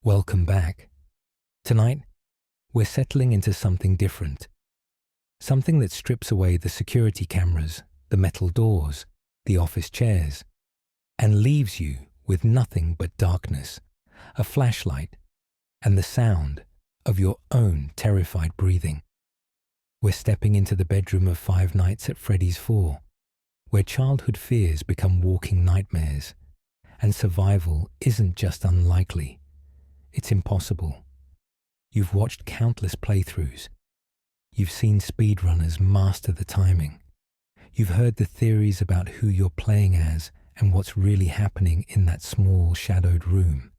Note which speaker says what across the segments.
Speaker 1: Welcome back. Tonight, we're settling into something different. Something that strips away the security cameras, the metal doors, the office chairs, and leaves you with nothing but darkness, a flashlight, and the sound of your own terrified breathing. We're stepping into the bedroom of Five Nights at Freddy's 4, where childhood fears become walking nightmares, and survival isn't just unlikely, it's impossible. You've watched countless playthroughs. You've seen speedrunners master the timing. You've heard the theories about who you're playing as and what's really happening in that small, shadowed room.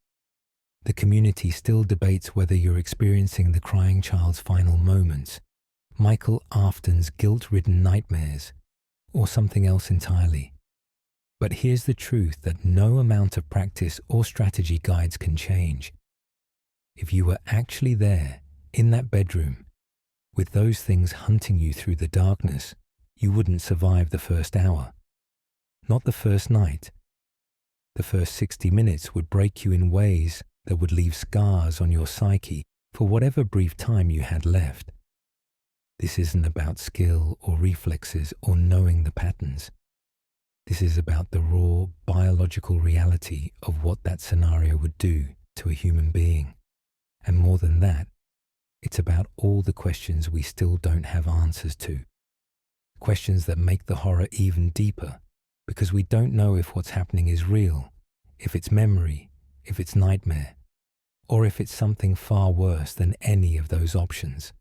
Speaker 1: The community still debates whether you're experiencing the crying child's final moments, Michael Afton's guilt-ridden nightmares, or something else entirely. But here's the truth that no amount of practice or strategy guides can change. If you were actually there, in that bedroom, with those things hunting you through the darkness, you wouldn't survive the first hour. Not the first night. The first 60 minutes would break you in ways that would leave scars on your psyche for whatever brief time you had left. This isn't about skill or reflexes or knowing the patterns. This is about the raw biological reality of what that scenario would do to a human being. And more than that, it's about all the questions we still don't have answers to. Questions that make the horror even deeper, because we don't know if what's happening is real, if it's memory, if it's nightmare, or if it's something far worse than any of those options.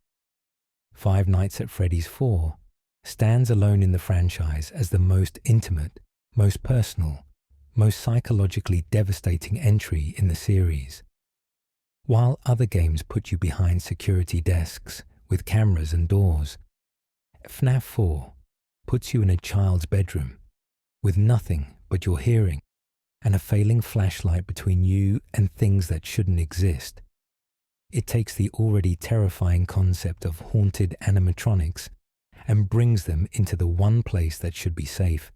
Speaker 1: Five Nights at Freddy's 4 stands alone in the franchise as the most intimate, most personal, most psychologically devastating entry in the series. While other games put you behind security desks with cameras and doors, FNAF 4 puts you in a child's bedroom with nothing but your hearing and a failing flashlight between you and things that shouldn't exist. It takes the already terrifying concept of haunted animatronics and brings them into the one place that should be safe.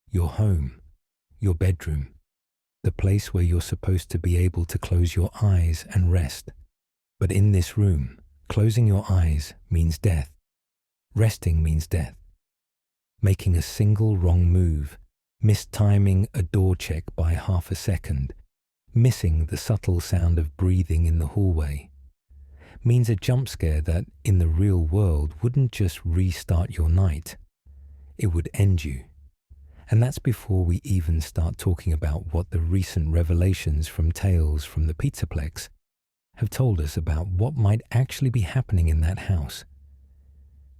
Speaker 1: Your home, your bedroom, the place where you're supposed to be able to close your eyes and rest. But in this room, closing your eyes means death. Resting means death. Making a single wrong move, mistiming a door check by half a second, missing the subtle sound of breathing in the hallway, means a jump scare that, in the real world, wouldn't just restart your night. It would end you. And that's before we even start talking about what the recent revelations from Tales from the Pizzaplex have told us about what might actually be happening in that house.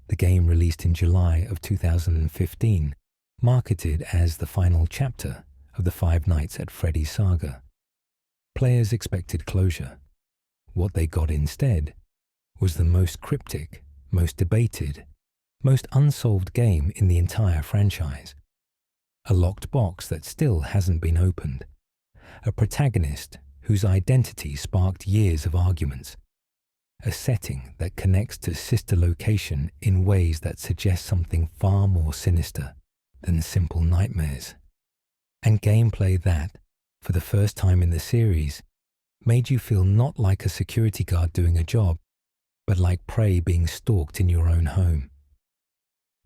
Speaker 1: The game, released in July of 2015, marketed as the final chapter of the Five Nights at Freddy's saga. Players expected closure. What they got instead was the most cryptic, most debated, most unsolved game in the entire franchise. A locked box that still hasn't been opened. A protagonist whose identity sparked years of arguments. A setting that connects to sister location in ways that suggest something far more sinister than simple nightmares. And gameplay that, for the first time in the series, made you feel not like a security guard doing a job, but like prey being stalked in your own home.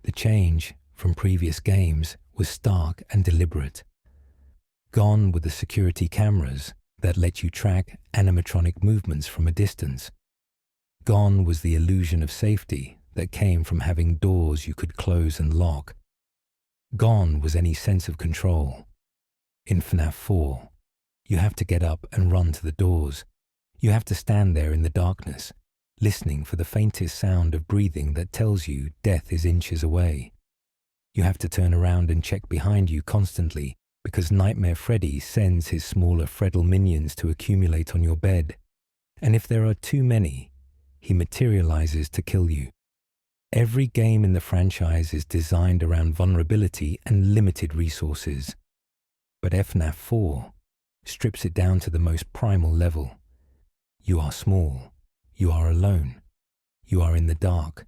Speaker 1: The change from previous games was stark and deliberate. Gone were the security cameras that let you track animatronic movements from a distance. Gone was the illusion of safety that came from having doors you could close and lock. Gone was any sense of control. In FNAF 4, you have to get up and run to the doors. You have to stand there in the darkness, listening for the faintest sound of breathing that tells you death is inches away. You have to turn around and check behind you constantly because Nightmare Freddy sends his smaller Freddle minions to accumulate on your bed. And if there are too many, he materializes to kill you. Every game in the franchise is designed around vulnerability and limited resources. But FNAF 4 strips it down to the most primal level. You are small. You are alone. You are in the dark.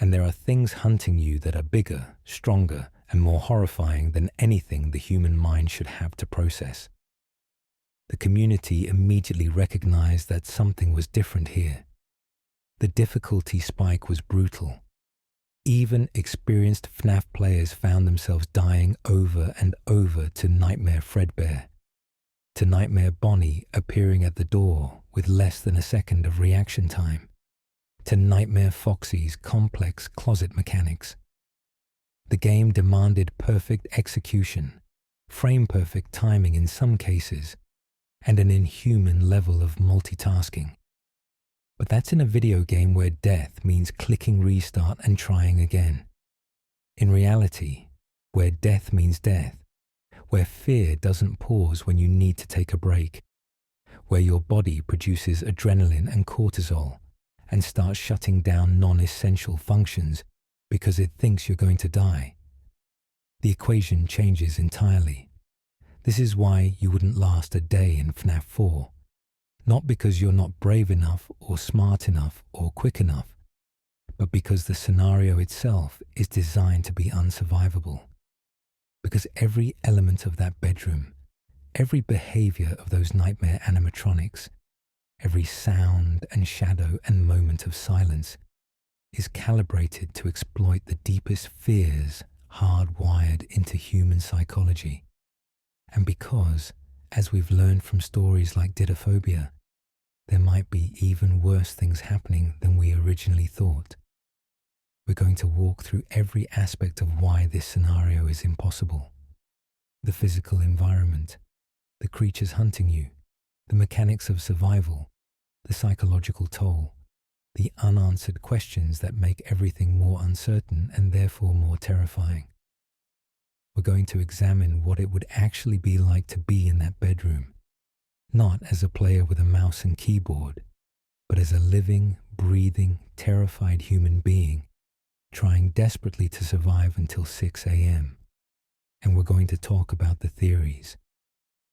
Speaker 1: And there are things hunting you that are bigger, stronger, and more horrifying than anything the human mind should have to process. The community immediately recognized that something was different here. The difficulty spike was brutal. Even experienced FNAF players found themselves dying over and over to Nightmare Fredbear, to Nightmare Bonnie appearing at the door with less than a second of reaction time, to Nightmare Foxy's complex closet mechanics. The game demanded perfect execution, frame-perfect timing in some cases, and an inhuman level of multitasking. But that's in a video game where death means clicking restart and trying again. In reality, where death means death, where fear doesn't pause when you need to take a break, where your body produces adrenaline and cortisol and starts shutting down non-essential functions because it thinks you're going to die, the equation changes entirely. This is why you wouldn't last a day in FNAF 4. Not because you're not brave enough or smart enough or quick enough, but because the scenario itself is designed to be unsurvivable. Because every element of that bedroom, every behavior of those nightmare animatronics, every sound and shadow and moment of silence is calibrated to exploit the deepest fears hardwired into human psychology. And because, as we've learned from stories like Dittophobia, there might be even worse things happening than we originally thought. We're going to walk through every aspect of why this scenario is impossible. The physical environment, the creatures hunting you, the mechanics of survival, the psychological toll, the unanswered questions that make everything more uncertain and therefore more terrifying. We're going to examine what it would actually be like to be in that bedroom, not as a player with a mouse and keyboard, but as a living, breathing, terrified human being trying desperately to survive until 6 a.m. And we're going to talk about the theories,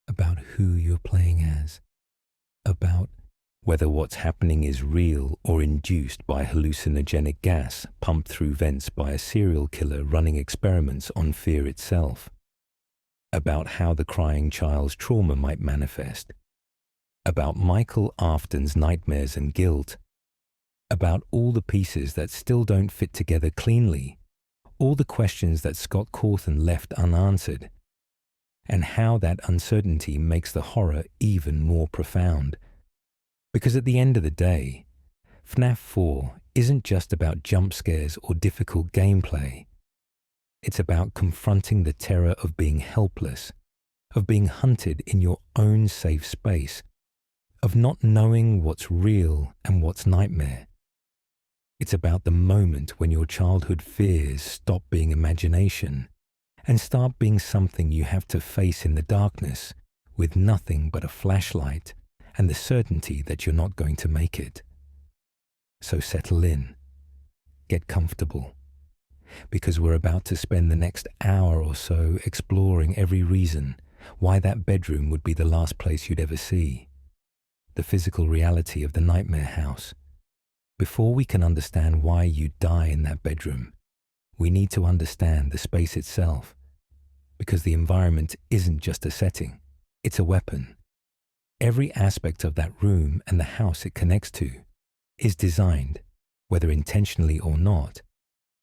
Speaker 1: about who you're playing as, about whether what's happening is real or induced by hallucinogenic gas pumped through vents by a serial killer running experiments on fear itself, about how the crying child's trauma might manifest, about Michael Afton's nightmares and guilt, about all the pieces that still don't fit together cleanly, all the questions that Scott Cawthon left unanswered, and how that uncertainty makes the horror even more profound. Because at the end of the day, FNAF 4 isn't just about jump scares or difficult gameplay. It's about confronting the terror of being helpless, of being hunted in your own safe space, of not knowing what's real and what's nightmare. It's about the moment when your childhood fears stop being imagination and start being something you have to face in the darkness with nothing but a flashlight and the certainty that you're not going to make it. So settle in, get comfortable, because we're about to spend the next hour or so exploring every reason why that bedroom would be the last place you'd ever see, the physical reality of the nightmare house. Before we can understand why you'd die in that bedroom, we need to understand the space itself, because the environment isn't just a setting, it's a weapon. Every aspect of that room and the house it connects to is designed, whether intentionally or not,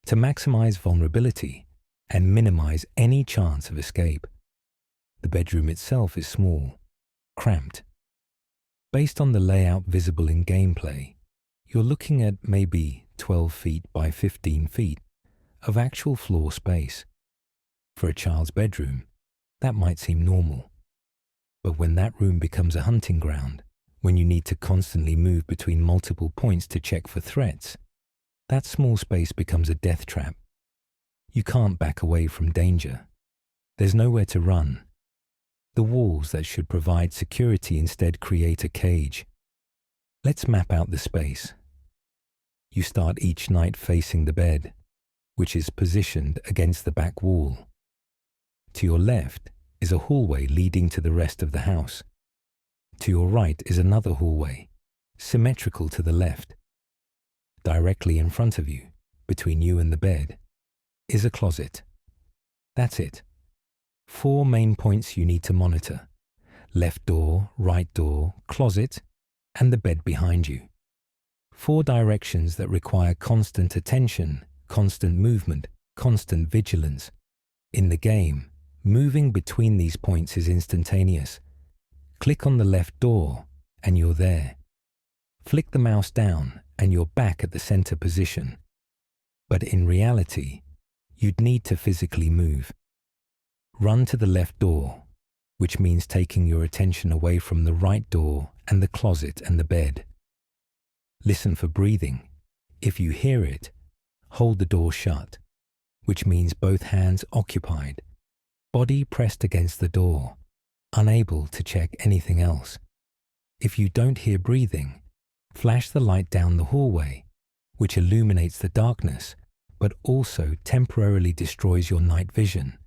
Speaker 1: to maximize vulnerability and minimize any chance of escape. The bedroom itself is small, cramped. Based on the layout visible in gameplay, you're looking at maybe 12 feet by 15 feet of actual floor space. For a child's bedroom, that might seem normal. But when that room becomes a hunting ground, when you need to constantly move between multiple points to check for threats, that small space becomes a death trap. You can't back away from danger. There's nowhere to run. The walls that should provide security instead create a cage. Let's map out the space. You start each night facing the bed, which is positioned against the back wall. To your left is a hallway leading to the rest of the house. To your right is another hallway, symmetrical to the left. Directly in front of you, between you and the bed, is a closet. That's it. 4 main points you need to monitor. left door, right door, closet, and the bed behind you. 4 directions that require constant attention, constant movement, constant vigilance. In the game, moving between these points is instantaneous. Click on the left door and you're there. Flick the mouse down and you're back at the center position. But in reality, you'd need to physically move. Run to the left door, which means taking your attention away from the right door and the closet and the bed. Listen for breathing. If you hear it, hold the door shut, which means both hands occupied, body pressed against the door, unable to check anything else. If you don't hear breathing, flash the light down the hallway, which illuminates the darkness, but also temporarily destroys your night vision,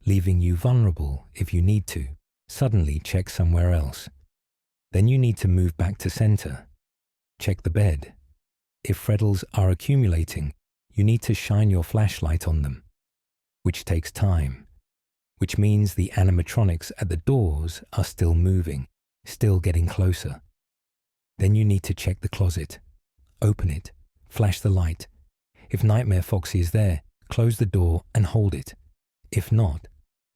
Speaker 1: leaving you vulnerable if you need to suddenly check somewhere else. Then you need to move back to center. Check the bed. If freddles are accumulating, you need to shine your flashlight on them, which takes time, which means the animatronics at the doors are still moving, still getting closer. Then you need to check the closet, open it, flash the light. If Nightmare Foxy is there, close the door and hold it. If not,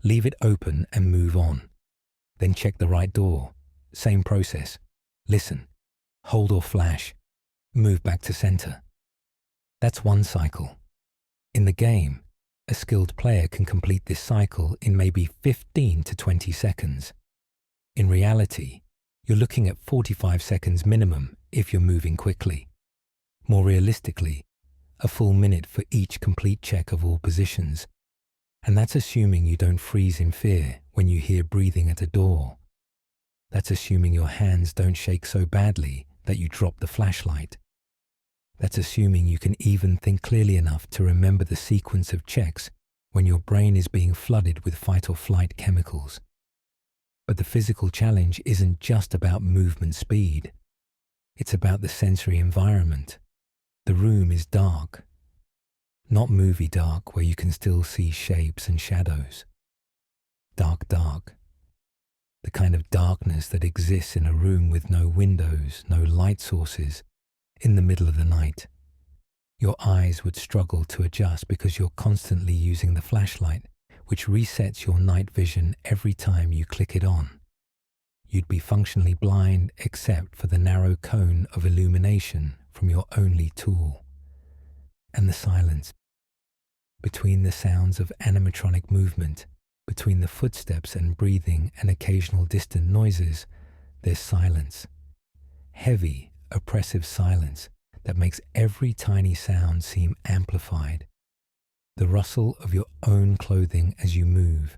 Speaker 1: leave it open and move on. Then check the right door. Same process. Listen, hold or flash, move back to center. That's one cycle. In the game, a skilled player can complete this cycle in maybe 15 to 20 seconds. In reality, you're looking at 45 seconds minimum if you're moving quickly. More realistically, a full minute for each complete check of all positions. And that's assuming you don't freeze in fear when you hear breathing at a door. That's assuming your hands don't shake so badly that you drop the flashlight. That's assuming you can even think clearly enough to remember the sequence of checks when your brain is being flooded with fight or flight chemicals. But the physical challenge isn't just about movement speed. It's about the sensory environment. The room is dark. Not movie dark where you can still see shapes and shadows. Dark, dark. The kind of darkness that exists in a room with no windows, no light sources, in the middle of the night. Your eyes would struggle to adjust because you're constantly using the flashlight, which resets your night vision every time you click it on. You'd be functionally blind except for the narrow cone of illumination from your only tool. And the silence. Between the sounds of animatronic movement, between the footsteps and breathing and occasional distant noises, there's silence. Heavy, oppressive silence that makes every tiny sound seem amplified. The rustle of your own clothing as you move,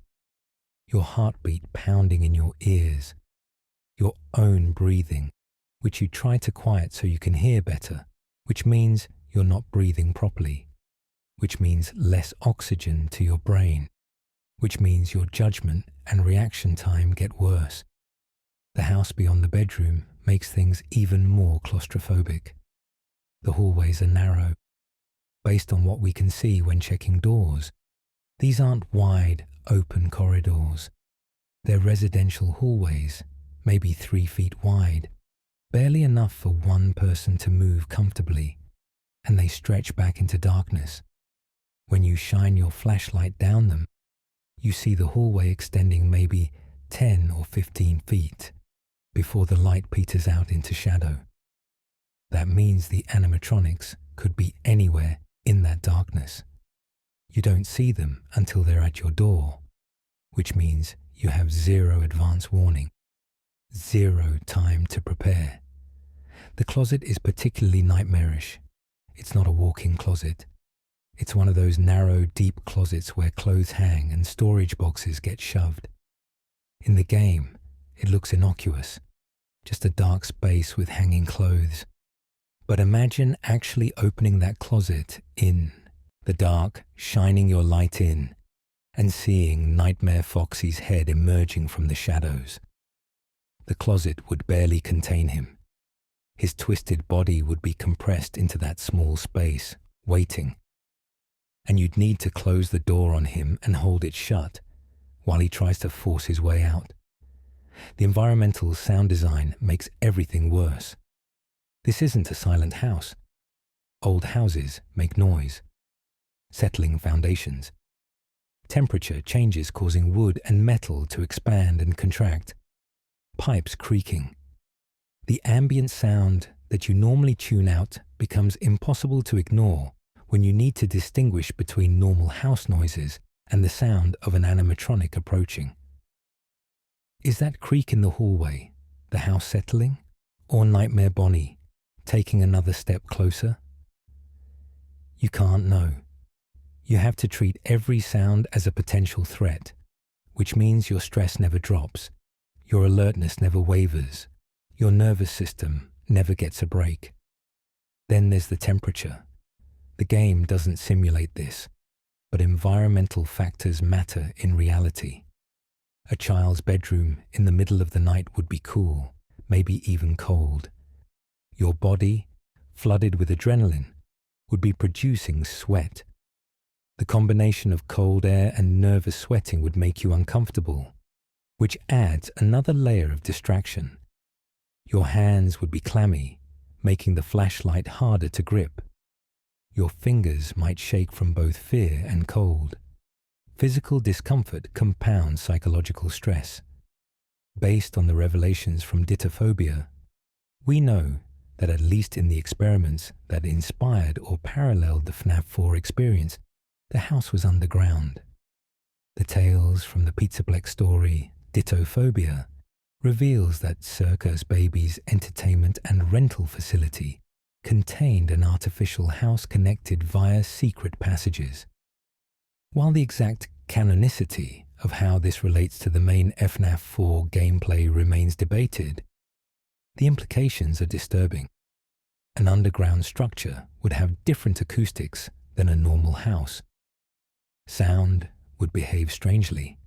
Speaker 1: your heartbeat pounding in your ears, your own breathing, which you try to quiet so you can hear better, which means you're not breathing properly, which means less oxygen to your brain, which means your judgment and reaction time get worse. The house beyond the bedroom makes things even more claustrophobic. The hallways are narrow. Based on what we can see when checking doors, these aren't wide, open corridors. They're residential hallways, maybe 3 feet wide, barely enough for one person to move comfortably, and they stretch back into darkness. When you shine your flashlight down them, you see the hallway extending maybe 10 or 15 feet before the light peters out into shadow. That means the animatronics could be anywhere in that darkness. You don't see them until they're at your door, which means you have 0 advance warning, 0 time to prepare. The closet is particularly nightmarish. It's not a walk-in closet. It's one of those narrow, deep closets where clothes hang and storage boxes get shoved. In the game, it looks innocuous, just a dark space with hanging clothes. But imagine actually opening that closet in the dark, shining your light in, and seeing Nightmare Foxy's head emerging from the shadows. The closet would barely contain him. His twisted body would be compressed into that small space, waiting. And you'd need to close the door on him and hold it shut while he tries to force his way out. The environmental sound design makes everything worse. This isn't a silent house. Old houses make noise. Settling foundations. Temperature changes causing wood and metal to expand and contract. Pipes creaking. The ambient sound that you normally tune out becomes impossible to ignore when you need to distinguish between normal house noises and the sound of an animatronic approaching. Is that creak in the hallway the house settling, or Nightmare Bonnie taking another step closer? You can't know. You have to treat every sound as a potential threat, which means your stress never drops, your alertness never wavers, your nervous system never gets a break. Then there's the temperature. The game doesn't simulate this, but environmental factors matter in reality. A child's bedroom in the middle of the night would be cool, maybe even cold. Your body, flooded with adrenaline, would be producing sweat. The combination of cold air and nervous sweating would make you uncomfortable, which adds another layer of distraction. Your hands would be clammy, making the flashlight harder to grip. Your fingers might shake from both fear and cold. Physical discomfort compounds psychological stress. Based on the revelations from Dittophobia, we know that at least in the experiments that inspired or paralleled the FNAF 4 experience, the house was underground. The tales from the Pizzaplex story, Dittophobia, reveals that Circus Baby's entertainment and rental facility contained an artificial house connected via secret passages. While the exact canonicity of how this relates to the main FNAF 4 gameplay remains debated, the implications are disturbing. An underground structure would have different acoustics than a normal house. Sound would behave strangely.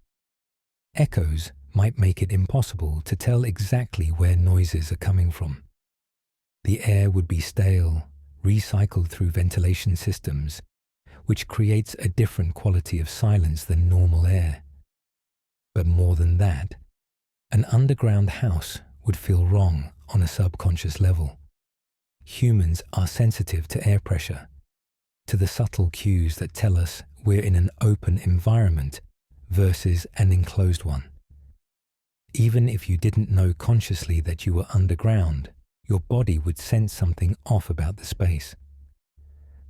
Speaker 1: Echoes might make it impossible to tell exactly where noises are coming from. The air would be stale, recycled through ventilation systems, which creates a different quality of silence than normal air. But more than that, an underground house would feel wrong on a subconscious level. Humans are sensitive to air pressure, to the subtle cues that tell us we're in an open environment versus an enclosed one. Even if you didn't know consciously that you were underground, your body would sense something off about the space.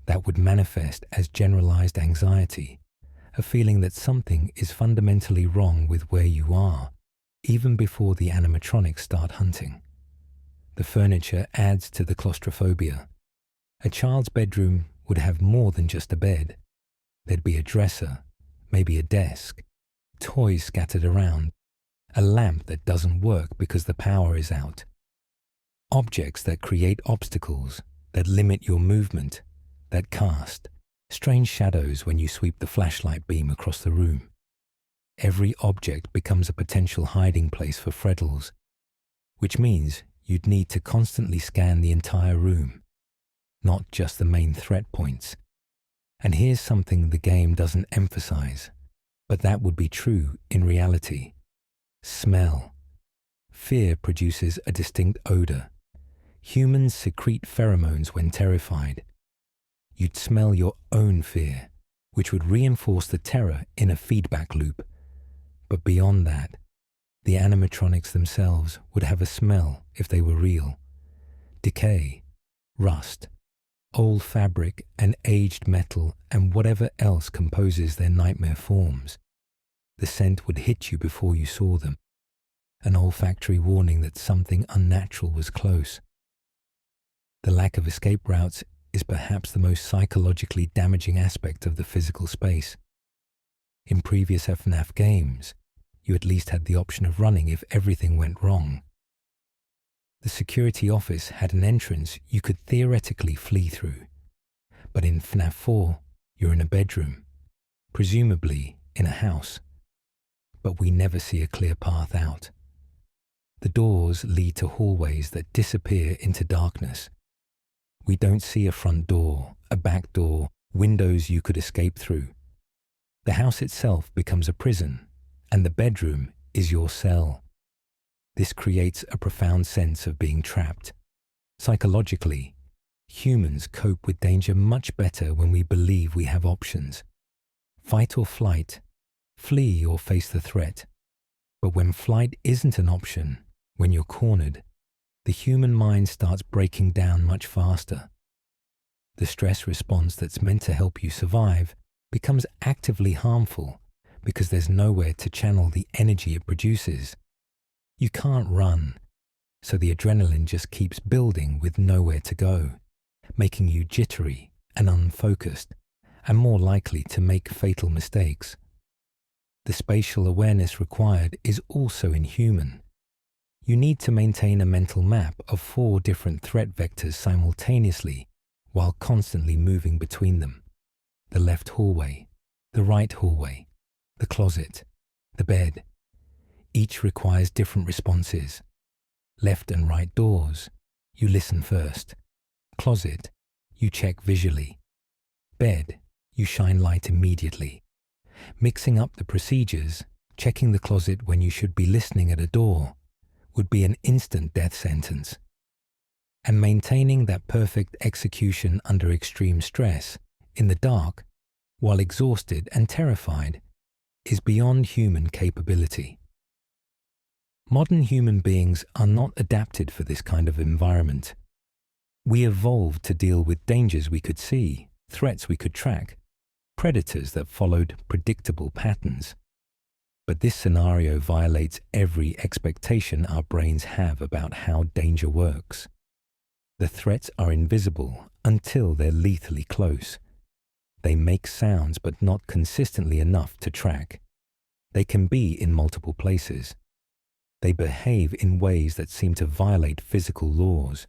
Speaker 1: That would manifest as generalized anxiety, a feeling that something is fundamentally wrong with where you are, even before the animatronics start hunting. The furniture adds to the claustrophobia. A child's bedroom would have more than just a bed. There'd be a dresser, maybe a desk, toys scattered around, a lamp that doesn't work because the power is out, objects that create obstacles, that limit your movement, that cast strange shadows when you sweep the flashlight beam across the room. Every object becomes a potential hiding place for Freddles, which means you'd need to constantly scan the entire room, not just the main threat points. And here's something the game doesn't emphasize, but that would be true in reality. Smell. Fear produces a distinct odor. Humans secrete pheromones when terrified. You'd smell your own fear, which would reinforce the terror in a feedback loop. But beyond that, the animatronics themselves would have a smell if they were real. Decay, rust, old fabric and aged metal and whatever else composes their nightmare forms. The scent would hit you before you saw them, an olfactory warning that something unnatural was close. The lack of escape routes is perhaps the most psychologically damaging aspect of the physical space. In previous FNAF games, you at least had the option of running if everything went wrong. The security office had an entrance you could theoretically flee through. But in FNAF 4, you're in a bedroom, presumably in a house. But we never see a clear path out. The doors lead to hallways that disappear into darkness. We don't see a front door, a back door, windows you could escape through. The house itself becomes a prison, and the bedroom is your cell. This creates a profound sense of being trapped. Psychologically, humans cope with danger much better when we believe we have options. Fight or flight, flee or face the threat. But when flight isn't an option, when you're cornered, the human mind starts breaking down much faster. The stress response that's meant to help you survive becomes actively harmful because there's nowhere to channel the energy it produces. You can't run, so the adrenaline just keeps building with nowhere to go, making you jittery and unfocused, and more likely to make fatal mistakes. The spatial awareness required is also inhuman. You need to maintain a mental map of 4 different threat vectors simultaneously while constantly moving between them. The left hallway, the right hallway, the closet, the bed. Each requires different responses. Left and right doors, you listen first. Closet, you check visually. Bed, you shine light immediately. Mixing up the procedures, checking the closet when you should be listening at a door, would be an instant death sentence. And maintaining that perfect execution under extreme stress, in the dark, while exhausted and terrified, is beyond human capability. Modern human beings are not adapted for this kind of environment. We evolved to deal with dangers we could see, threats we could track, predators that followed predictable patterns. But this scenario violates every expectation our brains have about how danger works. The threats are invisible until they're lethally close. They make sounds but not consistently enough to track. They can be in multiple places. They behave in ways that seem to violate physical laws,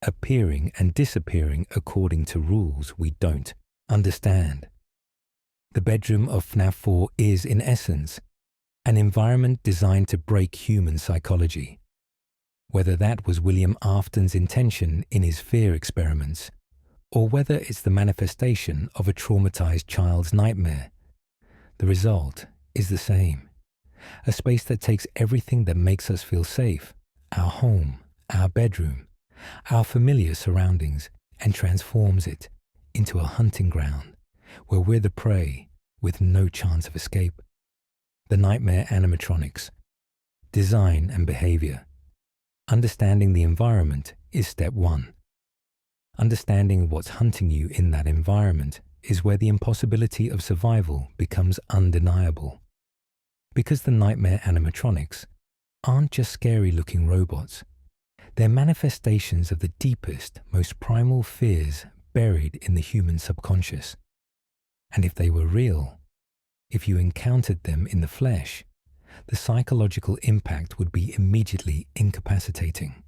Speaker 1: appearing and disappearing according to rules we don't understand. The bedroom of FNAF 4 is, in essence, an environment designed to break human psychology. Whether that was William Afton's intention in his fear experiments, or whether it's the manifestation of a traumatized child's nightmare, the result is the same. A space that takes everything that makes us feel safe, our home, our bedroom, our familiar surroundings, and transforms it into a hunting ground where we're the prey with no chance of escape. The nightmare animatronics. Design and behavior. Understanding the environment is step 1. Understanding what's hunting you in that environment is where the impossibility of survival becomes undeniable. Because the nightmare animatronics aren't just scary-looking robots. They're manifestations of the deepest, most primal fears buried in the human subconscious. And if they were real, if you encountered them in the flesh, the psychological impact would be immediately incapacitating.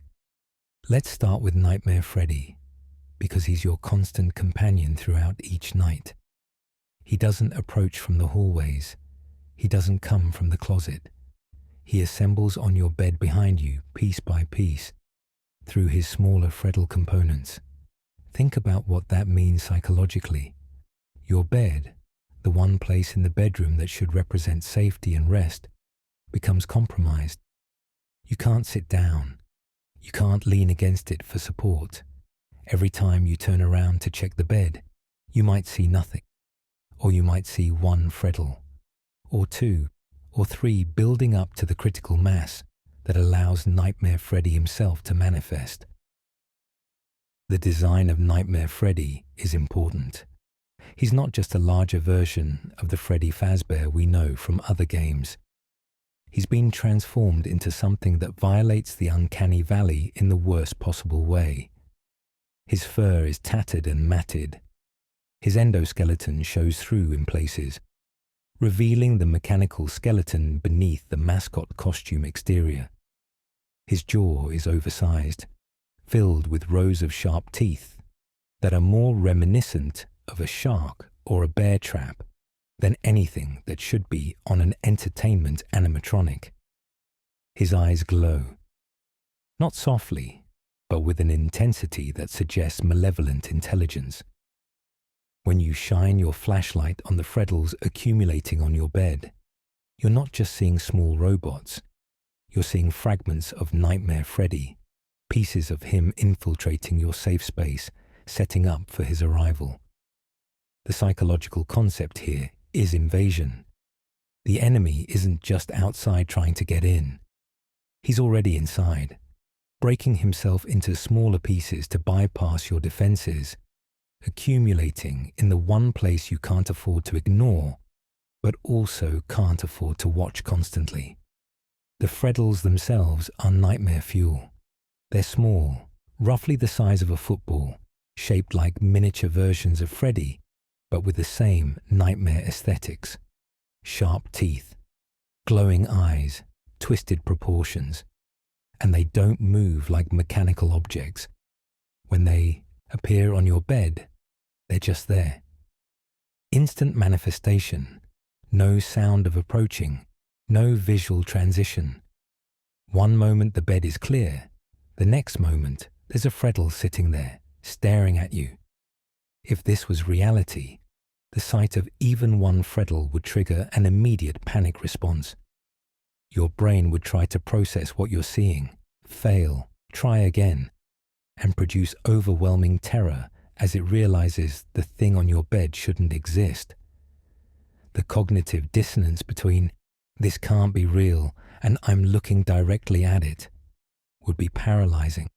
Speaker 1: Let's start with Nightmare Freddy, because he's your constant companion throughout each night. He doesn't approach from the hallways. He doesn't come from the closet. He assembles on your bed behind you, piece by piece, through his smaller Freddy components. Think about what that means psychologically. Your bed, the one place in the bedroom that should represent safety and rest, becomes compromised. You can't sit down. You can't lean against it for support. Every time you turn around to check the bed, you might see nothing. Or you might see one Freddy, or 2, or 3 building up to the critical mass that allows Nightmare Freddy himself to manifest. The design of Nightmare Freddy is important. He's not just a larger version of the Freddy Fazbear we know from other games. He's been transformed into something that violates the uncanny valley in the worst possible way. His fur is tattered and matted. His endoskeleton shows through in places, revealing the mechanical skeleton beneath the mascot costume exterior. His jaw is oversized, filled with rows of sharp teeth that are more reminiscent of a shark or a bear trap than anything that should be on an entertainment animatronic. His eyes glow, not softly, but with an intensity that suggests malevolent intelligence. When you shine your flashlight on the Freddles accumulating on your bed, you're not just seeing small robots. You're seeing fragments of Nightmare Freddy, pieces of him infiltrating your safe space, setting up for his arrival. The psychological concept here is invasion. The enemy isn't just outside trying to get in. He's already inside, breaking himself into smaller pieces to bypass your defenses, accumulating in the one place you can't afford to ignore, but also can't afford to watch constantly. The Freddles themselves are nightmare fuel. They're small, roughly the size of a football, shaped like miniature versions of Freddy, but with the same nightmare aesthetics. Sharp teeth, glowing eyes, twisted proportions, and they don't move like mechanical objects. When they appear on your bed, they're just there. Instant manifestation, no sound of approaching, no visual transition. One moment the bed is clear, the next moment there's a Freddle sitting there, staring at you. If this was reality, the sight of even one Freddle would trigger an immediate panic response. Your brain would try to process what you're seeing, fail, try again, and produce overwhelming terror as it realizes the thing on your bed shouldn't exist. The cognitive dissonance between "this can't be real" and "I'm looking directly at it" would be paralyzing,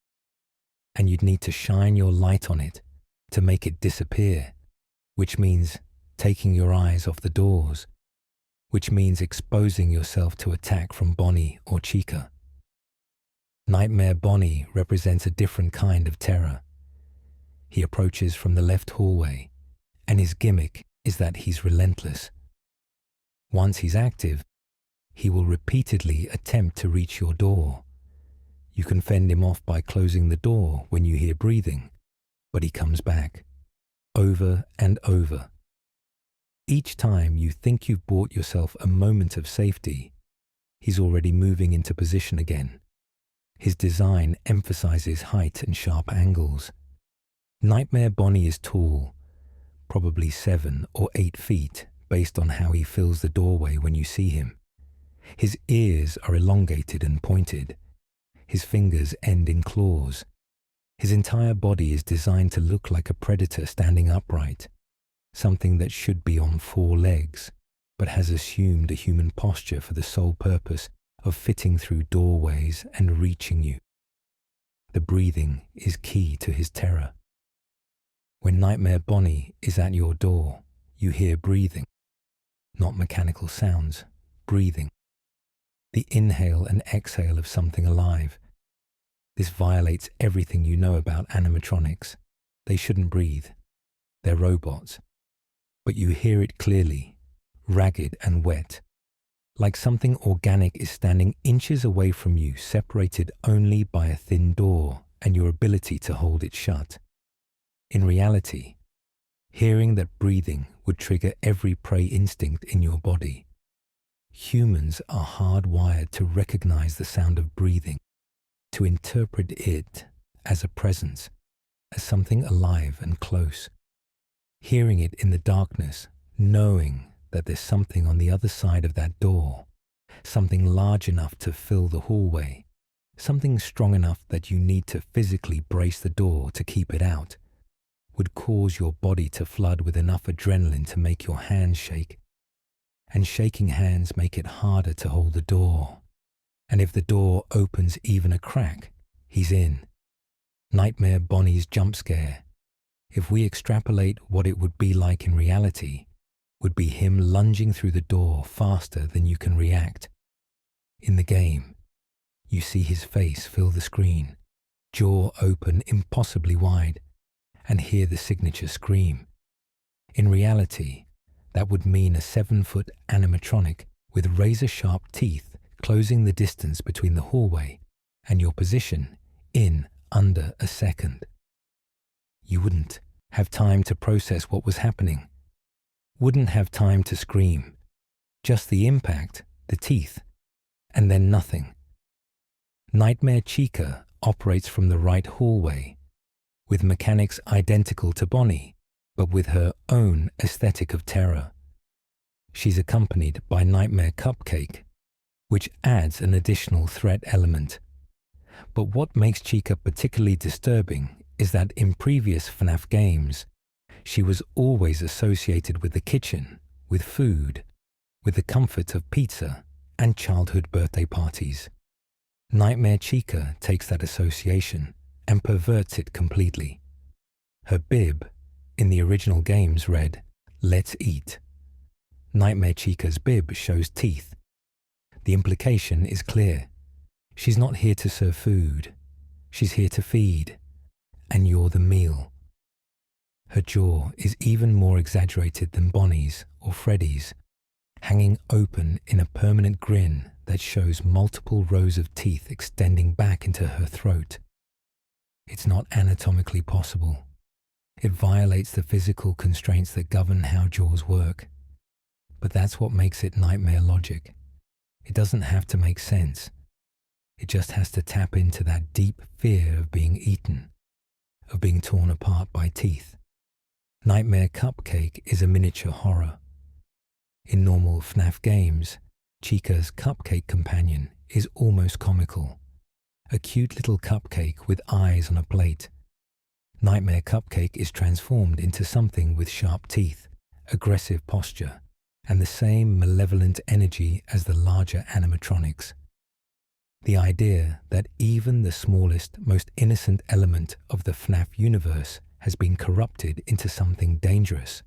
Speaker 1: and you'd need to shine your light on it to make it disappear, which means taking your eyes off the doors, which means exposing yourself to attack from Bonnie or Chica. Nightmare Bonnie represents a different kind of terror. He approaches from the left hallway, and his gimmick is that he's relentless. Once he's active, he will repeatedly attempt to reach your door. You can fend him off by closing the door when you hear breathing, but he comes back, over and over. Each time you think you've bought yourself a moment of safety, he's already moving into position again. His design emphasizes height and sharp angles. Nightmare Bonnie is tall, probably 7 or 8 feet based on how he fills the doorway when you see him. His ears are elongated and pointed. His fingers end in claws. His entire body is designed to look like a predator standing upright, something that should be on 4 legs, but has assumed a human posture for the sole purpose of fitting through doorways and reaching you. The breathing is key to his terror. When Nightmare Bonnie is at your door, you hear breathing, not mechanical sounds, breathing. The inhale and exhale of something alive. This violates everything you know about animatronics. They shouldn't breathe. They're robots. But you hear it clearly, ragged and wet, like something organic is standing inches away from you, separated only by a thin door and your ability to hold it shut. In reality, hearing that breathing would trigger every prey instinct in your body. Humans are hardwired to recognize the sound of breathing, to interpret it as a presence, as something alive and close. Hearing it in the darkness, knowing that there's something on the other side of that door, something large enough to fill the hallway, something strong enough that you need to physically brace the door to keep it out, would cause your body to flood with enough adrenaline to make your hands shake. And shaking hands make it harder to hold the door. And if the door opens even a crack, he's in. Nightmare Bonnie's jump scare, if we extrapolate what it would be like in reality, would be him lunging through the door faster than you can react. In the game, you see his face fill the screen, jaw open impossibly wide, and hear the signature scream. In reality, that would mean a 7-foot animatronic with razor-sharp teeth closing the distance between the hallway and your position in under a second. You wouldn't have time to process what was happening, wouldn't have time to scream. Just the impact, the teeth, and then nothing. Nightmare Chica operates from the right hallway, with mechanics identical to Bonnie, but with her own aesthetic of terror. She's accompanied by Nightmare Cupcake, which adds an additional threat element. But what makes Chica particularly disturbing is that in previous FNAF games, she was always associated with the kitchen, with food, with the comfort of pizza and childhood birthday parties. Nightmare Chica takes that association and perverts it completely. Her bib in the original games read, "Let's eat." Nightmare Chica's bib shows teeth. The implication is clear. She's not here to serve food. She's here to feed. And you're the meal. Her jaw is even more exaggerated than Bonnie's or Freddy's, hanging open in a permanent grin that shows multiple rows of teeth extending back into her throat. It's not anatomically possible. It violates the physical constraints that govern how jaws work. But that's what makes it nightmare logic. It doesn't have to make sense. It just has to tap into that deep fear of being eaten, of being torn apart by teeth. Nightmare Cupcake is a miniature horror. In normal FNAF games, Chica's cupcake companion is almost comical. A cute little cupcake with eyes on a plate. Nightmare Cupcake is transformed into something with sharp teeth, aggressive posture, and the same malevolent energy as the larger animatronics. The idea that even the smallest, most innocent element of the FNAF universe has been corrupted into something dangerous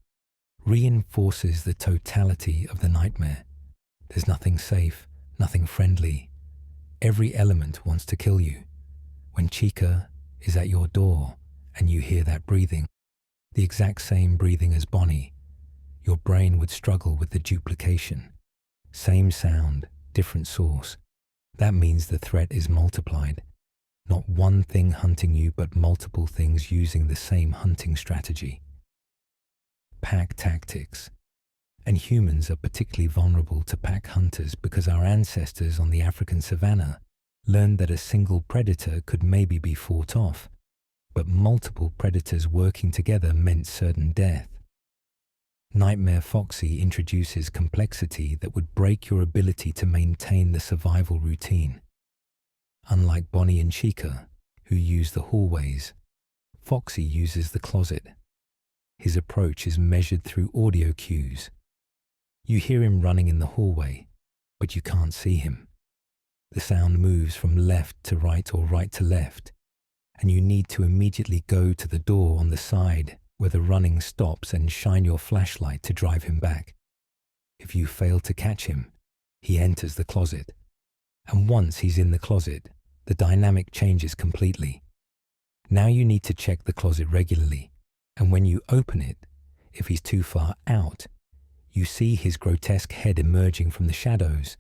Speaker 1: reinforces the totality of the nightmare. There's nothing safe, nothing friendly. Every element wants to kill you. When Chica is at your door and you hear that breathing, the exact same breathing as Bonnie, your brain would struggle with the duplication. Same sound, different source. That means the threat is multiplied. Not one thing hunting you, but multiple things using the same hunting strategy. Pack tactics. And humans are particularly vulnerable to pack hunters because our ancestors on the African savanna learned that a single predator could maybe be fought off, but multiple predators working together meant certain death. Nightmare Foxy introduces complexity that would break your ability to maintain the survival routine. Unlike Bonnie and Chica, who use the hallways, Foxy uses the closet. His approach is measured through audio cues. You hear him running in the hallway, but you can't see him. The sound moves from left to right or right to left, and you need to immediately go to the door on the side where the running stops and shine your flashlight to drive him back. If you fail to catch him, he enters the closet. And once he's in the closet, the dynamic changes completely. Now you need to check the closet regularly, and when you open it, if he's too far out, you see his grotesque head emerging from the shadows,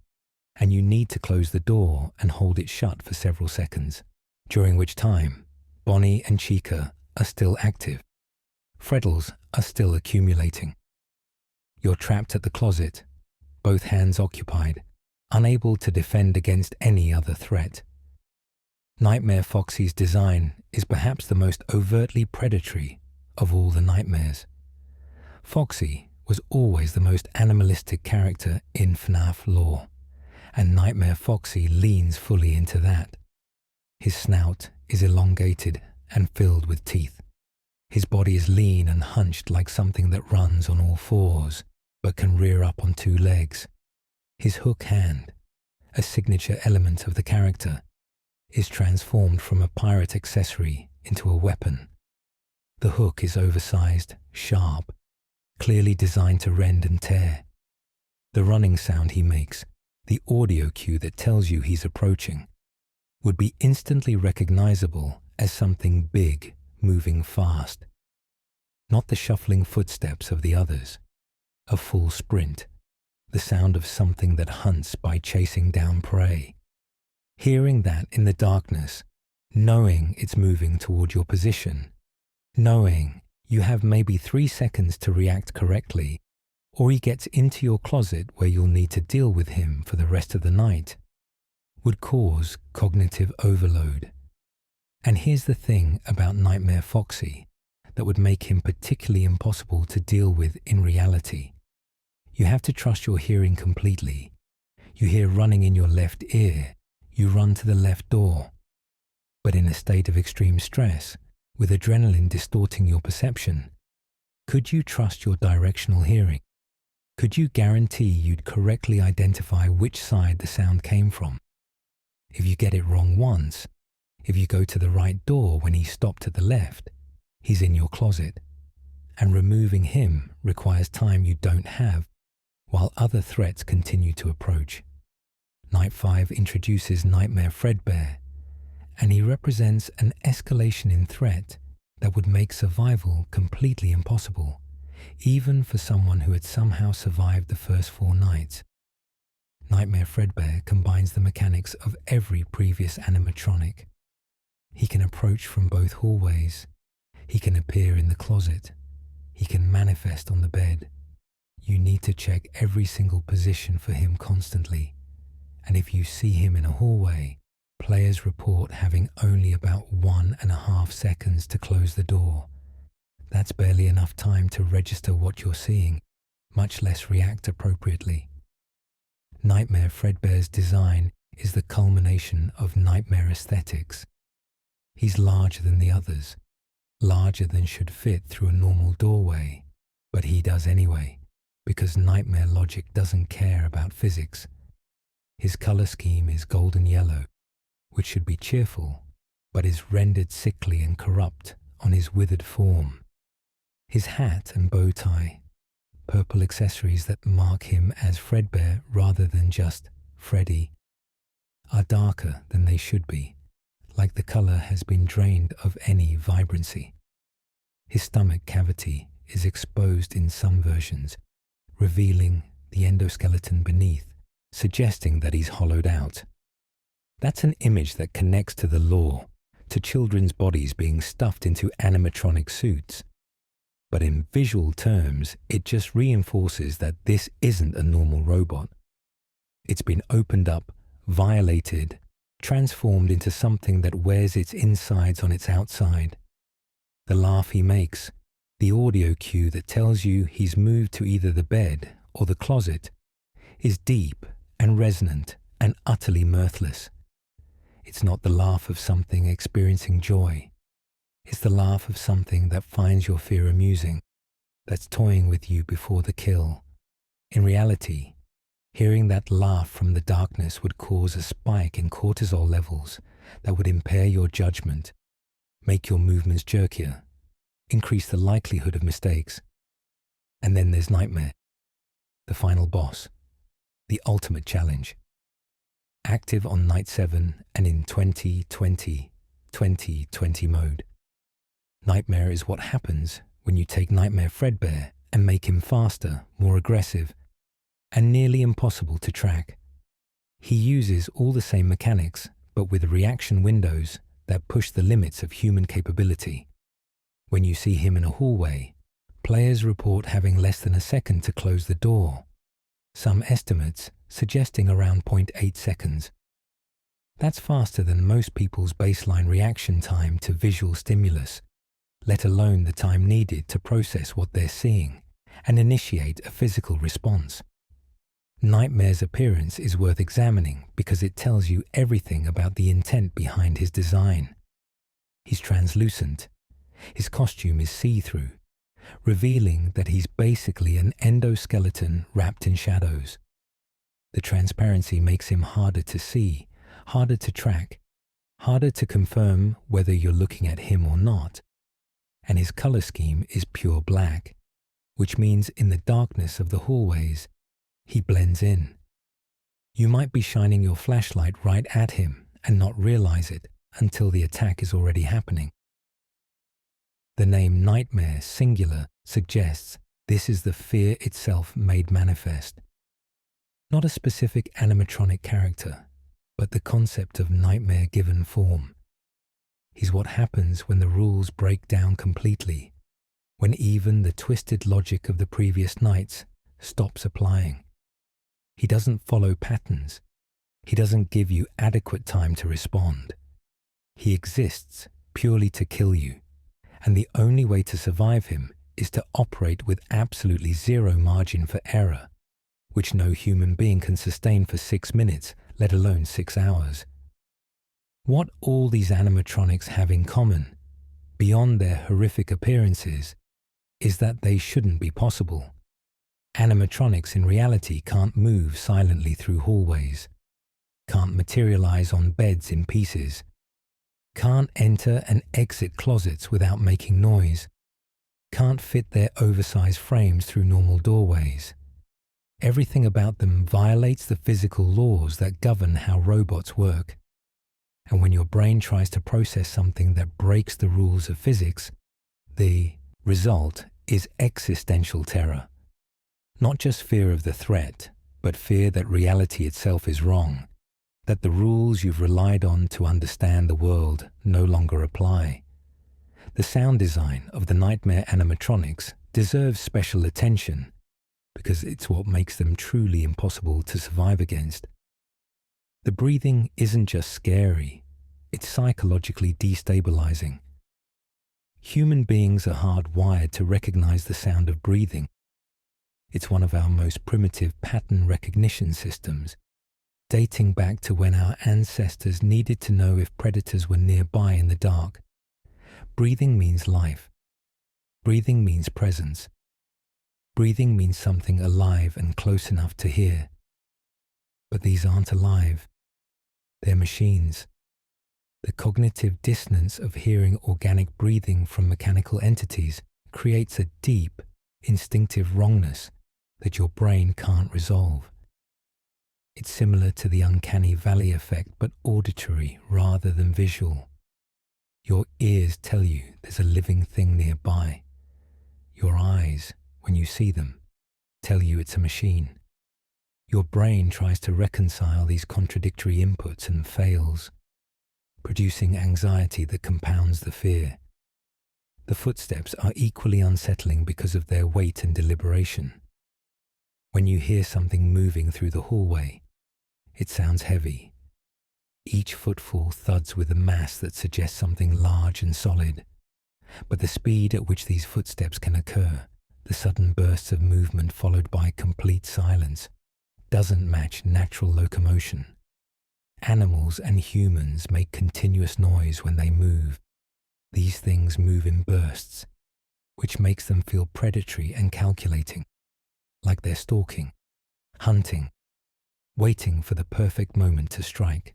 Speaker 1: and you need to close the door and hold it shut for several seconds, during which time Bonnie and Chica are still active. Freddles are still accumulating. You're trapped at the closet, both hands occupied, unable to defend against any other threat. Nightmare Foxy's design is perhaps the most overtly predatory of all the nightmares. Foxy was always the most animalistic character in FNAF lore, and Nightmare Foxy leans fully into that. His snout is elongated and filled with teeth. His body is lean and hunched like something that runs on all fours, but can rear up on two legs. His hook hand, a signature element of the character, is transformed from a pirate accessory into a weapon. The hook is oversized, sharp, clearly designed to rend and tear. The running sound he makes, the audio cue that tells you he's approaching, would be instantly recognizable as something big moving fast. Not the shuffling footsteps of the others, a full sprint, the sound of something that hunts by chasing down prey. Hearing that in the darkness, knowing it's moving toward your position, knowing you have maybe 3 seconds to react correctly, or he gets into your closet where you'll need to deal with him for the rest of the night, would cause cognitive overload. And here's the thing about Nightmare Foxy that would make him particularly impossible to deal with in reality. You have to trust your hearing completely. You hear running in your left ear. You run to the left door. But in a state of extreme stress, with adrenaline distorting your perception, could you trust your directional hearing? Could you guarantee you'd correctly identify which side the sound came from? If you get it wrong once, if you go to the right door when he stopped at the left, he's in your closet. And removing him requires time you don't have, while other threats continue to approach. Night 5 introduces Nightmare Fredbear, and he represents an escalation in threat that would make survival completely impossible, even for someone who had somehow survived the first 4 nights. Nightmare Fredbear combines the mechanics of every previous animatronic. He can approach from both hallways. He can appear in the closet. He can manifest on the bed. You need to check every single position for him constantly. And if you see him in a hallway, players report having only about 1.5 seconds to close the door. That's barely enough time to register what you're seeing, much less react appropriately. Nightmare Fredbear's design is the culmination of nightmare aesthetics. He's larger than the others, larger than should fit through a normal doorway, but he does anyway, because nightmare logic doesn't care about physics. His color scheme is golden yellow, which should be cheerful, but is rendered sickly and corrupt on his withered form. His hat and bow tie, purple accessories that mark him as Fredbear rather than just Freddy, are darker than they should be, like the color has been drained of any vibrancy. His stomach cavity is exposed in some versions, revealing the endoskeleton beneath, suggesting that he's hollowed out. That's an image that connects to the lore, to children's bodies being stuffed into animatronic suits. But in visual terms, it just reinforces that this isn't a normal robot. It's been opened up, violated, transformed into something that wears its insides on its outside. The laugh he makes, the audio cue that tells you he's moved to either the bed or the closet, is deep and resonant and utterly mirthless. It's not the laugh of something experiencing joy. It's the laugh of something that finds your fear amusing, that's toying with you before the kill. In reality, hearing that laugh from the darkness would cause a spike in cortisol levels that would impair your judgment, make your movements jerkier, increase the likelihood of mistakes. And then there's Nightmare, the final boss, the ultimate challenge. Active on night 7 and in 2020 mode. Nightmare is what happens when you take Nightmare Fredbear and make him faster, more aggressive, and nearly impossible to track. He uses all the same mechanics, but with reaction windows that push the limits of human capability. When you see him in a hallway, players report having less than a second to close the door, some estimates suggesting around 0.8 seconds. That's faster than most people's baseline reaction time to visual stimulus, let alone the time needed to process what they're seeing and initiate a physical response. Nightmare's appearance is worth examining because it tells you everything about the intent behind his design. He's translucent. His costume is see-through, revealing that he's basically an endoskeleton wrapped in shadows. The transparency makes him harder to see, harder to track, harder to confirm whether you're looking at him or not. And his color scheme is pure black, which means in the darkness of the hallways, he blends in. You might be shining your flashlight right at him and not realize it until the attack is already happening. The name Nightmare singular suggests this is the fear itself made manifest. Not a specific animatronic character, but the concept of nightmare given form. He's what happens when the rules break down completely, when even the twisted logic of the previous nights stops applying. He doesn't follow patterns. He doesn't give you adequate time to respond. He exists purely to kill you, and the only way to survive him is to operate with absolutely zero margin for error, which no human being can sustain for 6 minutes, let alone 6 hours. What all these animatronics have in common, beyond their horrific appearances, is that they shouldn't be possible. Animatronics in reality can't move silently through hallways, can't materialize on beds in pieces, can't enter and exit closets without making noise, can't fit their oversized frames through normal doorways. Everything about them violates the physical laws that govern how robots work. And when your brain tries to process something that breaks the rules of physics, the result is existential terror. Not just fear of the threat, but fear that reality itself is wrong, that the rules you've relied on to understand the world no longer apply. The sound design of the nightmare animatronics deserves special attention because it's what makes them truly impossible to survive against. The breathing isn't just scary, it's psychologically destabilizing. Human beings are hardwired to recognize the sound of breathing. It's one of our most primitive pattern recognition systems, dating back to when our ancestors needed to know if predators were nearby in the dark. Breathing means life. Breathing means presence. Breathing means something alive and close enough to hear. But these aren't alive. They're machines. The cognitive dissonance of hearing organic breathing from mechanical entities creates a deep, instinctive wrongness that your brain can't resolve. It's similar to the uncanny valley effect, but auditory rather than visual. Your ears tell you there's a living thing nearby. Your eyes, when you see them, tell you it's a machine. Your brain tries to reconcile these contradictory inputs and fails, producing anxiety that compounds the fear. The footsteps are equally unsettling because of their weight and deliberation. When you hear something moving through the hallway, it sounds heavy. Each footfall thuds with a mass that suggests something large and solid. But the speed at which these footsteps can occur, the sudden bursts of movement followed by complete silence, doesn't match natural locomotion. Animals and humans make continuous noise when they move. These things move in bursts, which makes them feel predatory and calculating, like they're stalking, hunting, waiting for the perfect moment to strike.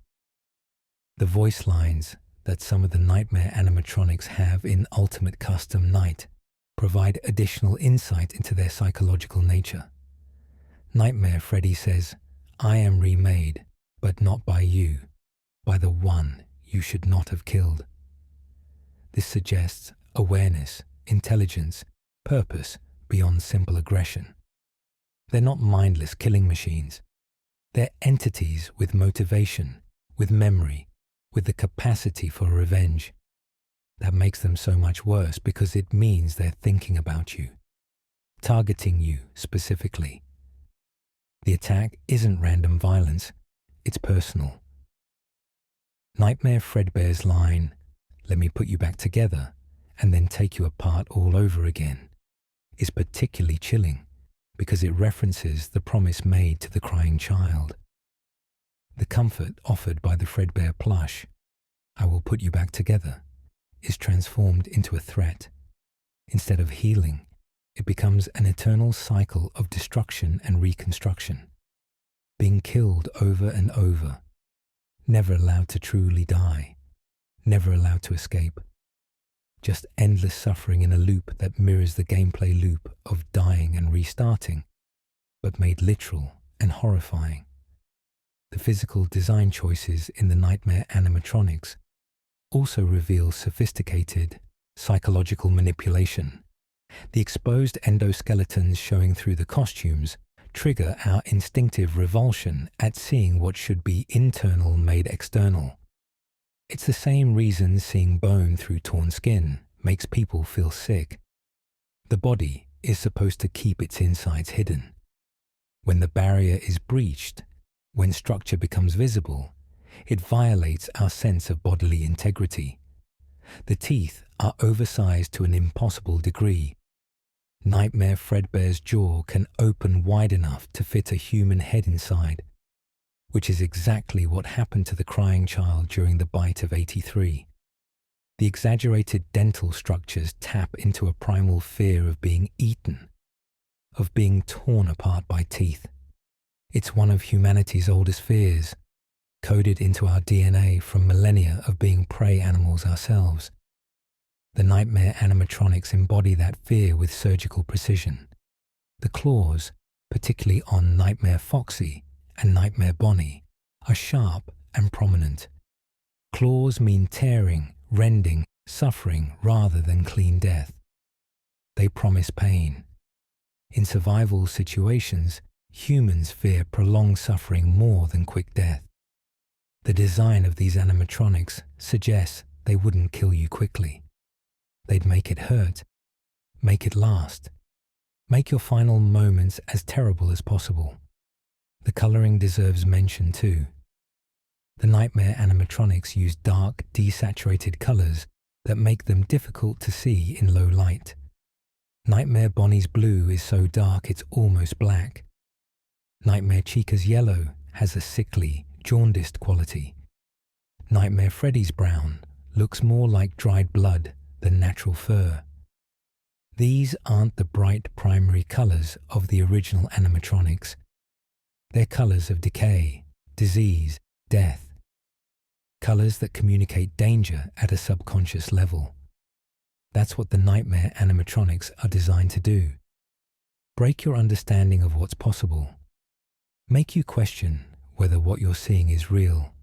Speaker 1: The voice lines that some of the nightmare animatronics have in Ultimate Custom Night provide additional insight into their psychological nature. Nightmare Freddy says, "I am remade, but not by you, by the one you should not have killed." This suggests awareness, intelligence, purpose beyond simple aggression. They're not mindless killing machines. They're entities with motivation, with memory, with the capacity for revenge. That makes them so much worse because it means they're thinking about you, targeting you specifically. The attack isn't random violence, it's personal. Nightmare Fredbear's line, "Let me put you back together and then take you apart all over again," is particularly chilling because it references the promise made to the crying child. The comfort offered by the Fredbear plush, "I will put you back together," is transformed into a threat. Instead of healing, it becomes an eternal cycle of destruction and reconstruction, being killed over and over, never allowed to truly die, never allowed to escape. Just endless suffering in a loop that mirrors the gameplay loop of dying and restarting, but made literal and horrifying. The physical design choices in the nightmare animatronics also reveal sophisticated psychological manipulation. The exposed endoskeletons showing through the costumes trigger our instinctive revulsion at seeing what should be internal made external. It's the same reason seeing bone through torn skin makes people feel sick. The body is supposed to keep its insides hidden. When the barrier is breached, when structure becomes visible, it violates our sense of bodily integrity. The teeth are oversized to an impossible degree. Nightmare Fredbear's jaw can open wide enough to fit a human head inside, which is exactly what happened to the crying child during the bite of 83. The exaggerated dental structures tap into a primal fear of being eaten, of being torn apart by teeth. It's one of humanity's oldest fears, coded into our DNA from millennia of being prey animals ourselves. The nightmare animatronics embody that fear with surgical precision. The claws, particularly on Nightmare Foxy and Nightmare Bonnie, are sharp and prominent. Claws mean tearing, rending, suffering rather than clean death. They promise pain. In survival situations, humans fear prolonged suffering more than quick death. The design of these animatronics suggests they wouldn't kill you quickly. They'd make it hurt, make it last, make your final moments as terrible as possible. The coloring deserves mention too. The nightmare animatronics use dark, desaturated colors that make them difficult to see in low light. Nightmare Bonnie's blue is so dark it's almost black. Nightmare Chica's yellow has a sickly, jaundiced quality. Nightmare Freddy's brown looks more like dried blood than natural fur. These aren't the bright primary colors of the original animatronics. They're colors of decay, disease, death. Colors that communicate danger at a subconscious level. That's what the nightmare animatronics are designed to do. Break your understanding of what's possible. Make you question whether what you're seeing is real.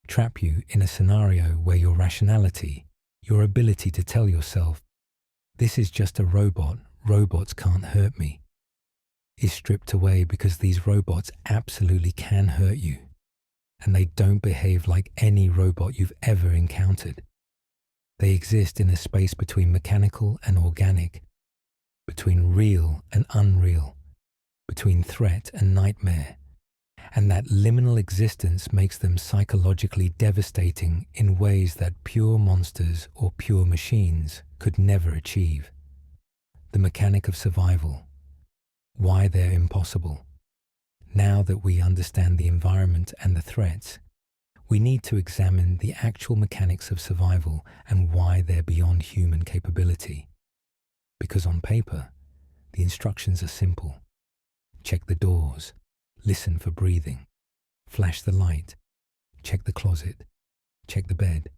Speaker 1: Trap you in a scenario where your rationality, your ability to tell yourself, "This is just a robot, robots can't hurt me," is stripped away because these robots absolutely can hurt you, and they don't behave like any robot you've ever encountered. They exist in a space between mechanical and organic, between real and unreal, between threat and nightmare, and that liminal existence makes them psychologically devastating in ways that pure monsters or pure machines could never achieve. The mechanic of survival, why they're impossible. Now that we understand the environment and the threats, we need to examine the actual mechanics of survival and why they're beyond human capability. Because on paper, the instructions are simple. Check the doors, listen for breathing, flash the light, check the closet, check the bed.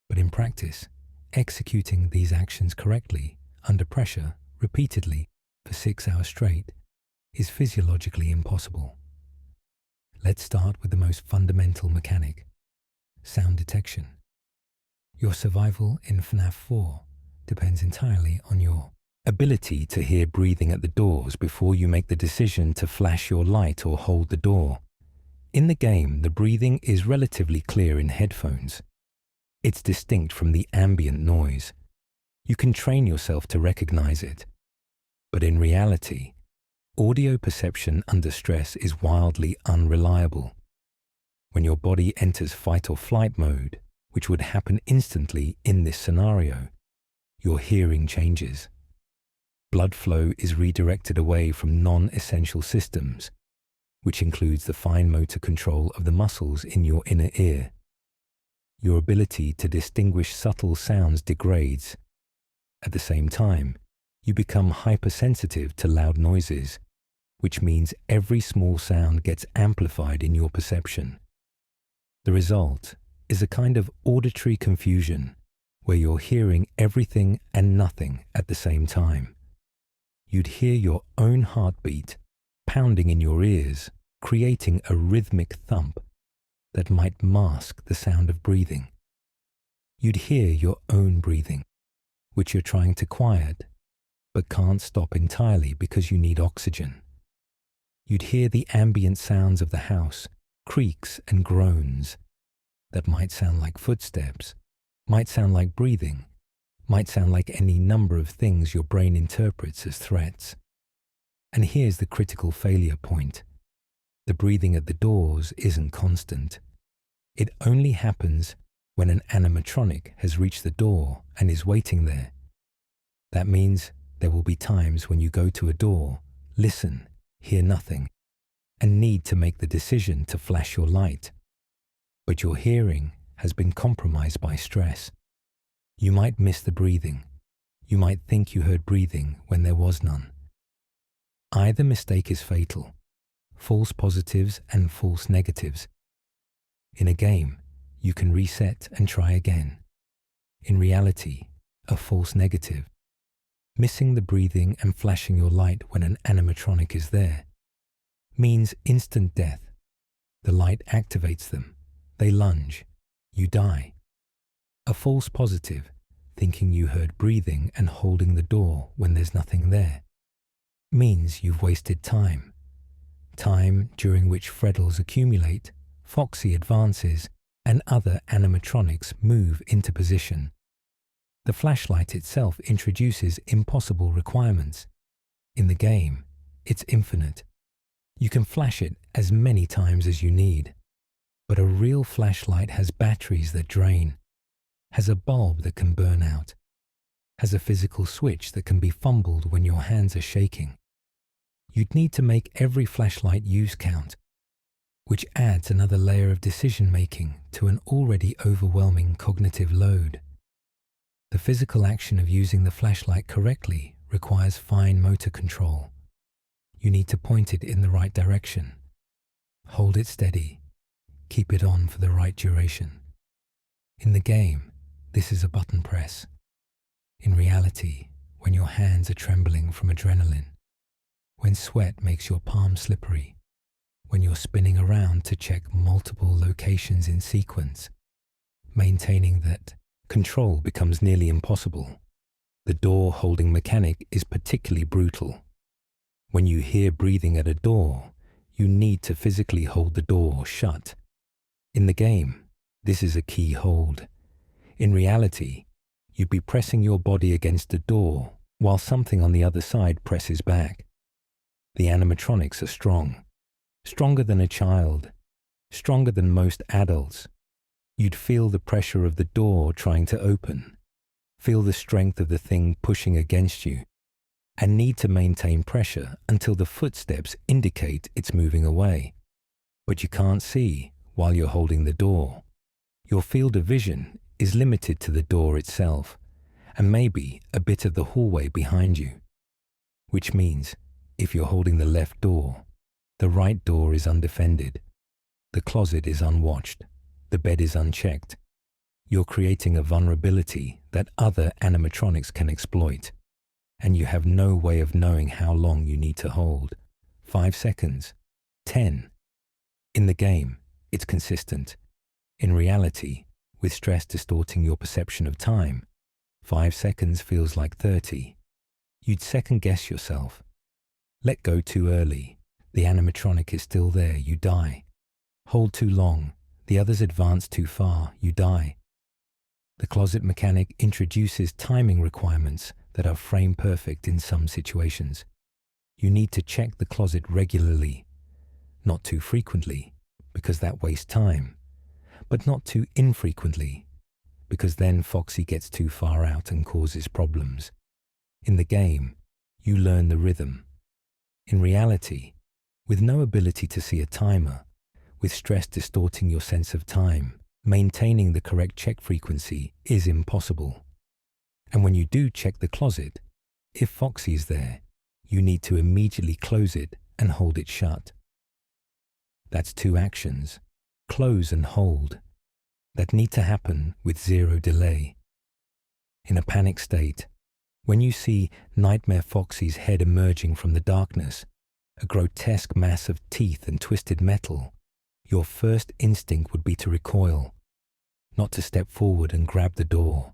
Speaker 1: But in practice, executing these actions correctly, under pressure, repeatedly, for 6 hours straight, is physiologically impossible. Let's start with the most fundamental mechanic, sound detection. Your survival in FNAF 4 depends entirely on your ability to hear breathing at the doors before you make the decision to flash your light or hold the door. In the game, the breathing is relatively clear in headphones. It's distinct from the ambient noise. You can train yourself to recognize it. But in reality, audio perception under stress is wildly unreliable. When your body enters fight or flight mode, which would happen instantly in this scenario, your hearing changes. Blood flow is redirected away from non-essential systems, which includes the fine motor control of the muscles in your inner ear. Your ability to distinguish subtle sounds degrades. At the same time, you become hypersensitive to loud noises, which means every small sound gets amplified in your perception. The result is a kind of auditory confusion, where you're hearing everything and nothing at the same time. You'd hear your own heartbeat pounding in your ears, creating a rhythmic thump that might mask the sound of breathing. You'd hear your own breathing, which you're trying to quiet, but can't stop entirely because you need oxygen. You'd hear the ambient sounds of the house, creaks and groans, that might sound like footsteps, might sound like breathing, might sound like any number of things your brain interprets as threats. And here's the critical failure point. The breathing at the doors isn't constant. It only happens when an animatronic has reached the door and is waiting there. That means There will be times when you go to a door, listen, hear nothing, and need to make the decision to flash your light. But your hearing has been compromised by stress. You might miss the breathing. You might think you heard breathing when there was none. Either mistake is fatal, false positives and false negatives. In a game, you can reset and try again. In reality, a false negative, missing the breathing and flashing your light when an animatronic is there, means instant death. The light activates them. They lunge. You die. A false positive, thinking you heard breathing and holding the door when there's nothing there, means you've wasted time. Time during which Freddles accumulate, Foxy advances, and other animatronics move into position. The flashlight itself introduces impossible requirements. In the game, it's infinite. You can flash it as many times as you need. But a real flashlight has batteries that drain, has a bulb that can burn out, has a physical switch that can be fumbled when your hands are shaking. You'd need to make every flashlight use count, which adds another layer of decision-making to an already overwhelming cognitive load. The physical action of using the flashlight correctly requires fine motor control. You need to point it in the right direction, hold it steady, keep it on for the right duration. In the game, this is a button press. In reality, when your hands are trembling from adrenaline, when sweat makes your palms slippery, when you're spinning around to check multiple locations in sequence, maintaining that control becomes nearly impossible. The door-holding mechanic is particularly brutal. When you hear breathing at a door, you need to physically hold the door shut. In the game, this is a key hold. In reality, you'd be pressing your body against a door while something on the other side presses back. The animatronics are strong, stronger than a child, stronger than most adults. You'd feel the pressure of the door trying to open, feel the strength of the thing pushing against you, and need to maintain pressure until the footsteps indicate it's moving away. But you can't see while you're holding the door. Your field of vision is limited to the door itself, and maybe a bit of the hallway behind you. Which means, if you're holding the left door, the right door is undefended, the closet is unwatched, the bed is unchecked. You're creating a vulnerability that other animatronics can exploit, and you have no way of knowing how long you need to hold. 5 seconds, 10. In the game, it's consistent. In reality, with stress distorting your perception of time, 5 seconds feels like 30. You'd second-guess yourself. Let go too early. The animatronic is still there, you die. Hold too long. The others advance too far, you die. The closet mechanic introduces timing requirements that are frame perfect in some situations. You need to check the closet regularly, not too frequently, because that wastes time, but not too infrequently, because then Foxy gets too far out and causes problems. In the game, you learn the rhythm. In reality, with no ability to see a timer, with stress distorting your sense of time, maintaining the correct check frequency is impossible. And when you do check the closet, if Foxy is there, you need to immediately close it and hold it shut. That's 2 actions, close and hold, that need to happen with 0 delay. In a panic state, when you see Nightmare Foxy's head emerging from the darkness, a grotesque mass of teeth and twisted metal, your first instinct would be to recoil, not to step forward and grab the door.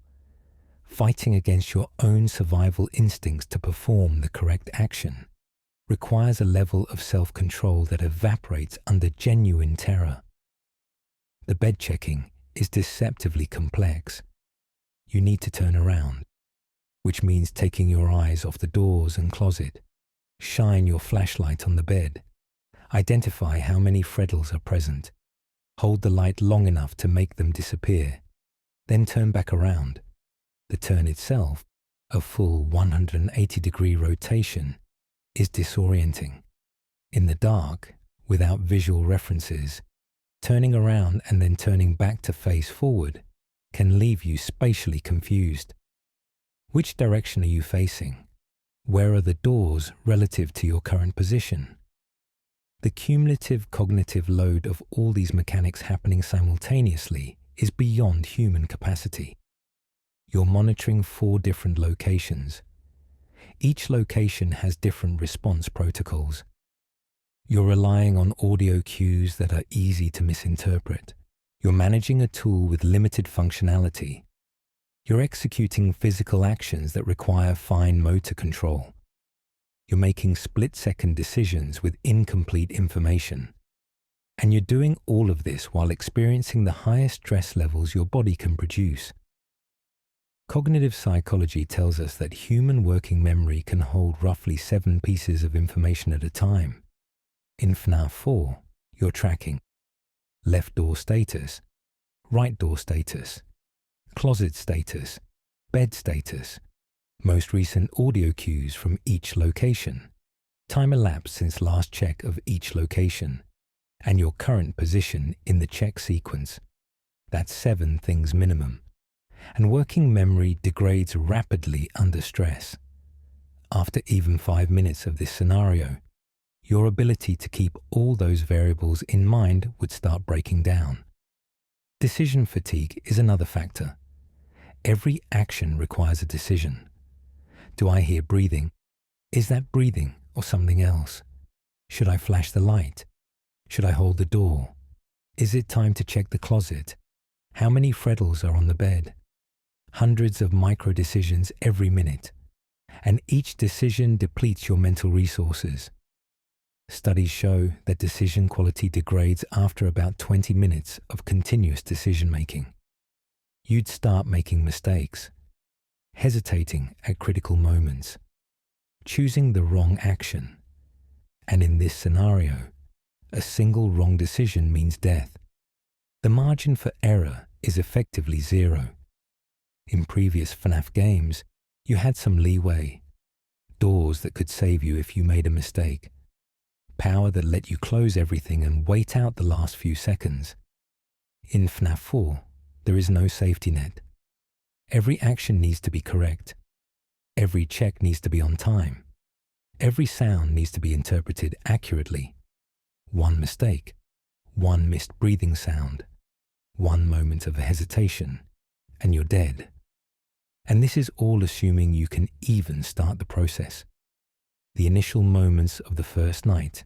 Speaker 1: Fighting against your own survival instincts to perform the correct action requires a level of self-control that evaporates under genuine terror. The bed checking is deceptively complex. You need to turn around, which means taking your eyes off the doors and closet. Shine your flashlight on the bed. Identify how many Freddles are present. Hold the light long enough to make them disappear. Then turn back around. The turn itself, a full 180-degree rotation, is disorienting. In the dark, without visual references, turning around and then turning back to face forward can leave you spatially confused. Which direction are you facing? Where are the doors relative to your current position? The cumulative cognitive load of all these mechanics happening simultaneously is beyond human capacity. You're monitoring 4 different locations. Each location has different response protocols. You're relying on audio cues that are easy to misinterpret. You're managing a tool with limited functionality. You're executing physical actions that require fine motor control. You're making split-second decisions with incomplete information. And you're doing all of this while experiencing the highest stress levels your body can produce. Cognitive psychology tells us that human working memory can hold roughly 7 pieces of information at a time. In FNAF 4, you're tracking left door status, right door status, closet status, bed status, most recent audio cues from each location, time elapsed since last check of each location, and your current position in the check sequence. That's 7 things minimum. And working memory degrades rapidly under stress. After even 5 minutes of this scenario, your ability to keep all those variables in mind would start breaking down. Decision fatigue is another factor. Every action requires a decision. Do I hear breathing? Is that breathing or something else? Should I flash the light? Should I hold the door? Is it time to check the closet? How many Freddles are on the bed? Hundreds of micro decisions every minute, and each decision depletes your mental resources. Studies show that decision quality degrades after about 20 minutes of continuous decision-making. You'd start making mistakes, hesitating at critical moments, choosing the wrong action. And in this scenario, a single wrong decision means death. The margin for error is effectively 0. In previous FNAF games, you had some leeway, doors that could save you if you made a mistake, power that let you close everything and wait out the last few seconds. In FNAF 4, there is no safety net. Every action needs to be correct. Every check needs to be on time. Every sound needs to be interpreted accurately. One mistake, one missed breathing sound, one moment of hesitation, and you're dead. And this is all assuming you can even start the process. The initial moments of the first night,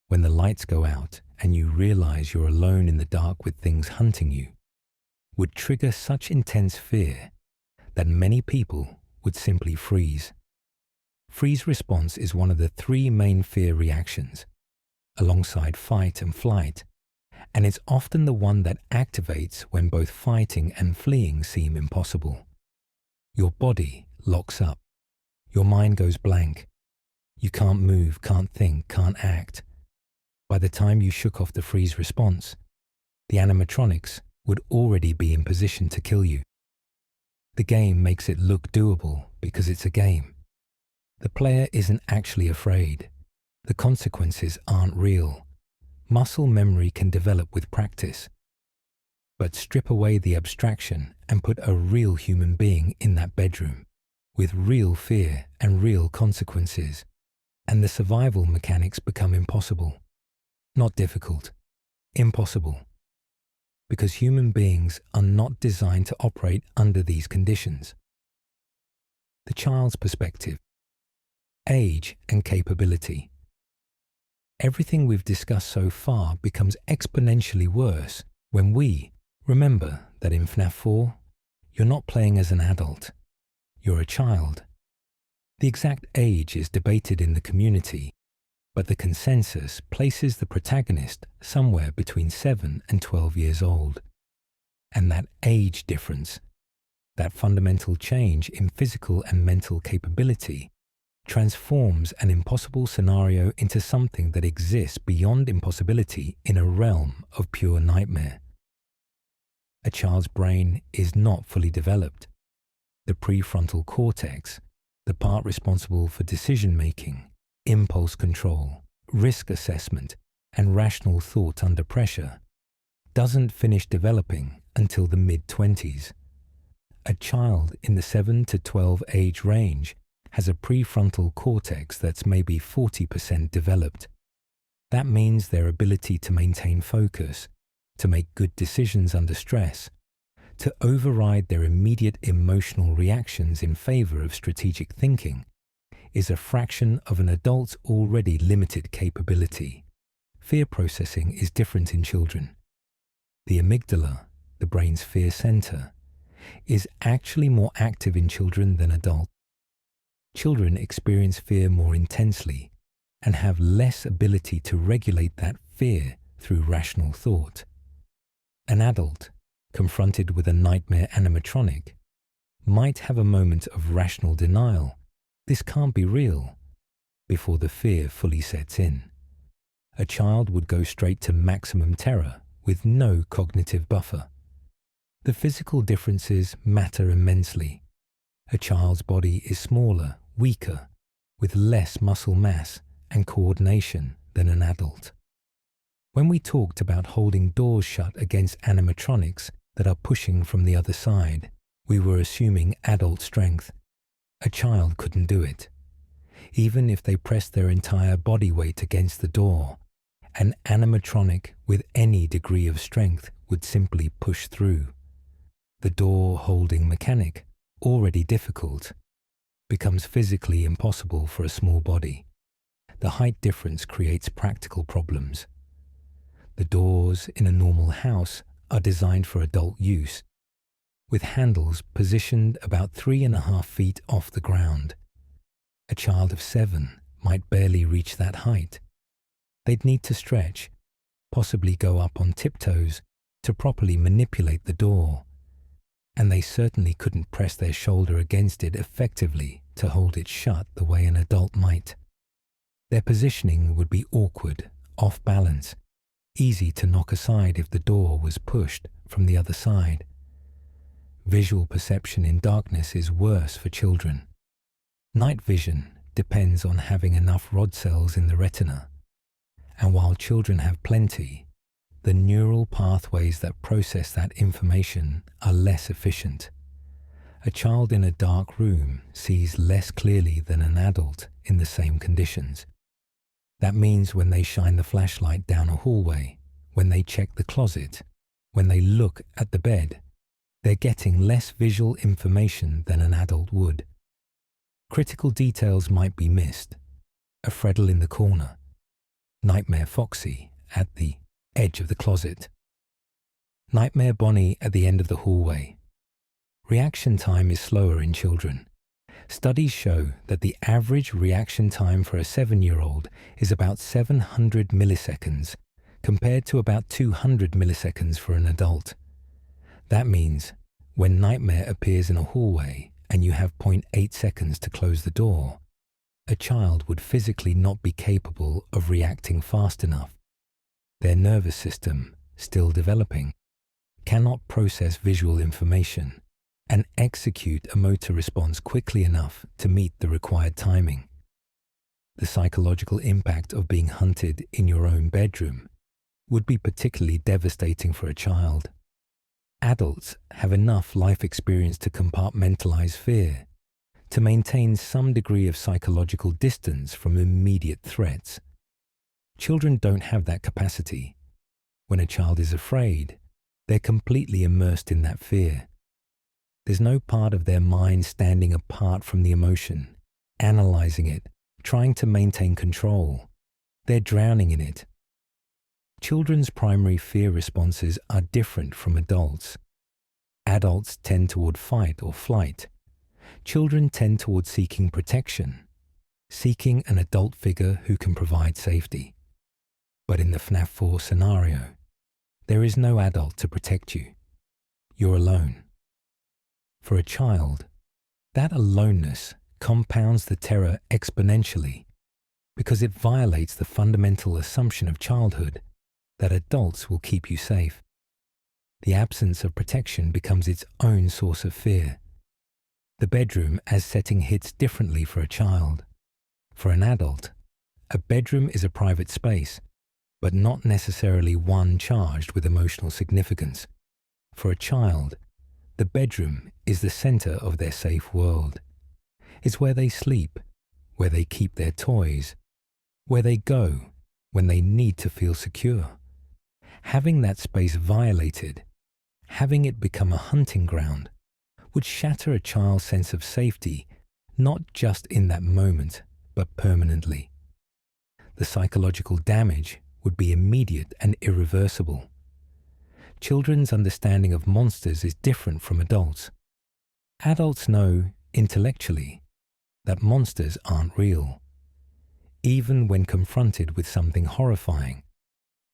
Speaker 1: when the lights go out and you realize you're alone in the dark with things hunting you, would trigger such intense fear that many people would simply freeze. Freeze response is one of the 3 main fear reactions, alongside fight and flight, and it's often the one that activates when both fighting and fleeing seem impossible. Your body locks up. Your mind goes blank. You can't move, can't think, can't act. By the time you shook off the freeze response, the animatronics would already be in position to kill you. The game makes it look doable because it's a game. The player isn't actually afraid. The consequences aren't real. Muscle memory can develop with practice. But strip away the abstraction and put a real human being in that bedroom, with real fear and real consequences, and the survival mechanics become impossible. Not difficult, impossible. Because human beings are not designed to operate under these conditions. The child's perspective. Age and capability. Everything we've discussed so far becomes exponentially worse when we remember that in FNAF 4, you're not playing as an adult, you're a child. The exact age is debated in the community, but the consensus places the protagonist somewhere between 7 and 12 years old. And that age difference, that fundamental change in physical and mental capability, transforms an impossible scenario into something that exists beyond impossibility in a realm of pure nightmare. A child's brain is not fully developed. The prefrontal cortex, the part responsible for decision-making, impulse control, risk assessment, and rational thought under pressure, doesn't finish developing until the mid-20s. A child in the 7 to 12 age range has a prefrontal cortex that's maybe 40% developed. That means their ability to maintain focus, to make good decisions under stress, to override their immediate emotional reactions in favor of strategic thinking, is a fraction of an adult's already limited capability. Fear processing is different in children. The amygdala, the brain's fear center, is actually more active in children than adults. Children experience fear more intensely and have less ability to regulate that fear through rational thought. An adult, confronted with a nightmare animatronic, might have a moment of rational denial, "This can't be real," before the fear fully sets in. A child would go straight to maximum terror with no cognitive buffer. The physical differences matter immensely. A child's body is smaller, weaker, with less muscle mass and coordination than an adult. When we talked about holding doors shut against animatronics that are pushing from the other side, we were assuming adult strength. A child couldn't do it. Even if they pressed their entire body weight against the door, an animatronic with any degree of strength would simply push through. The door-holding mechanic, already difficult, becomes physically impossible for a small body. The height difference creates practical problems. The doors in a normal house are designed for adult use, with handles positioned about 3.5 feet off the ground. A child of 7 might barely reach that height. They'd need to stretch, possibly go up on tiptoes to properly manipulate the door, and they certainly couldn't press their shoulder against it effectively to hold it shut the way an adult might. Their positioning would be awkward, off balance, easy to knock aside if the door was pushed from the other side. Visual perception in darkness is worse for children. Night vision depends on having enough rod cells in the retina, and while children have plenty, the neural pathways that process that information are less efficient. A child in a dark room sees less clearly than an adult in the same conditions. That means when they shine the flashlight down a hallway, when they check the closet, when they look at the bed, they're getting less visual information than an adult would. Critical details might be missed. A Freddy in the corner, Nightmare Foxy at the edge of the closet, Nightmare Bonnie at the end of the hallway. Reaction time is slower in children. Studies show that the average reaction time for a 7-year-old is about 700 milliseconds, compared to about 200 milliseconds for an adult. That means when Nightmare appears in a hallway and you have 0.8 seconds to close the door, a child would physically not be capable of reacting fast enough. Their nervous system, still developing, cannot process visual information and execute a motor response quickly enough to meet the required timing. The psychological impact of being hunted in your own bedroom would be particularly devastating for a child. Adults have enough life experience to compartmentalize fear, to maintain some degree of psychological distance from immediate threats. Children don't have that capacity. When a child is afraid, they're completely immersed in that fear. There's no part of their mind standing apart from the emotion, analyzing it, trying to maintain control. They're drowning in it. Children's primary fear responses are different from adults. Adults tend toward fight or flight. Children tend toward seeking protection, seeking an adult figure who can provide safety. But in the FNAF 4 scenario, there is no adult to protect you. You're alone. For a child, that aloneness compounds the terror exponentially because it violates the fundamental assumption of childhood that adults will keep you safe. The absence of protection becomes its own source of fear. The bedroom as setting hits differently for a child. For an adult, a bedroom is a private space, but not necessarily one charged with emotional significance. For a child, the bedroom is the center of their safe world. It's where they sleep, where they keep their toys, where they go when they need to feel secure. Having that space violated, having it become a hunting ground, would shatter a child's sense of safety, not just in that moment, but permanently. The psychological damage would be immediate and irreversible. Children's understanding of monsters is different from adults. Adults know, intellectually, that monsters aren't real. Even when confronted with something horrifying,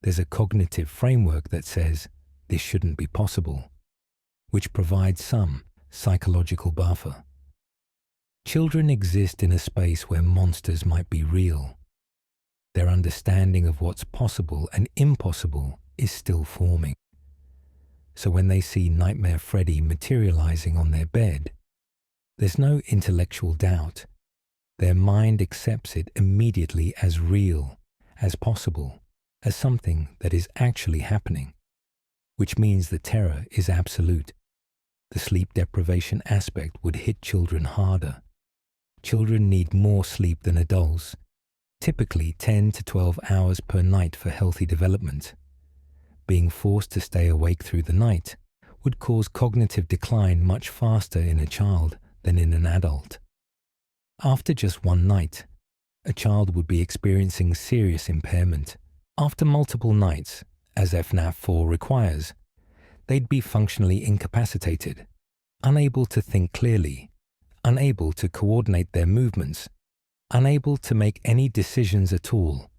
Speaker 1: there's a cognitive framework that says this shouldn't be possible, which provides some psychological buffer. Children exist in a space where monsters might be real. Their understanding of what's possible and impossible is still forming. So when they see Nightmare Freddy materializing on their bed, there's no intellectual doubt. Their mind accepts it immediately as real, as possible, as something that is actually happening, which means the terror is absolute. The sleep deprivation aspect would hit children harder. Children need more sleep than adults, typically 10 to 12 hours per night for healthy development. Being forced to stay awake through the night would cause cognitive decline much faster in a child than in an adult. After just one night, a child would be experiencing serious impairment. After multiple nights, as FNAF 4 requires, they'd be functionally incapacitated, unable to think clearly, unable to coordinate their movements, unable to make any decisions at all.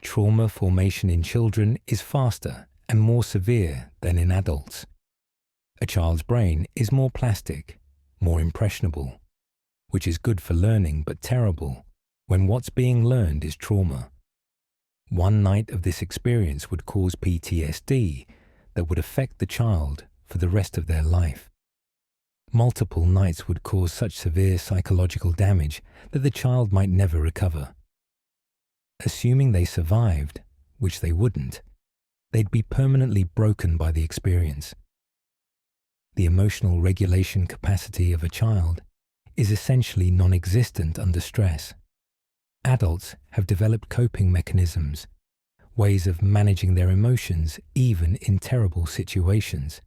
Speaker 1: Trauma formation in children is faster and more severe than in adults. A child's brain is more plastic, more impressionable, which is good for learning but terrible when what's being learned is trauma. One night of this experience would cause PTSD that would affect the child for the rest of their life. Multiple nights would cause such severe psychological damage that the child might never recover. Assuming they survived, which they wouldn't, they'd be permanently broken by the experience. The emotional regulation capacity of a child is essentially non-existent under stress. Adults have developed coping mechanisms, ways of managing their emotions even in terrible situations.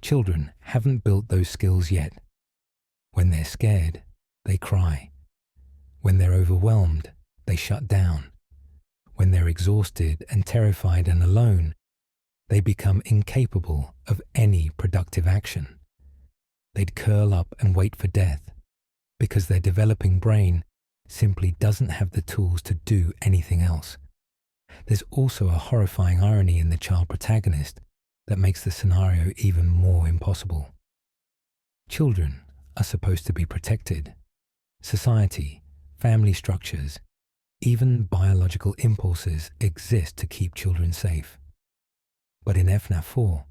Speaker 1: Children haven't built those skills yet. When they're scared, they cry. When they're overwhelmed, they shut down. When they're exhausted and terrified and alone, they become incapable of any productive action. They'd curl up and wait for death because their developing brain simply doesn't have the tools to do anything else. There's also a horrifying irony in the child protagonist that makes the scenario even more impossible. Children are supposed to be protected. Society, family structures, even biological impulses exist to keep children safe. But in FNAF 4,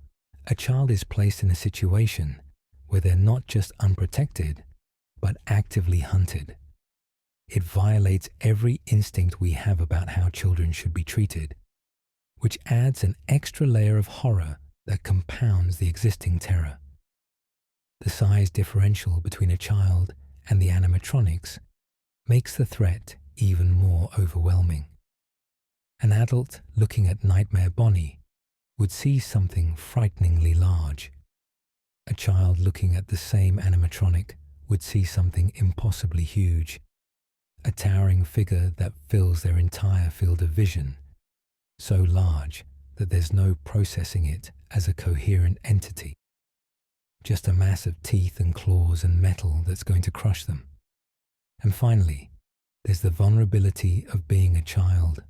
Speaker 1: a child is placed in a situation where they're not just unprotected, but actively hunted. It violates every instinct we have about how children should be treated, which adds an extra layer of horror that compounds the existing terror. The size differential between a child and the animatronics makes the threat even more overwhelming. An adult looking at Nightmare Bonnie would see something frighteningly large. A child looking at the same animatronic would see something impossibly huge, a towering figure that fills their entire field of vision, so large that there's no processing it as a coherent entity, just a mass of teeth and claws and metal that's going to crush them. And finally, there's the vulnerability of being a child.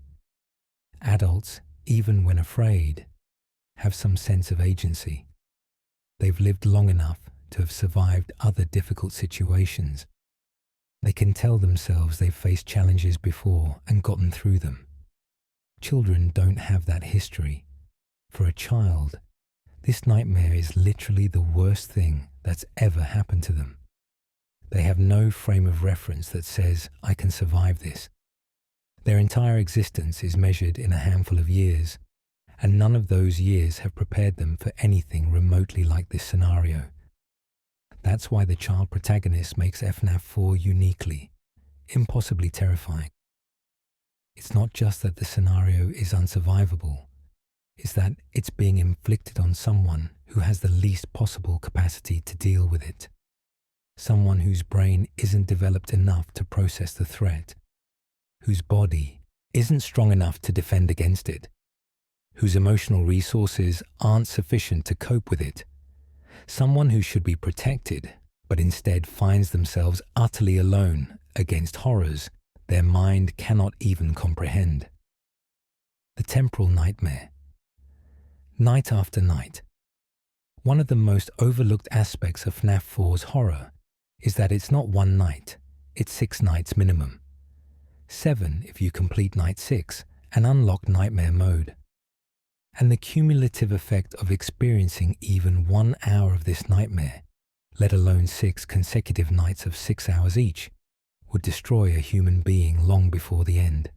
Speaker 1: Adults, even when afraid, have some sense of agency. They've lived long enough to have survived other difficult situations. They can tell themselves they've faced challenges before and gotten through them. Children don't have that history. For a child, this nightmare is literally the worst thing that's ever happened to them. They have no frame of reference that says, I can survive this. Their entire existence is measured in a handful of years, and none of those years have prepared them for anything remotely like this scenario. That's why the child protagonist makes FNAF 4 uniquely, impossibly terrifying. It's not just that the scenario is unsurvivable, it's that it's being inflicted on someone who has the least possible capacity to deal with it. Someone whose brain isn't developed enough to process the threat, whose body isn't strong enough to defend against it, whose emotional resources aren't sufficient to cope with it. Someone who should be protected, but instead finds themselves utterly alone against horrors their mind cannot even comprehend. The temporal nightmare. Night after night. One of the most overlooked aspects of FNAF 4's horror is that it's not one night, it's 6 nights minimum. 7 if you complete night 6 and unlock nightmare mode. And the cumulative effect of experiencing even 1 hour of this nightmare, let alone 6 consecutive nights of 6 hours each, would destroy a human being long before the end.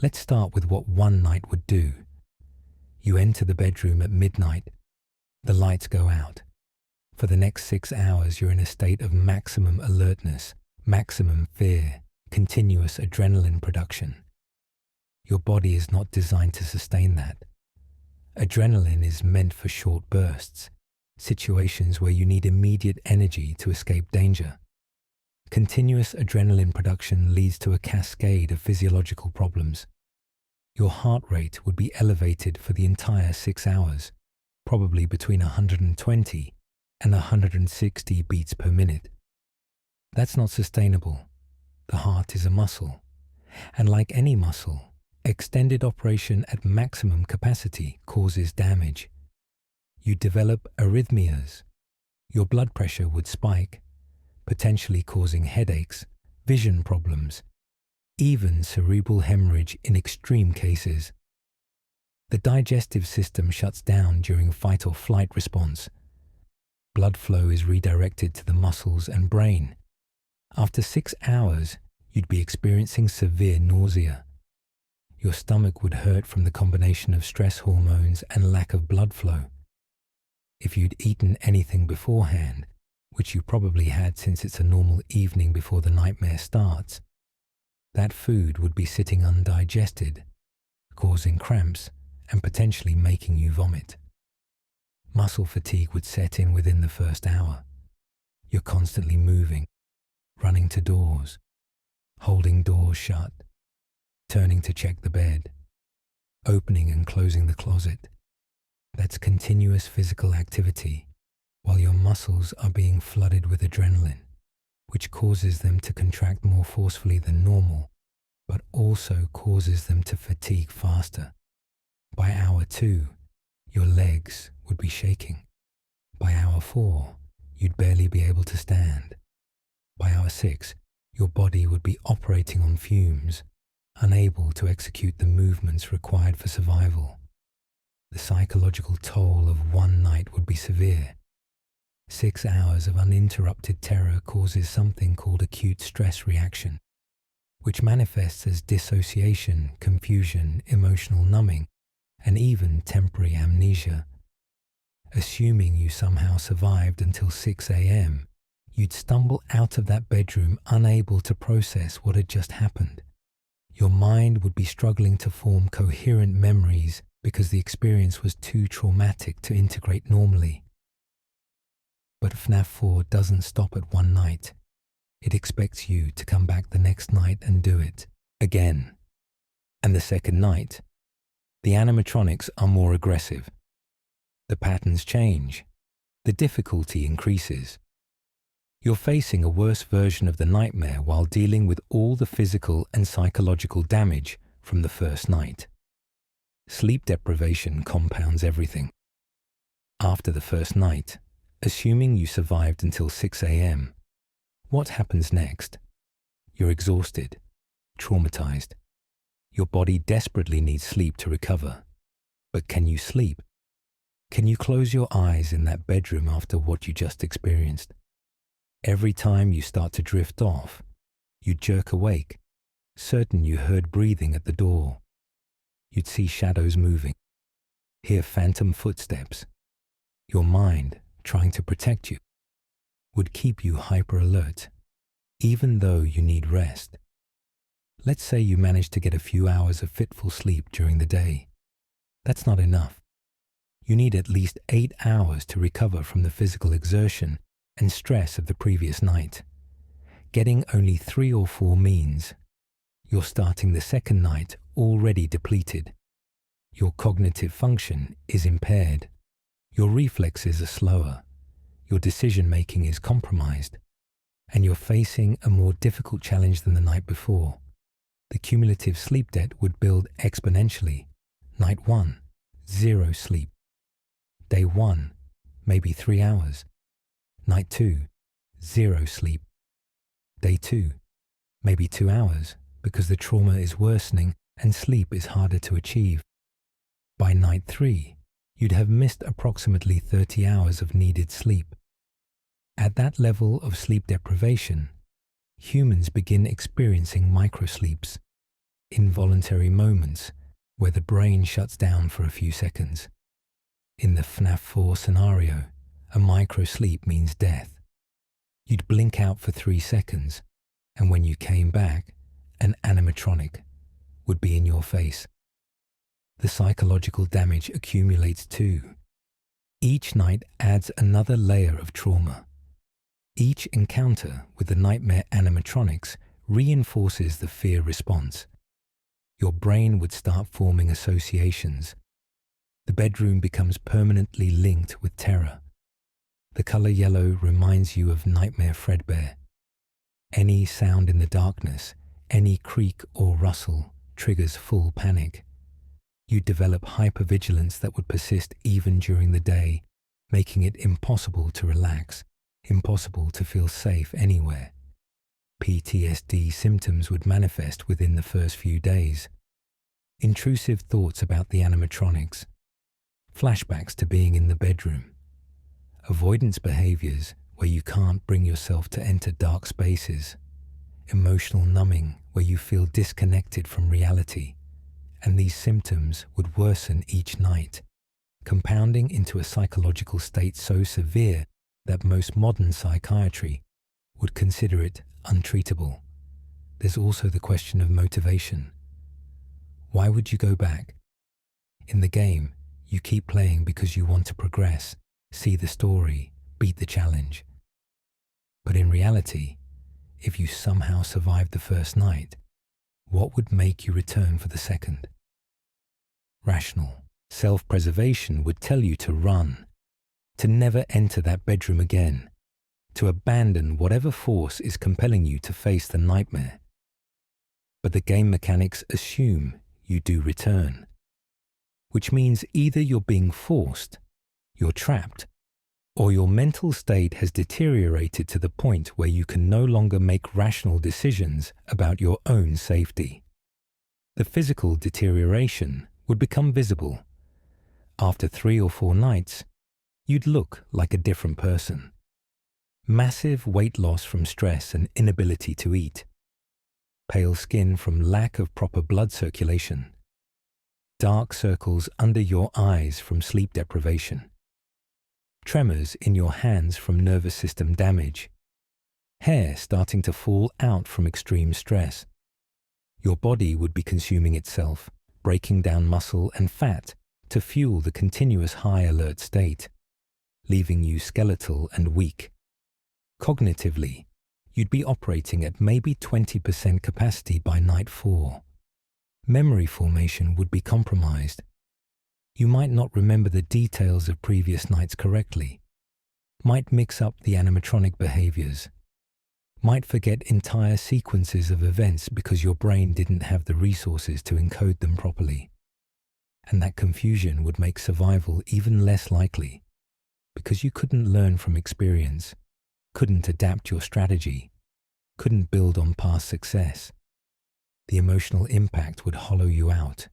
Speaker 1: Let's start with what one night would do. You enter the bedroom at midnight. The lights go out. For the next 6 hours, you're in a state of maximum alertness, maximum fear, continuous adrenaline production. Your body is not designed to sustain that. Adrenaline is meant for short bursts, situations where you need immediate energy to escape danger. Continuous adrenaline production leads to a cascade of physiological problems. Your heart rate would be elevated for the entire 6 hours, probably between 120 and 160 beats per minute. That's not sustainable. The heart is a muscle, and like any muscle, extended operation at maximum capacity causes damage. You develop arrhythmias. Your blood pressure would spike, potentially causing headaches, vision problems, even cerebral hemorrhage in extreme cases. The digestive system shuts down during fight or flight response. Blood flow is redirected to the muscles and brain. After 6 hours, you'd be experiencing severe nausea. Your stomach would hurt from the combination of stress hormones and lack of blood flow. If you'd eaten anything beforehand, which you probably had since it's a normal evening before the nightmare starts, that food would be sitting undigested, causing cramps and potentially making you vomit. Muscle fatigue would set in within the first hour. You're constantly moving, running to doors, holding doors shut, turning to check the bed, opening and closing the closet. That's continuous physical activity while your muscles are being flooded with adrenaline, which causes them to contract more forcefully than normal, but also causes them to fatigue faster. By hour 2, your legs would be shaking. By hour 4, you'd barely be able to stand. By hour 6, your body would be operating on fumes, unable to execute the movements required for survival. The psychological toll of one night would be severe. 6 hours of uninterrupted terror causes something called acute stress reaction, which manifests as dissociation, confusion, emotional numbing, and even temporary amnesia. Assuming you somehow survived until 6 a.m., you'd stumble out of that bedroom unable to process what had just happened. Your mind would be struggling to form coherent memories because the experience was too traumatic to integrate normally. But FNAF 4 doesn't stop at one night. It expects you to come back the next night and do it again. And the second night, the animatronics are more aggressive. The patterns change. The difficulty increases. You're facing a worse version of the nightmare while dealing with all the physical and psychological damage from the first night. Sleep deprivation compounds everything. After the first night, assuming you survived until 6 a.m., what happens next? You're exhausted, traumatized. Your body desperately needs sleep to recover. But can you sleep? Can you close your eyes in that bedroom after what you just experienced? Every time you start to drift off, you'd jerk awake, certain you heard breathing at the door. You'd see shadows moving, hear phantom footsteps. Your mind, trying to protect you, would keep you hyper-alert, even though you need rest. Let's say you manage to get a few hours of fitful sleep during the day. That's not enough. You need at least 8 hours to recover from the physical exertion and stress of the previous night. Getting only 3 or 4 means you're starting the second night already depleted. Your cognitive function is impaired. Your reflexes are slower. Your decision-making is compromised. And you're facing a more difficult challenge than the night before. The cumulative sleep debt would build exponentially. Night 1, 0 sleep. Day 1, maybe 3 hours. Night 2, 0 sleep. Day 2, maybe 2 hours, because the trauma is worsening and sleep is harder to achieve. By night 3, you'd have missed approximately 30 hours of needed sleep. At that level of sleep deprivation, humans begin experiencing microsleeps, involuntary moments where the brain shuts down for a few seconds. In the FNAF 4 scenario, a microsleep means death. You'd blink out for 3 seconds, and when you came back, an animatronic would be in your face. The psychological damage accumulates too. Each night adds another layer of trauma. Each encounter with the nightmare animatronics reinforces the fear response. Your brain would start forming associations. The bedroom becomes permanently linked with terror. The color yellow reminds you of nightmare Fredbear. Any sound in the darkness, any creak or rustle, triggers full panic. You develop hypervigilance that would persist even during the day, making it impossible to relax, impossible to feel safe anywhere. PTSD symptoms would manifest within the first few days. Intrusive thoughts about the animatronics, flashbacks to being in the bedroom, avoidance behaviors where you can't bring yourself to enter dark spaces, emotional numbing where you feel disconnected from reality, and these symptoms would worsen each night, compounding into a psychological state so severe that most modern psychiatry would consider it untreatable. There's also the question of motivation. Why would you go back? In the game, you keep playing because you want to progress, see the story, beat the challenge. But in reality, if you somehow survived the first night, what would make you return for the second? Rational self-preservation would tell you to run, to never enter that bedroom again, to abandon whatever force is compelling you to face the nightmare. But the game mechanics assume you do return, which means either you're being forced, you're trapped, or your mental state has deteriorated to the point where you can no longer make rational decisions about your own safety. The physical deterioration would become visible. After 3 or 4 nights, you'd look like a different person. Massive weight loss from stress and inability to eat. Pale skin from lack of proper blood circulation. Dark circles under your eyes from sleep deprivation. Tremors in your hands from nervous system damage. Hair starting to fall out from extreme stress. Your body would be consuming itself, breaking down muscle and fat to fuel the continuous high alert state, leaving you skeletal and weak. Cognitively, you'd be operating at maybe 20% capacity by night 4. Memory formation would be compromised. You might not remember the details of previous nights correctly, might mix up the animatronic behaviors, might forget entire sequences of events because your brain didn't have the resources to encode them properly. And that confusion would make survival even less likely, because you couldn't learn from experience, couldn't adapt your strategy, couldn't build on past success. The emotional impact would hollow you out.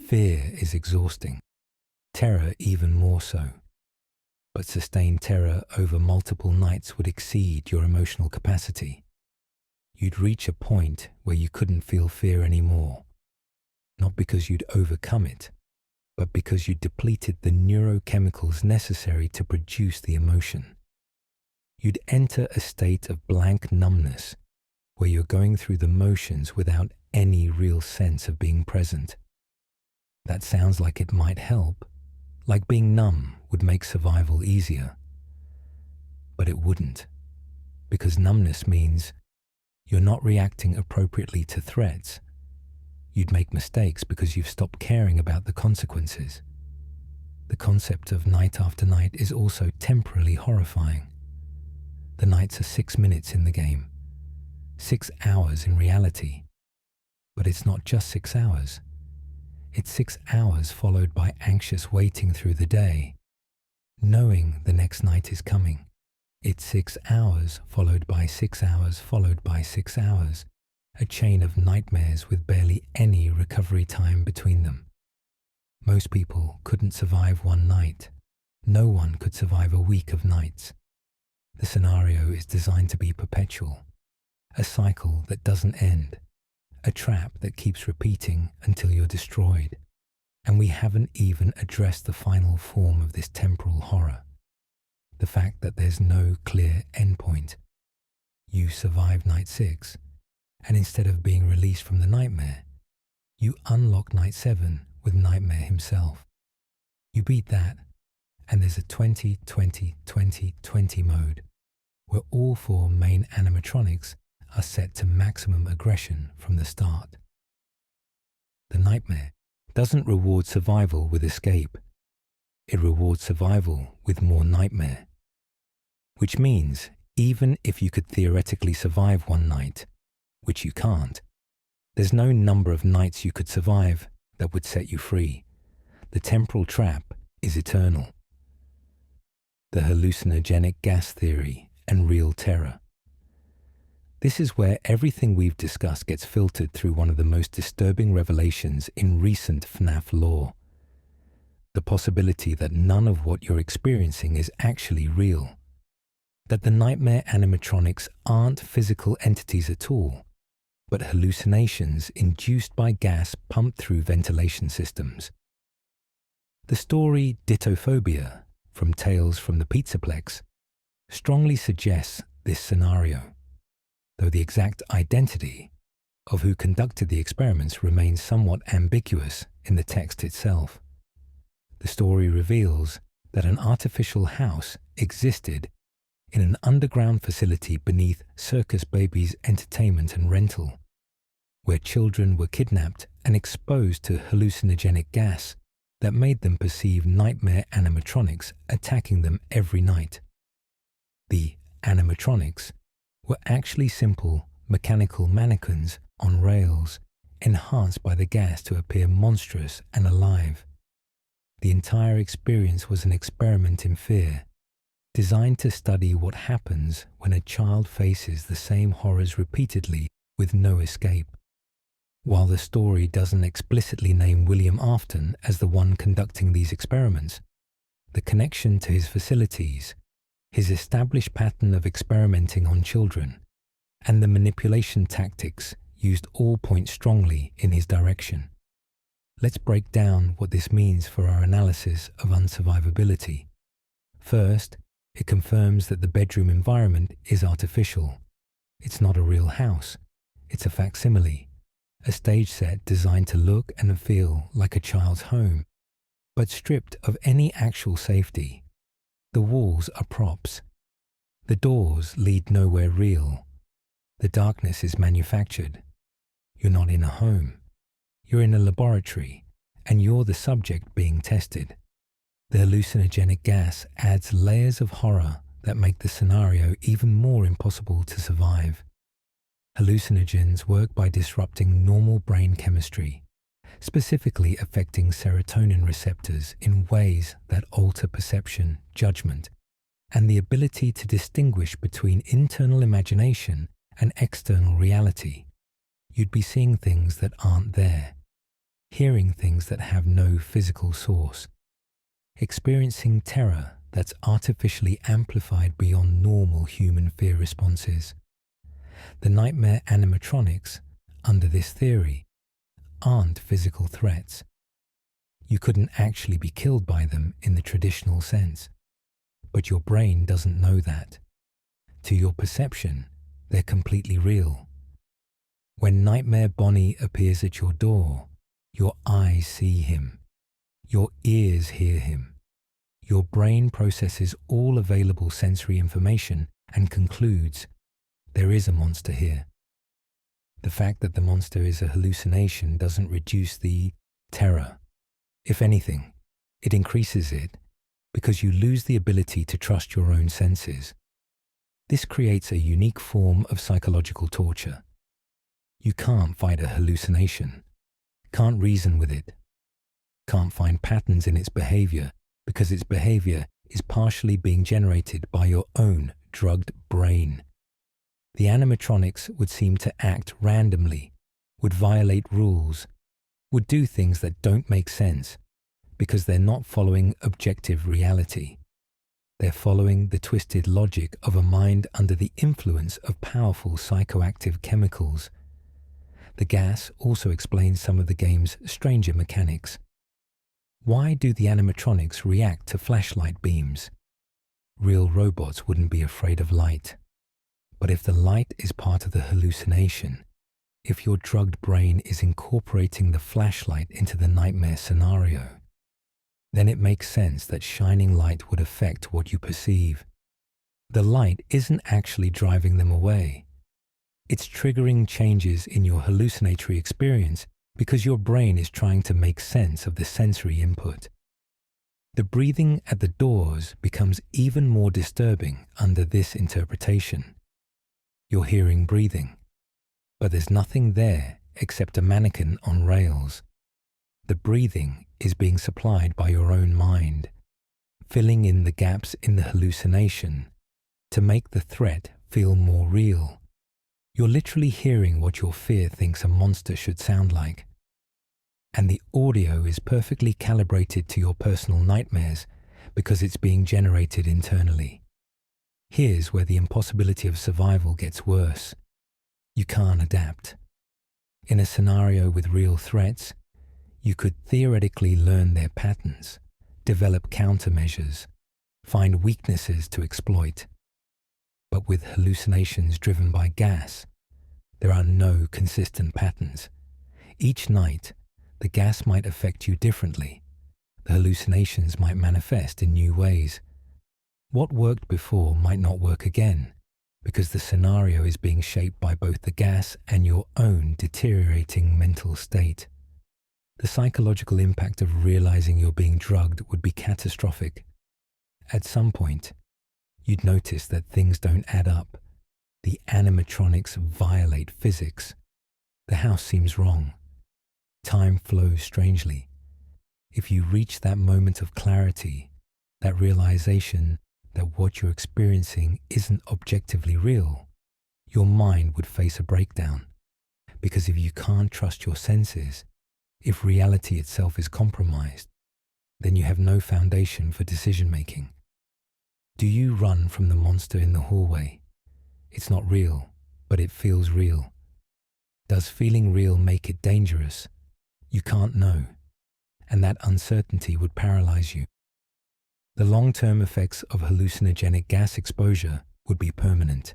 Speaker 1: Fear is exhausting, terror even more so. but sustained terror over multiple nights would exceed your emotional capacity. You'd reach a point where you couldn't feel fear anymore, not because you'd overcome it, but because you depleted the neurochemicals necessary to produce the emotion. You'd enter a state of blank numbness, where you're going through the motions without any real sense of being present. That sounds like it might help, like being numb would make survival easier. But it wouldn't, because numbness means you're not reacting appropriately to threats. You'd make mistakes because you've stopped caring about the consequences. The concept of night after night is also temporally horrifying. The nights are 6 minutes in the game, 6 hours in reality. But it's not just 6 hours. It's 6 hours followed by anxious waiting through the day, knowing the next night is coming. It's 6 hours followed by 6 hours followed by 6 hours, a chain of nightmares with barely any recovery time between them. Most people couldn't survive one night. No one could survive a week of nights. The scenario is designed to be perpetual, a cycle that doesn't end, a trap that keeps repeating until you're destroyed. And we haven't even addressed the final form of this temporal horror, the fact that there's no clear endpoint. You survive night 6, and instead of being released from the nightmare, you unlock night 7 with Nightmare himself. You beat that, and there's a 20-20-20-20 mode, where all 4 main animatronics are set to maximum aggression from the start. The nightmare doesn't reward survival with escape. It rewards survival with more nightmare. Which means, even if you could theoretically survive one night, which you can't, there's no number of nights you could survive that would set you free. The temporal trap is eternal. The hallucinogenic gas theory and real terror. This is where everything we've discussed gets filtered through one of the most disturbing revelations in recent FNAF lore. The possibility that none of what you're experiencing is actually real. That the nightmare animatronics aren't physical entities at all, but hallucinations induced by gas pumped through ventilation systems. The story Dittophobia, from Tales from the Pizzaplex, strongly suggests this scenario, though the exact identity of who conducted the experiments remains somewhat ambiguous in the text itself. The story reveals that an artificial house existed in an underground facility beneath Circus Baby's entertainment and rental, where children were kidnapped and exposed to hallucinogenic gas that made them perceive nightmare animatronics attacking them every night. The animatronics were actually simple mechanical mannequins on rails, enhanced by the gas to appear monstrous and alive. The entire experience was an experiment in fear, designed to study what happens when a child faces the same horrors repeatedly with no escape. While the story doesn't explicitly name William Afton as the one conducting these experiments, the connection to his facilities, his established pattern of experimenting on children, and the manipulation tactics used all point strongly in his direction. Let's break down what this means for our analysis of unsurvivability. First, it confirms that the bedroom environment is artificial. It's not a real house. It's a facsimile, a stage set designed to look and feel like a child's home, but stripped of any actual safety. The walls are props. The doors lead nowhere real. The darkness is manufactured. You're not in a home. You're in a laboratory, and you're the subject being tested. The hallucinogenic gas adds layers of horror that make the scenario even more impossible to survive. Hallucinogens work by disrupting normal brain chemistry, specifically affecting serotonin receptors in ways that alter perception, judgment, and the ability to distinguish between internal imagination and external reality. You'd be seeing things that aren't there, hearing things that have no physical source, experiencing terror that's artificially amplified beyond normal human fear responses. The nightmare animatronics, under this theory, aren't physical threats. You couldn't actually be killed by them in the traditional sense, but your brain doesn't know that. To your perception, they're completely real. When Nightmare Bonnie appears at your door, your eyes see him, your ears hear him. Your brain processes all available sensory information and concludes, there is a monster here. The fact that the monster is a hallucination doesn't reduce the terror. If anything, it increases it because you lose the ability to trust your own senses. This creates a unique form of psychological torture. You can't fight a hallucination, can't reason with it, can't find patterns in its behavior because its behavior is partially being generated by your own drugged brain. The animatronics would seem to act randomly, would violate rules, would do things that don't make sense because they're not following objective reality. They're following the twisted logic of a mind under the influence of powerful psychoactive chemicals. The gas also explains some of the game's stranger mechanics. Why do the animatronics react to flashlight beams? Real robots wouldn't be afraid of light. But if the light is part of the hallucination, if your drugged brain is incorporating the flashlight into the nightmare scenario, then it makes sense that shining light would affect what you perceive. The light isn't actually driving them away. It's triggering changes in your hallucinatory experience because your brain is trying to make sense of the sensory input. The breathing at the doors becomes even more disturbing under this interpretation. You're hearing breathing, but there's nothing there except a mannequin on rails. The breathing is being supplied by your own mind, filling in the gaps in the hallucination to make the threat feel more real. You're literally hearing what your fear thinks a monster should sound like. And the audio is perfectly calibrated to your personal nightmares because it's being generated internally. Here's where the impossibility of survival gets worse. You can't adapt. In a scenario with real threats, you could theoretically learn their patterns, develop countermeasures, find weaknesses to exploit. But with hallucinations driven by gas, there are no consistent patterns. Each night, the gas might affect you differently. The hallucinations might manifest in new ways. What worked before might not work again, because the scenario is being shaped by both the gas and your own deteriorating mental state. The psychological impact of realizing you're being drugged would be catastrophic. At some point, you'd notice that things don't add up. The animatronics violate physics. The house seems wrong. Time flows strangely. If you reach that moment of clarity, that realization that what you're experiencing isn't objectively real, your mind would face a breakdown. Because if you can't trust your senses, if reality itself is compromised, then you have no foundation for decision-making. Do you run from the monster in the hallway? It's not real, but it feels real. Does feeling real make it dangerous? You can't know, and that uncertainty would paralyze you. The long-term effects of hallucinogenic gas exposure would be permanent.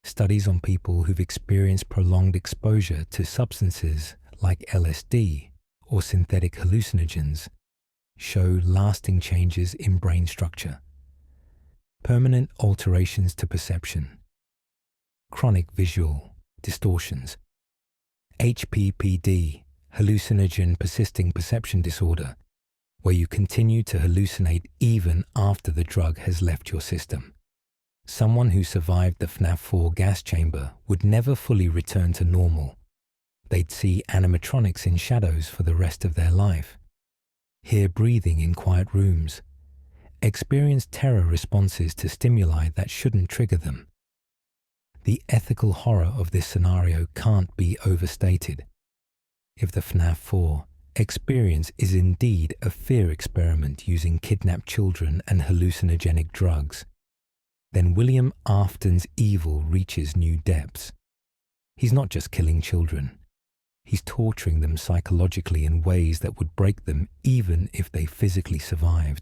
Speaker 1: Studies on people who've experienced prolonged exposure to substances like LSD or synthetic hallucinogens show lasting changes in brain structure, permanent alterations to perception, chronic visual distortions, HPPD, hallucinogen persisting perception disorder, where you continue to hallucinate even after the drug has left your system. Someone who survived the FNAF 4 gas chamber would never fully return to normal. They'd see animatronics in shadows for the rest of their life, hear breathing in quiet rooms, experience terror responses to stimuli that shouldn't trigger them. The ethical horror of this scenario can't be overstated. If the FNAF 4 experience is indeed a fear experiment using kidnapped children and hallucinogenic drugs, then William Afton's evil reaches new depths. He's not just killing children. He's torturing them psychologically in ways that would break them even if they physically survived.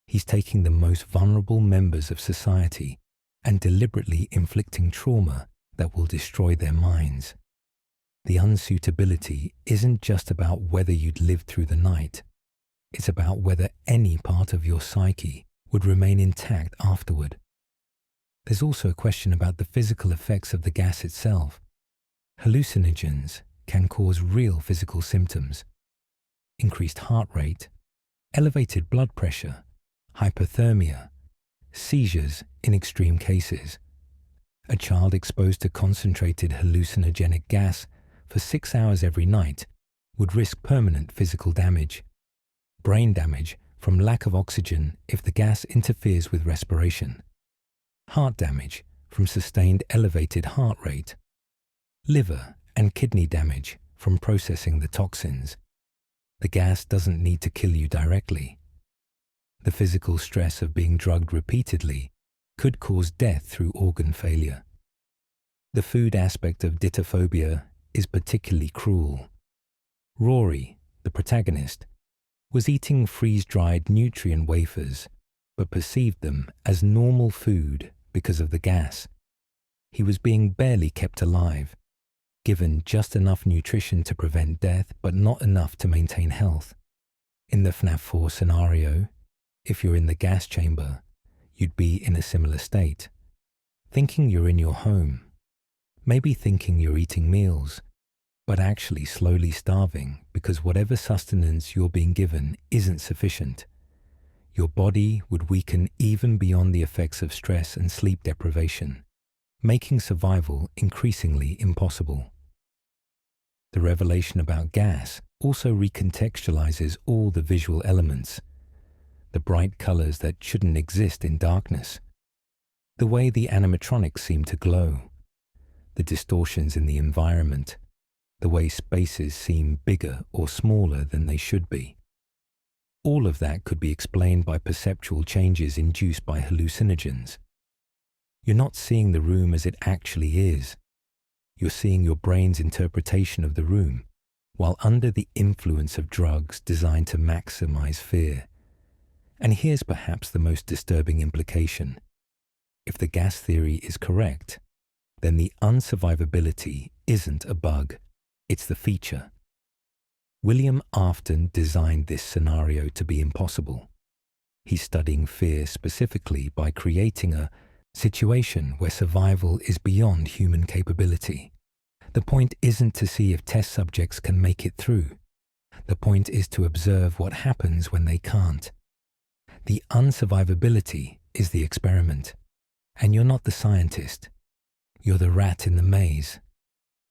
Speaker 1: He's taking the most vulnerable members of society and deliberately inflicting trauma that will destroy their minds. The unsuitability isn't just about whether you'd live through the night. It's about whether any part of your psyche would remain intact afterward. There's also a question about the physical effects of the gas itself. Hallucinogens can cause real physical symptoms: increased heart rate, elevated blood pressure, hypothermia, seizures in extreme cases. A child exposed to concentrated hallucinogenic gas for 6 hours every night would risk permanent physical damage, brain damage from lack of oxygen if the gas interferes with respiration, heart damage from sustained elevated heart rate, liver and kidney damage from processing the toxins. The gas doesn't need to kill you directly. The physical stress of being drugged repeatedly could cause death through organ failure. The food aspect of dittophobia is particularly cruel. Rory, the protagonist, was eating freeze-dried nutrient wafers, but perceived them as normal food because of the gas. He was being barely kept alive, given just enough nutrition to prevent death, but not enough to maintain health. In the FNAF 4 scenario, if you're in the gas chamber, you'd be in a similar state, thinking you're in your home, maybe thinking you're eating meals, but actually slowly starving because whatever sustenance you're being given isn't sufficient. Your body would weaken even beyond the effects of stress and sleep deprivation, making survival increasingly impossible. The revelation about gas also recontextualizes all the visual elements, the bright colors that shouldn't exist in darkness, the way the animatronics seem to glow, the distortions in the environment, the way spaces seem bigger or smaller than they should be. All of that could be explained by perceptual changes induced by hallucinogens. You're not seeing the room as it actually is. You're seeing your brain's interpretation of the room, while under the influence of drugs designed to maximize fear. And here's perhaps the most disturbing implication. If the gas theory is correct, then the unsurvivability isn't a bug, it's the feature. William Afton designed this scenario to be impossible. He's studying fear specifically by creating a situation where survival is beyond human capability. The point isn't to see if test subjects can make it through. The point is to observe what happens when they can't. The unsurvivability is the experiment, and you're not the scientist. You're the rat in the maze,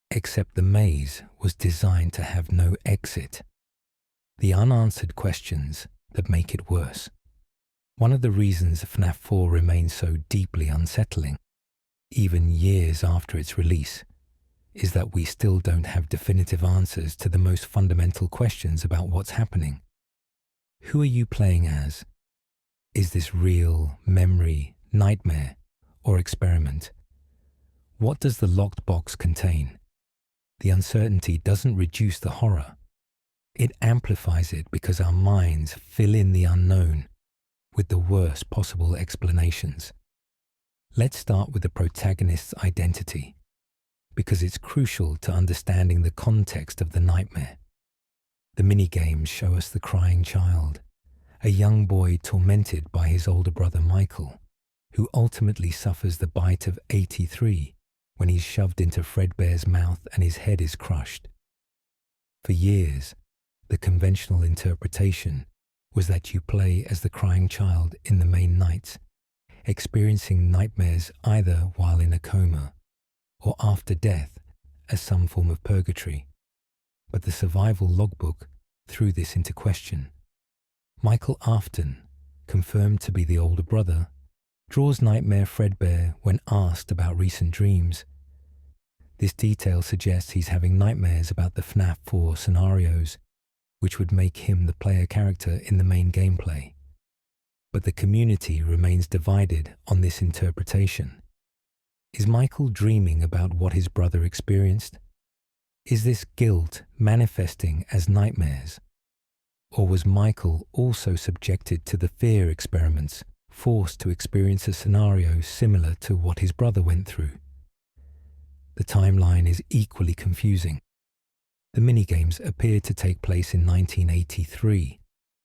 Speaker 1: except the maze was designed to have no exit. The unanswered questions that make it worse. One of the reasons FNAF 4 remains so deeply unsettling, even years after its release, is that we still don't have definitive answers to the most fundamental questions about what's happening. Who are you playing as? Is this real, memory, nightmare, or experiment? What does the locked box contain? The uncertainty doesn't reduce the horror. It amplifies it because our minds fill in the unknown with the worst possible explanations. Let's start with the protagonist's identity, because it's crucial to understanding the context of the nightmare. The minigames show us the crying child, a young boy tormented by his older brother Michael, who ultimately suffers the bite of 83 when he's shoved into Fredbear's mouth and his head is crushed. For years, the conventional interpretation was that you play as the crying child in the main nights, experiencing nightmares either while in a coma or after death as some form of purgatory. But the survival logbook threw this into question. Michael Afton, confirmed to be the older brother, draws nightmare Fredbear when asked about recent dreams. This detail suggests he's having nightmares about the FNAF 4 scenarios, which would make him the player character in the main gameplay. But the community remains divided on this interpretation. Is Michael dreaming about what his brother experienced? Is this guilt manifesting as nightmares? Or was Michael also subjected to the fear experiments, forced to experience a scenario similar to what his brother went through? The timeline is equally confusing. The minigames appear to take place in 1983,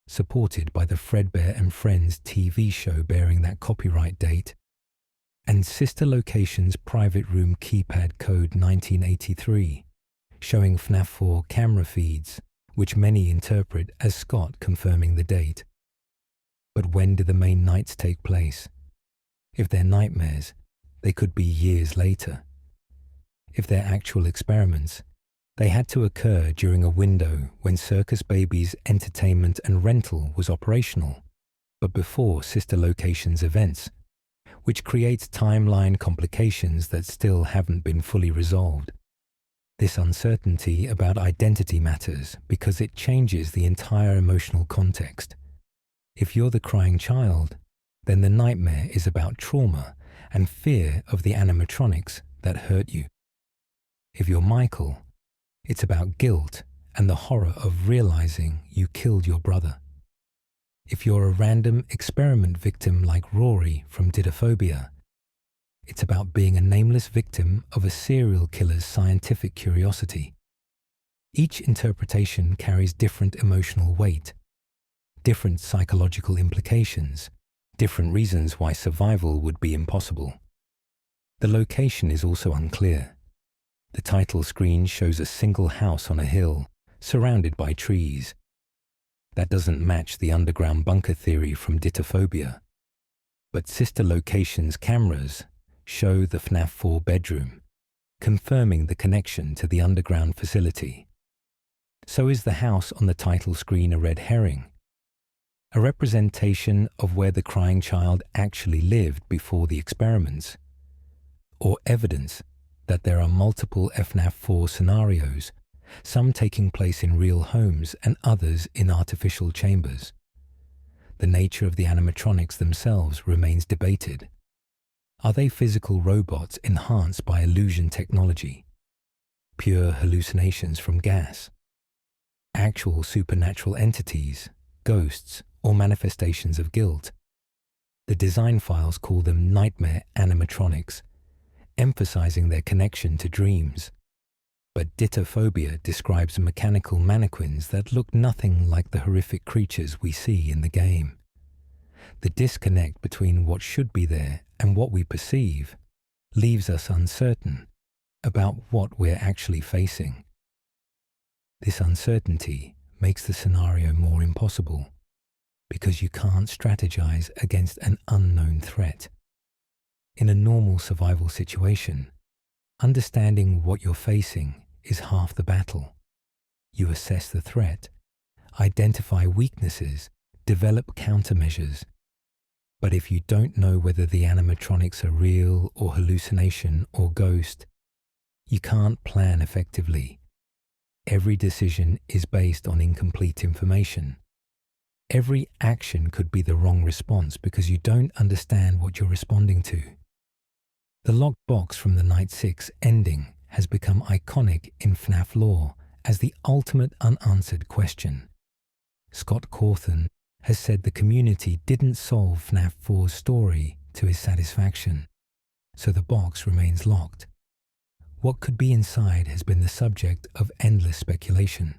Speaker 1: supported by the Fredbear and Friends TV show bearing that copyright date, and Sister Location's private room keypad code 1983, showing FNAF 4 camera feeds, which many interpret as Scott confirming the date. But when do the main nights take place? If they're nightmares, they could be years later. If they're actual experiments, they had to occur during a window when Circus Baby's entertainment and rental was operational, but before Sister Location's events, which creates timeline complications that still haven't been fully resolved. This uncertainty about identity matters because it changes the entire emotional context. If you're the crying child, then the nightmare is about trauma and fear of the animatronics that hurt you. If you're Michael, it's about guilt and the horror of realizing you killed your brother. If you're a random experiment victim like Rory from Dittophobia, it's about being a nameless victim of a serial killer's scientific curiosity. Each interpretation carries different emotional weight, different psychological implications, different reasons why survival would be impossible. The location is also unclear. The title screen shows a single house on a hill, surrounded by trees. That doesn't match the underground bunker theory from Dittophobia. But Sister Location's cameras show the FNAF 4 bedroom, confirming the connection to the underground facility. So is the house on the title screen a red herring? A representation of where the crying child actually lived before the experiments? Or evidence that there are multiple FNAF 4 scenarios, some taking place in real homes and others in artificial chambers? The nature of the animatronics themselves remains debated. Are they physical robots enhanced by illusion technology? Pure hallucinations from gas? Actual supernatural entities, ghosts, or manifestations of guilt? The design files call them nightmare animatronics, emphasizing their connection to dreams. But Dittophobia describes mechanical mannequins that look nothing like the horrific creatures we see in the game. The disconnect between what should be there and what we perceive leaves us uncertain about what we're actually facing. This uncertainty makes the scenario more impossible because you can't strategize against an unknown threat. In a normal survival situation, understanding what you're facing is half the battle. You assess the threat, identify weaknesses, develop countermeasures. But if you don't know whether the animatronics are real or hallucination or ghost, you can't plan effectively. Every decision is based on incomplete information. Every action could be the wrong response because you don't understand what you're responding to. The locked box from the Night 6 ending has become iconic in FNAF lore as the ultimate unanswered question. Scott Cawthon has said the community didn't solve FNAF 4's story to his satisfaction, so the box remains locked. What could be inside has been the subject of endless speculation.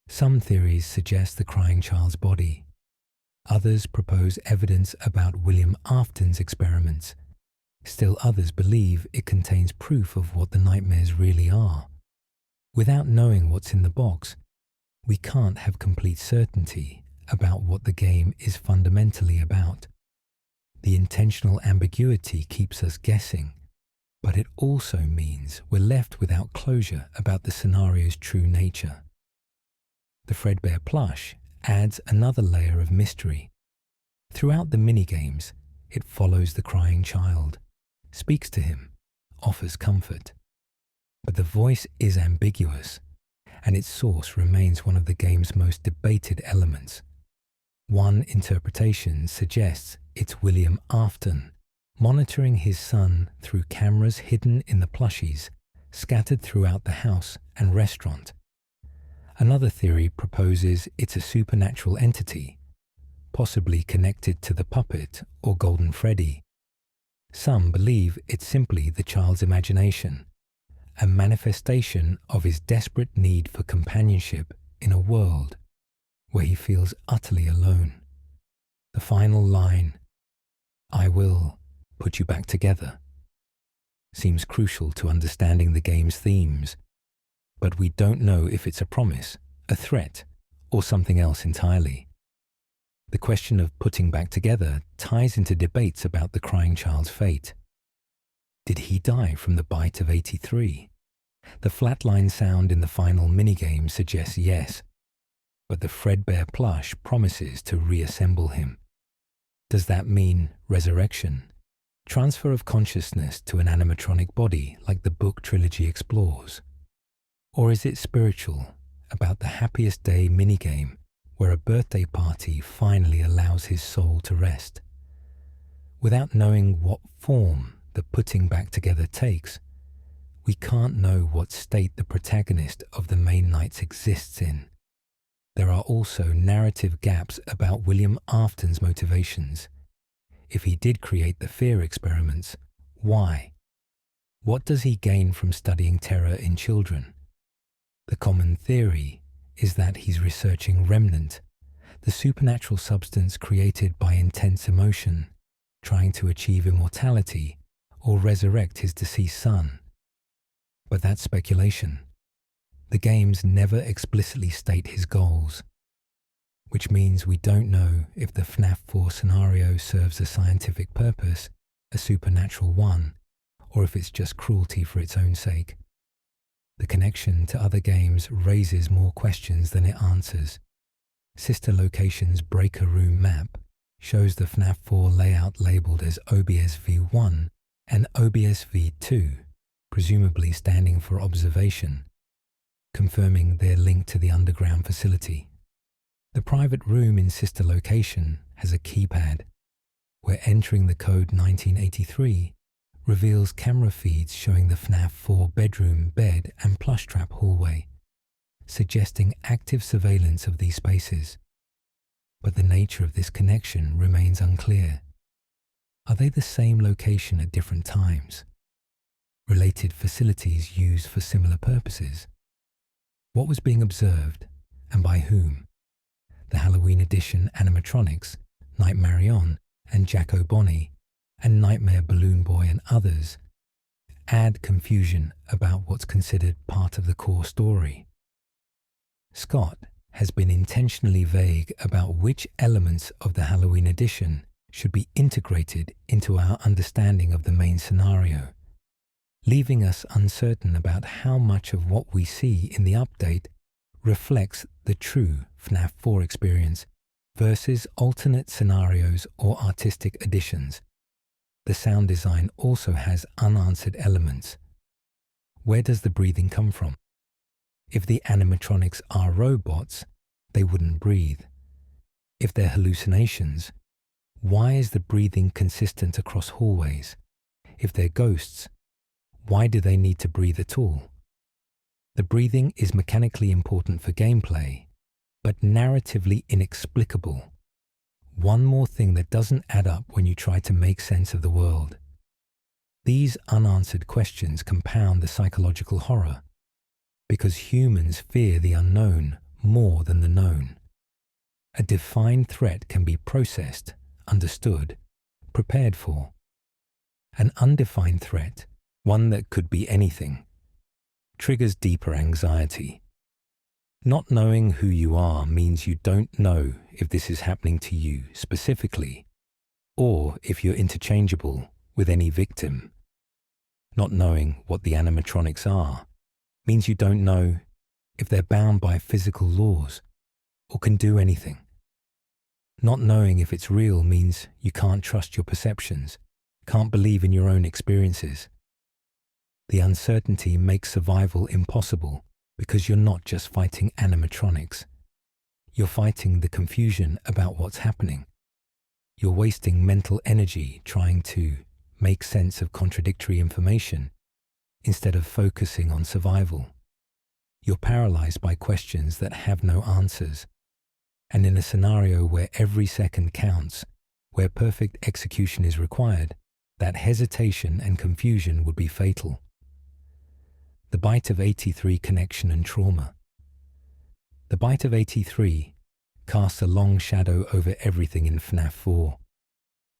Speaker 1: Some theories suggest the crying child's body. Others propose evidence about William Afton's experiments. Still others believe it contains proof of what the nightmares really are. Without knowing what's in the box, we can't have complete certainty about what the game is fundamentally about. The intentional ambiguity keeps us guessing, but it also means we're left without closure about the scenario's true nature. The Fredbear plush adds another layer of mystery. Throughout the minigames, it follows the crying child, speaks to him, offers comfort. But the voice is ambiguous, and its source remains one of the game's most debated elements. One interpretation suggests it's William Afton, monitoring his son through cameras hidden in the plushies scattered throughout the house and restaurant. Another theory proposes it's a supernatural entity, possibly connected to the puppet or Golden Freddy. Some believe it's simply the child's imagination, a manifestation of his desperate need for companionship in a world where he feels utterly alone. The final line, "I will put you back together," seems crucial to understanding the game's themes, but we don't know if it's a promise, a threat, or something else entirely. The question of putting back together ties into debates about the crying child's fate. Did he die from the bite of 83? The flatline sound in the final minigame suggests yes, but the Fredbear plush promises to reassemble him. Does that mean resurrection? Transfer of consciousness to an animatronic body like the book trilogy explores? Or is it spiritual, about the happiest day minigame where a birthday party finally allows his soul to rest? Without knowing what form the putting back together takes, we can't know what state the protagonist of the main nights exists in. There are also narrative gaps about William Afton's motivations. If he did create the fear experiments, why? What does he gain from studying terror in children? The common theory is that he's researching remnant, the supernatural substance created by intense emotion, trying to achieve immortality or resurrect his deceased son. But that's speculation. The games never explicitly state his goals, which means we don't know if the FNAF 4 scenario serves a scientific purpose, a supernatural one, or if it's just cruelty for its own sake. The connection to other games raises more questions than it answers. Sister Location's Breaker Room map shows the FNAF 4 layout labelled as OBSV1 and OBSV2, presumably standing for observation, confirming their link to the underground facility. The private room in Sister Location has a keypad, where entering the code 1983 reveals camera feeds showing the FNAF 4 bedroom, bed and plush trap hallway, suggesting active surveillance of these spaces. But the nature of this connection remains unclear. Are they the same location at different times? Related facilities used for similar purposes? What was being observed, and by whom? The Halloween edition animatronics, Nightmarion and Jacko Bonnie, and Nightmare Balloon Boy and others, add confusion about what's considered part of the core story. Scott has been intentionally vague about which elements of the Halloween edition should be integrated into our understanding of the main scenario, leaving us uncertain about how much of what we see in the update reflects the true FNAF 4 experience versus alternate scenarios or artistic additions. The sound design also has unanswered elements. Where does the breathing come from? If the animatronics are robots, they wouldn't breathe. If they're hallucinations, why is the breathing consistent across hallways? If they're ghosts, why do they need to breathe at all? The breathing is mechanically important for gameplay, but narratively inexplicable. One more thing that doesn't add up when you try to make sense of the world. These unanswered questions compound the psychological horror, because humans fear the unknown more than the known. A defined threat can be processed, understood, prepared for. An undefined threat, one that could be anything, triggers deeper anxiety. Not knowing who you are means you don't know if this is happening to you specifically, or if you're interchangeable with any victim. Not knowing what the animatronics are means you don't know if they're bound by physical laws or can do anything. Not knowing if it's real means you can't trust your perceptions, can't believe in your own experiences. The uncertainty makes survival impossible because you're not just fighting animatronics. You're fighting the confusion about what's happening. You're wasting mental energy trying to make sense of contradictory information instead of focusing on survival. You're paralyzed by questions that have no answers. And in a scenario where every second counts, where perfect execution is required, that hesitation and confusion would be fatal. The Bite of 83 connection and trauma. The Bite of 83 casts a long shadow over everything in FNAF 4.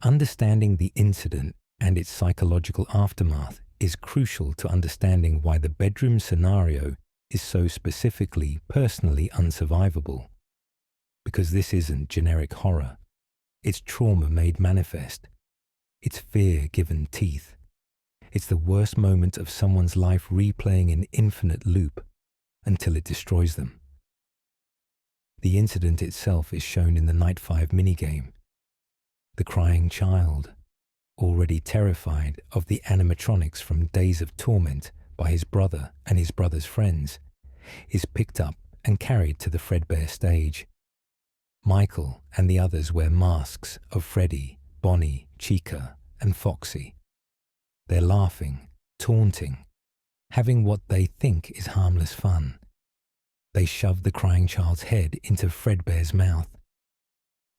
Speaker 1: Understanding the incident and its psychological aftermath is crucial to understanding why the bedroom scenario is so specifically, personally unsurvivable. Because this isn't generic horror. It's trauma made manifest. It's fear given teeth. It's the worst moment of someone's life replaying in infinite loop until it destroys them. The incident itself is shown in the Night 5 minigame. The crying child, already terrified of the animatronics from days of torment by his brother and his brother's friends, is picked up and carried to the Fredbear stage. Michael and the others wear masks of Freddy, Bonnie, Chica, and Foxy. They're laughing, taunting, having what they think is harmless fun. They shove the crying child's head into Fredbear's mouth.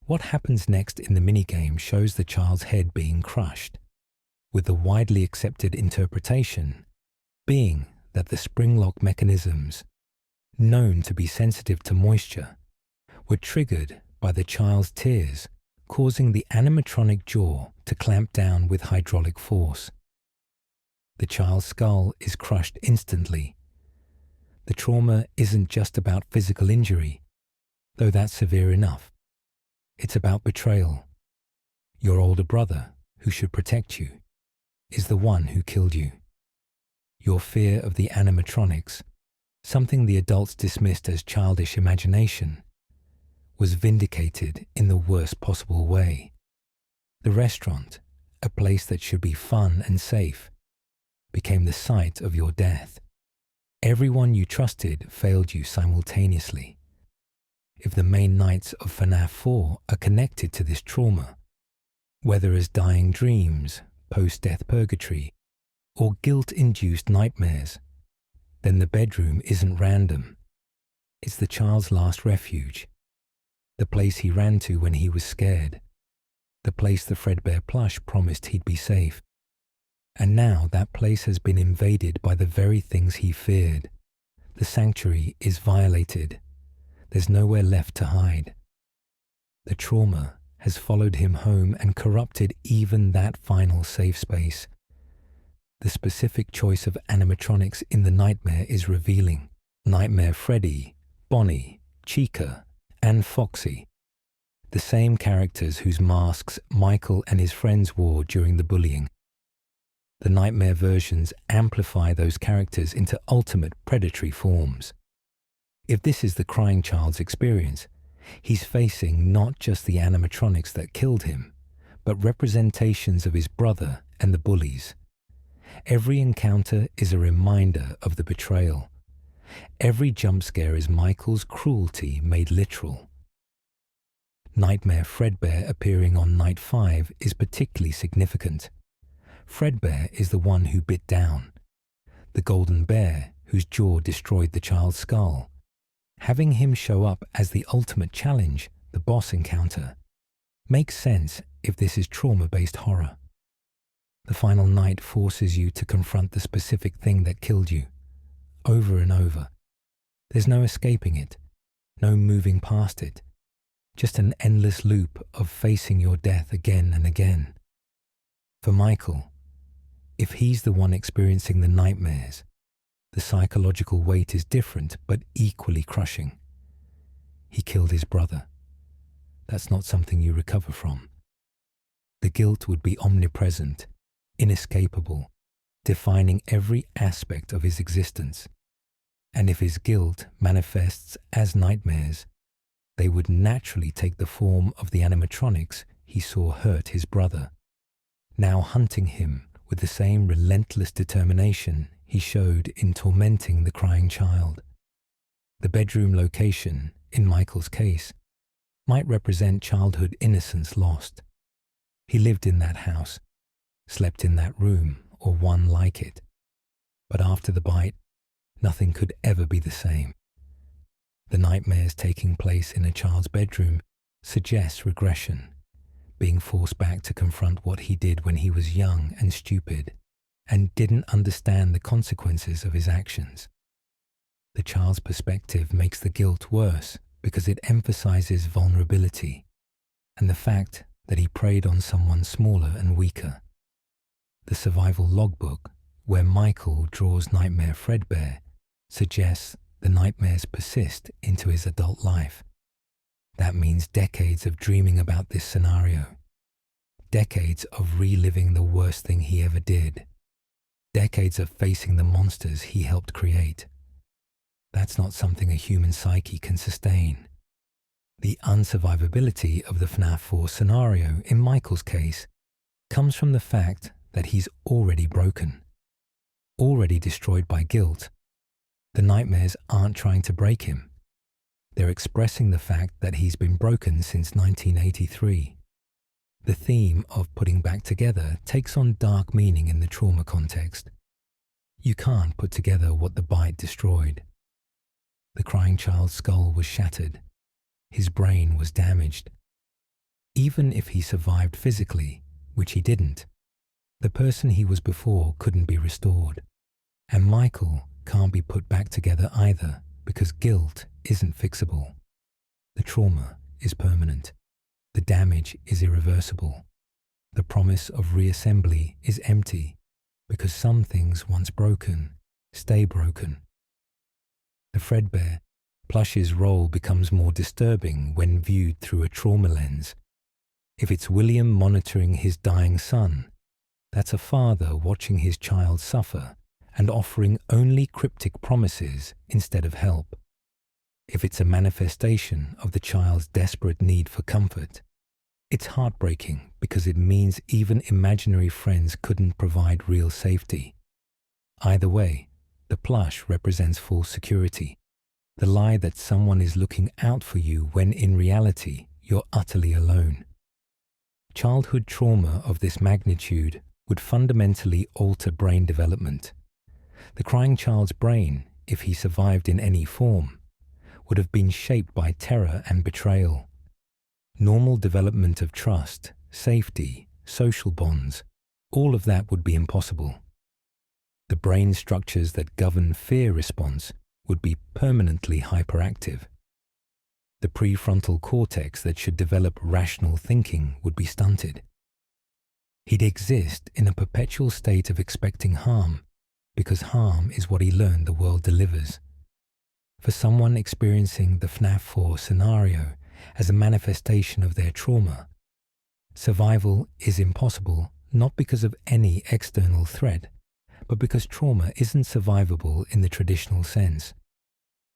Speaker 1: What happens next in the minigame shows the child's head being crushed, with the widely accepted interpretation being that the spring lock mechanisms, known to be sensitive to moisture, were triggered by the child's tears, causing the animatronic jaw to clamp down with hydraulic force. The child's skull is crushed instantly. The trauma isn't just about physical injury, though that's severe enough. It's about betrayal. Your older brother, who should protect you, is the one who killed you. Your fear of the animatronics, something the adults dismissed as childish imagination, was vindicated in the worst possible way. The restaurant, a place that should be fun and safe, became the site of your death. Everyone you trusted failed you simultaneously. If the main nights of FNAF 4 are connected to this trauma, whether as dying dreams, post-death purgatory, or guilt-induced nightmares, then the bedroom isn't random. It's the child's last refuge, the place he ran to when he was scared, the place the Fredbear plush promised he'd be safe. And now that place has been invaded by the very things he feared. The sanctuary is violated. There's nowhere left to hide. The trauma has followed him home and corrupted even that final safe space. The specific choice of animatronics in the nightmare is revealing. Nightmare Freddy, Bonnie, Chica, and Foxy. The same characters whose masks Michael and his friends wore during the bullying. The nightmare versions amplify those characters into ultimate predatory forms. If this is the crying child's experience, he's facing not just the animatronics that killed him, but representations of his brother and the bullies. Every encounter is a reminder of the betrayal. Every jump scare is Michael's cruelty made literal. Nightmare Fredbear appearing on Night 5 is particularly significant. Fredbear is the one who bit down, the golden bear whose jaw destroyed the child's skull. Having him show up as the ultimate challenge, the boss encounter, makes sense if this is trauma-based horror. The final night forces you to confront the specific thing that killed you, over and over. There's no escaping it, no moving past it, just an endless loop of facing your death again and again. For Michael, if he's the one experiencing the nightmares, the psychological weight is different but equally crushing. He killed his brother. That's not something you recover from. The guilt would be omnipresent, inescapable, defining every aspect of his existence. And if his guilt manifests as nightmares, they would naturally take the form of the animatronics he saw hurt his brother, now hunting him with the same relentless determination he showed in tormenting the crying child. The bedroom location, in Michael's case, might represent childhood innocence lost. He lived in that house, slept in that room, or one like it. But after the bite, nothing could ever be the same. The nightmares taking place in a child's bedroom suggests regression, being forced back to confront what he did when he was young and stupid, and didn't understand the consequences of his actions. The child's perspective makes the guilt worse because it emphasizes vulnerability and the fact that he preyed on someone smaller and weaker. The survival logbook, where Michael draws nightmare Fredbear, suggests the nightmares persist into his adult life. That means decades of dreaming about this scenario, decades of reliving the worst thing he ever did, decades of facing the monsters he helped create. That's not something a human psyche can sustain. The unsurvivability of the FNAF 4 scenario, in Michael's case, comes from the fact that he's already broken, already destroyed by guilt. The nightmares aren't trying to break him. They're expressing the fact that he's been broken since 1983. The theme of putting back together takes on dark meaning in the trauma context. You can't put together what the bite destroyed. The crying child's skull was shattered. His brain was damaged. Even if he survived physically, which he didn't, the person he was before couldn't be restored. And Michael can't be put back together either, because guilt isn't fixable. The trauma is permanent. The damage is irreversible. The promise of reassembly is empty, because some things once broken stay broken. The Fredbear plush's role becomes more disturbing when viewed through a trauma lens. If it's William monitoring his dying son, that's a father watching his child suffer and offering only cryptic promises instead of help. If it's a manifestation of the child's desperate need for comfort, it's heartbreaking because it means even imaginary friends couldn't provide real safety. Either way, the plush represents false security, the lie that someone is looking out for you when in reality you're utterly alone. Childhood trauma of this magnitude would fundamentally alter brain development. The crying child's brain, if he survived in any form, would have been shaped by terror and betrayal. Normal development of trust, safety, social bonds, all of that would be impossible. The brain structures that govern fear response would be permanently hyperactive. The prefrontal cortex that should develop rational thinking would be stunted. He'd exist in a perpetual state of expecting harm, because harm is what he learned the world delivers. For someone experiencing the FNAF 4 scenario as a manifestation of their trauma, survival is impossible not because of any external threat, but because trauma isn't survivable in the traditional sense.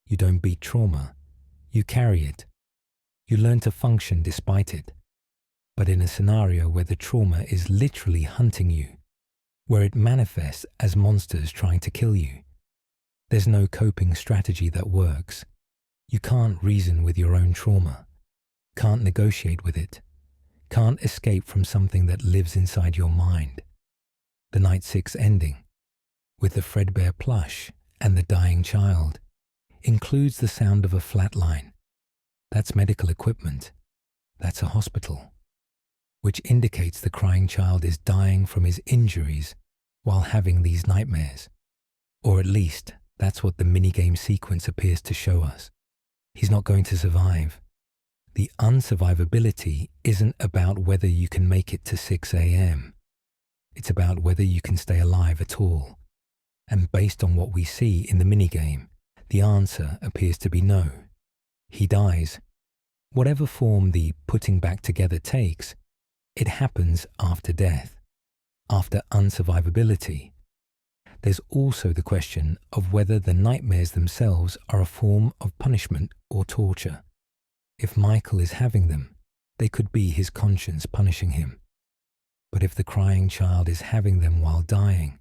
Speaker 1: You don't beat trauma, you carry it. You learn to function despite it. But in a scenario where the trauma is literally hunting you, where it manifests as monsters trying to kill you, there's no coping strategy that works. You can't reason with your own trauma, can't negotiate with it, can't escape from something that lives inside your mind. The Night 6 ending, with the Fredbear plush and the dying child, includes the sound of a flatline. That's medical equipment. That's a hospital, which indicates the crying child is dying from his injuries while having these nightmares. Or at least, that's what the minigame sequence appears to show us. He's not going to survive. The unsurvivability isn't about whether you can make it to 6 a.m. It's about whether you can stay alive at all. And based on what we see in the minigame, the answer appears to be no. He dies. Whatever form the putting back together takes, it happens after death, after unsurvivability. There's also the question of whether the nightmares themselves are a form of punishment or torture. If Michael is having them, they could be his conscience punishing him. But if the crying child is having them while dying,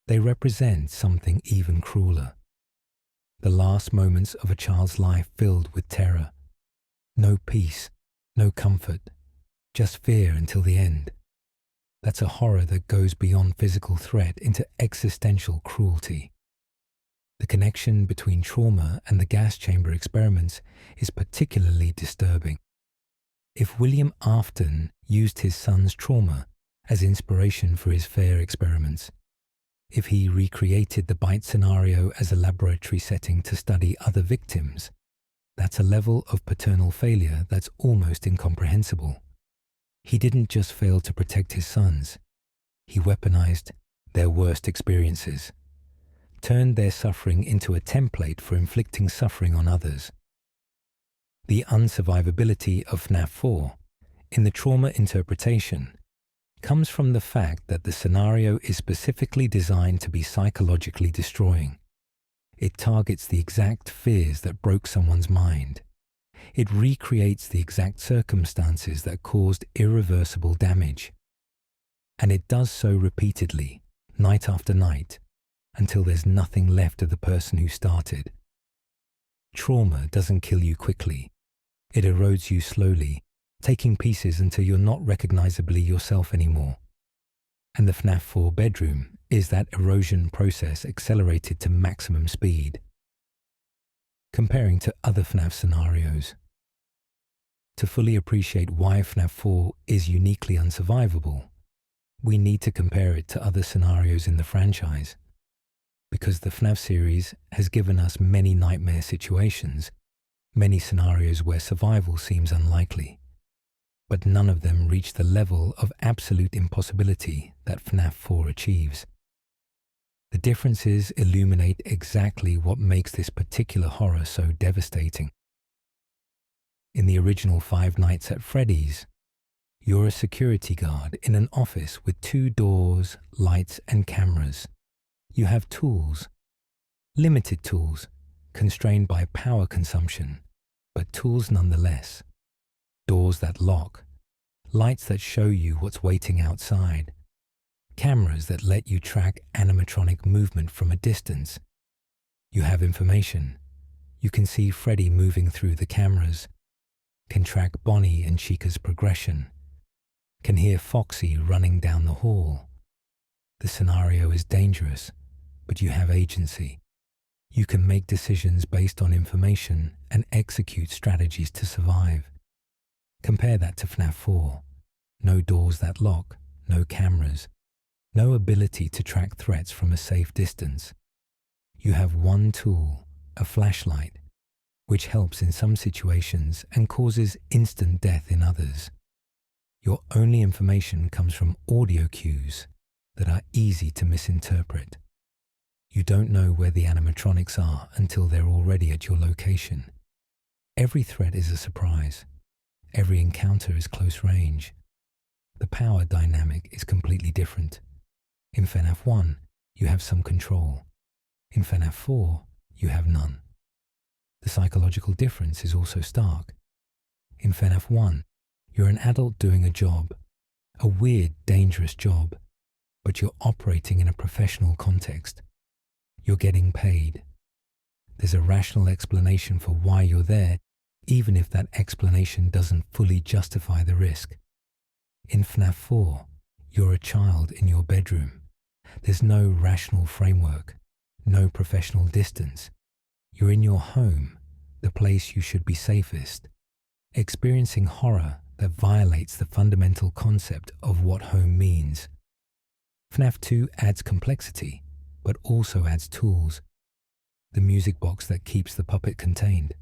Speaker 1: they represent something even crueler. the last moments of a child's life filled with terror. No peace, no comfort, just fear until the end. That's a horror that goes beyond physical threat into existential cruelty. The connection between trauma and the gas chamber experiments is particularly disturbing. If William Afton used his son's trauma as inspiration for his FAIR experiments, if he recreated the bite scenario as a laboratory setting to study other victims, that's a level of paternal failure that's almost incomprehensible. He didn't just fail to protect his sons, he weaponized their worst experiences, turned their suffering into a template for inflicting suffering on others. The unsurvivability of FNAF 4 in the trauma interpretation comes from the fact that the scenario is specifically designed to be psychologically destroying. It targets the exact fears that broke someone's mind. It recreates the exact circumstances that caused irreversible damage. And it does so repeatedly, night after night, until there's nothing left of the person who started. Trauma doesn't kill you quickly. It erodes you slowly, taking pieces until you're not recognizably yourself anymore. And the FNAF 4 bedroom is that erosion process accelerated to maximum speed. Comparing to other FNAF scenarios. To fully appreciate why FNAF 4 is uniquely unsurvivable, we need to compare it to other scenarios in the franchise. Because the FNAF series has given us many nightmare situations, many scenarios where survival seems unlikely, but none of them reach the level of absolute impossibility that FNAF 4 achieves. The differences illuminate exactly what makes this particular horror so devastating. In the original Five Nights at Freddy's, you're a security guard in an office with 2 doors, lights, and cameras. You have tools, limited tools, constrained by power consumption, but tools nonetheless. Doors that lock, lights that show you what's waiting outside, cameras that let you track animatronic movement from a distance. You have information. You can see Freddy moving through the cameras, can track Bonnie and Chica's progression, can hear Foxy running down the hall. The scenario is dangerous, but you have agency. You can make decisions based on information and execute strategies to survive. Compare that to FNAF 4. No doors that lock, no cameras, no ability to track threats from a safe distance. You have one tool, a flashlight, which helps in some situations and causes instant death in others. Your only information comes from audio cues that are easy to misinterpret. You don't know where the animatronics are until they're already at your location. Every threat is a surprise. Every encounter is close range. The power dynamic is completely different. In FNAF 1, you have some control. In FNAF 4, you have none. The psychological difference is also stark. In FNAF 1, you're an adult doing a job, a weird, dangerous job, but you're operating in a professional context. You're getting paid. There's a rational explanation for why you're there, even if that explanation doesn't fully justify the risk. In FNAF 4, you're a child in your bedroom. There's no rational framework, no professional distance. You're in your home, the place you should be safest, experiencing horror that violates the fundamental concept of what home means. FNAF 2 adds complexity, but also adds tools. The music box that keeps the puppet contained.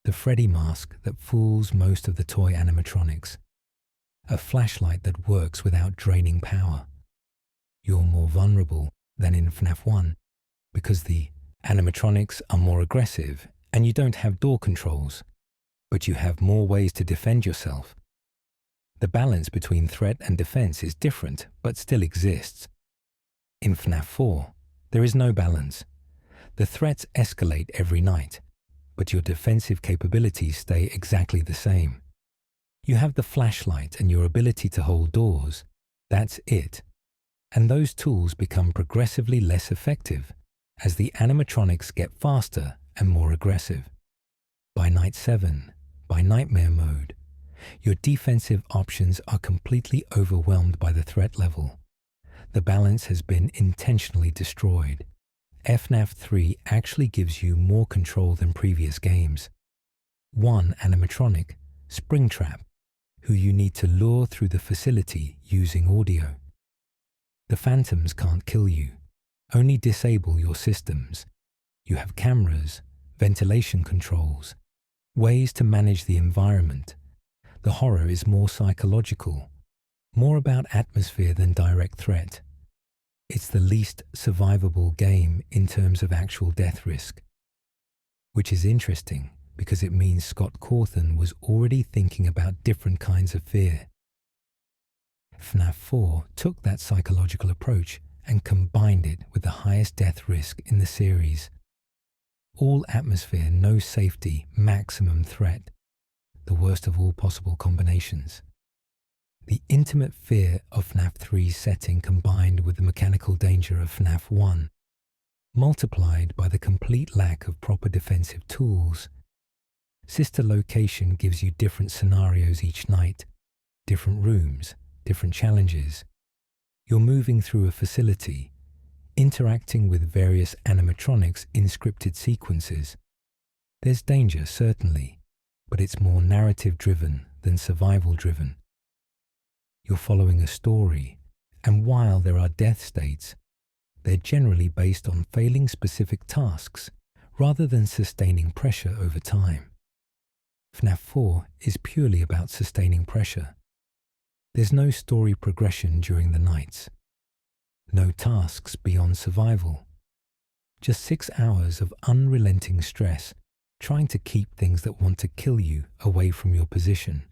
Speaker 1: The Freddy mask that fools most of the toy animatronics. A flashlight that works without draining power. You're more vulnerable than in FNAF 1 because the animatronics are more aggressive and you don't have door controls, but you have more ways to defend yourself. The balance between threat and defense is different, but still exists. In FNAF 4, there is no balance. The threats escalate every night, but your defensive capabilities stay exactly the same. You have the flashlight and your ability to hold doors. That's it. And those tools become progressively less effective as the animatronics get faster and more aggressive. By night 7, by nightmare mode, your defensive options are completely overwhelmed by the threat level. The balance has been intentionally destroyed. FNAF 3 actually gives you more control than previous games. One animatronic, Springtrap, who you need to lure through the facility using audio. The phantoms can't kill you, only disable your systems. You have cameras, ventilation controls, ways to manage the environment. The horror is more psychological, more about atmosphere than direct threat. It's the least survivable game in terms of actual death risk, which is interesting because it means Scott Cawthon was already thinking about different kinds of fear. FNAF 4 took that psychological approach and combined it with the highest death risk in the series. All atmosphere, no safety, maximum threat, the worst of all possible combinations. The intimate fear of FNAF 3's setting combined with the mechanical danger of FNAF 1, multiplied by the complete lack of proper defensive tools. Sister Location gives you different scenarios each night, different rooms, different challenges. You're moving through a facility, interacting with various animatronics in scripted sequences. There's danger, certainly, but it's more narrative-driven than survival-driven. You're following a story, and while there are death states, they're generally based on failing specific tasks rather than sustaining pressure over time. FNAF 4 is purely about sustaining pressure. There's no story progression during the nights. No tasks beyond survival. Just 6 hours of unrelenting stress trying to keep things that want to kill you away from your position.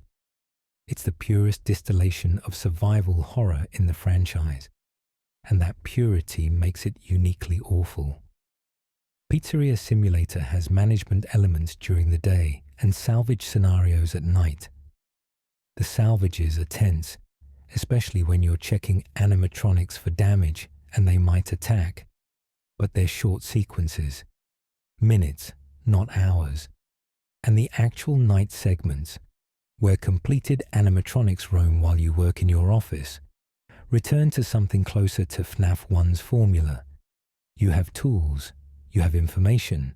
Speaker 1: It's the purest distillation of survival horror in the franchise, and that purity makes it uniquely awful. Pizzeria Simulator has management elements during the day and salvage scenarios at night. The salvages are tense, especially when you're checking animatronics for damage and they might attack, but they're short sequences, minutes, not hours, and the actual night segments, where completed animatronics roam while you work in your office, return to something closer to FNAF 1's formula. You have tools, you have information,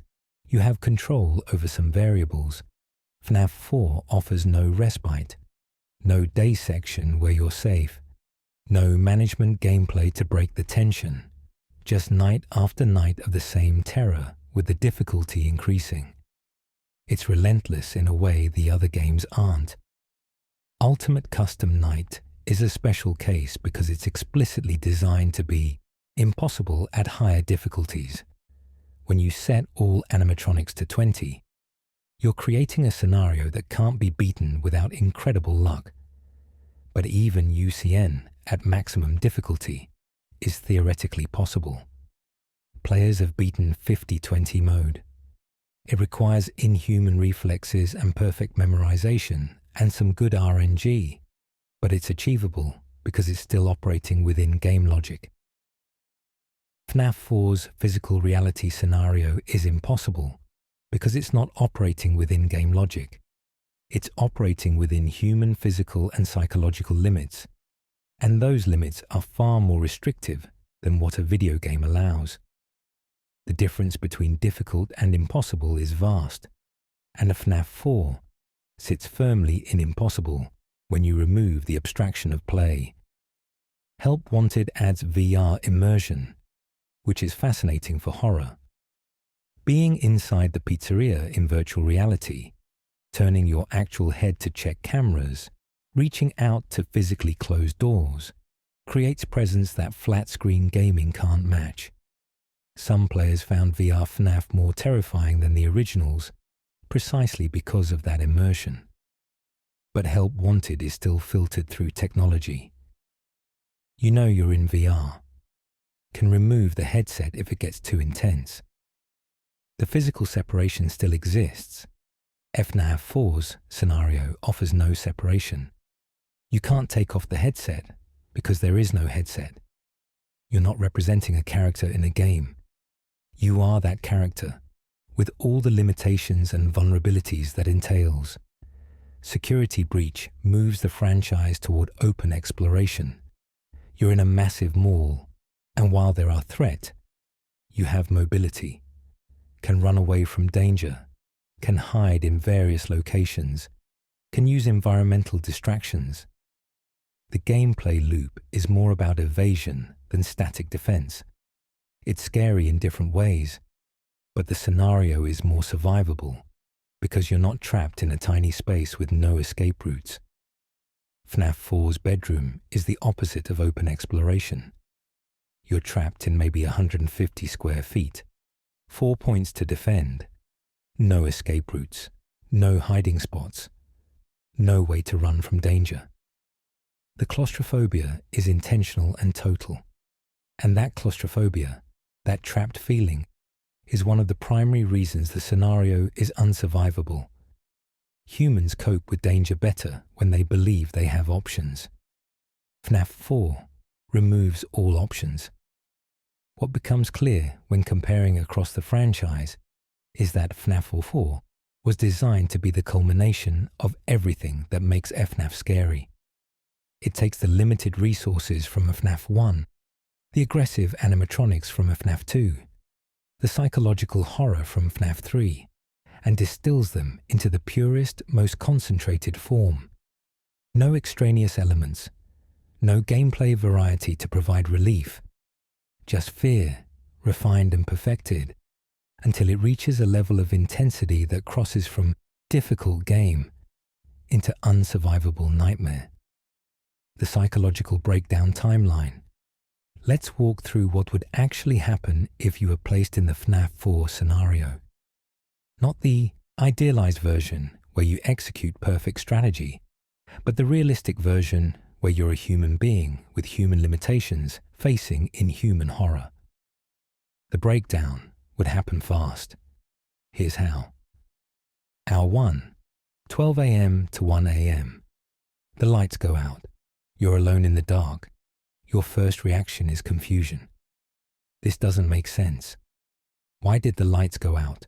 Speaker 1: you have control over some variables. FNAF 4 offers no respite, no day section where you're safe, no management gameplay to break the tension, just night after night of the same terror with the difficulty increasing. It's relentless in a way the other games aren't. Ultimate Custom Night is a special case because it's explicitly designed to be impossible at higher difficulties. When you set all animatronics to 20, you're creating a scenario that can't be beaten without incredible luck. But even UCN at maximum difficulty is theoretically possible. Players have beaten 50-20 mode. It requires inhuman reflexes and perfect memorization and some good RNG, but it's achievable because it's still operating within game logic. FNAF 4's physical reality scenario is impossible because it's not operating within game logic. It's operating within human physical and psychological limits, and those limits are far more restrictive than what a video game allows. The difference between difficult and impossible is vast, and a FNAF 4 sits firmly in impossible when you remove the abstraction of play. Help Wanted adds VR immersion, which is fascinating for horror. Being inside the pizzeria in virtual reality, turning your actual head to check cameras, reaching out to physically close doors, creates presence that flat-screen gaming can't match. Some players found VR FNAF more terrifying than the originals, precisely because of that immersion. But Help Wanted is still filtered through technology. You know you're in VR. Can remove the headset if it gets too intense. The physical separation still exists. FNAF 4's scenario offers no separation. You can't take off the headset because there is no headset. You're not representing a character in a game. You are that character, with all the limitations and vulnerabilities that entails. Security Breach moves the franchise toward open exploration. You're in a massive mall, and while there are threats, you have mobility, can run away from danger, can hide in various locations, can use environmental distractions. The gameplay loop is more about evasion than static defense. It's scary in different ways, but the scenario is more survivable because you're not trapped in a tiny space with no escape routes. FNAF 4's bedroom is the opposite of open exploration. You're trapped in maybe 150 square feet, 4 points to defend, no escape routes, no hiding spots, no way to run from danger. The claustrophobia is intentional and total, and that claustrophobia, that trapped feeling, is one of the primary reasons the scenario is unsurvivable. Humans cope with danger better when they believe they have options. FNAF 4 removes all options. What becomes clear when comparing across the franchise is that FNAF 4 was designed to be the culmination of everything that makes FNAF scary. It takes the limited resources from FNAF 1, the aggressive animatronics from FNAF 2, the psychological horror from FNAF 3, and distills them into the purest, most concentrated form. No extraneous elements, no gameplay variety to provide relief, just fear, refined and perfected, until it reaches a level of intensity that crosses from difficult game into unsurvivable nightmare. The psychological breakdown timeline. Let's walk through what would actually happen if you were placed in the FNAF 4 scenario. Not the idealized version where you execute perfect strategy, but the realistic version where you're a human being with human limitations facing inhuman horror. The breakdown would happen fast. Here's how. Hour 1, 12 a.m. to 1 a.m. The lights go out. You're alone in the dark. Your first reaction is confusion. This doesn't make sense. Why did the lights go out?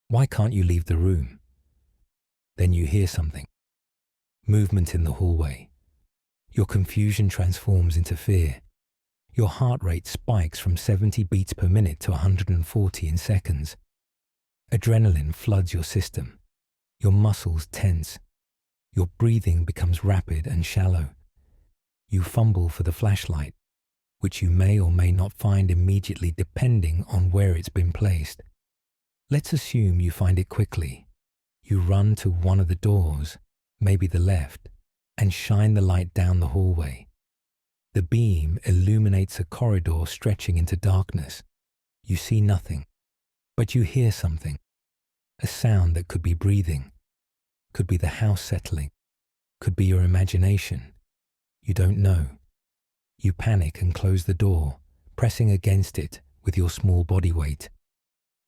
Speaker 1: Why can't you leave the room? Then you hear something. Movement in the hallway. Your confusion transforms into fear. Your heart rate spikes from 70 beats per minute to 140 in seconds. Adrenaline floods your system. Your muscles tense. Your breathing becomes rapid and shallow. You fumble for the flashlight, which you may or may not find immediately depending on where it's been placed. Let's assume you find it quickly. You run to one of the doors, maybe the left, and shine the light down the hallway. The beam illuminates a corridor stretching into darkness. You see nothing, but you hear something. A sound that could be breathing, could be the house settling, could be your imagination. You don't know. You panic and close the door, pressing against it with your small body weight.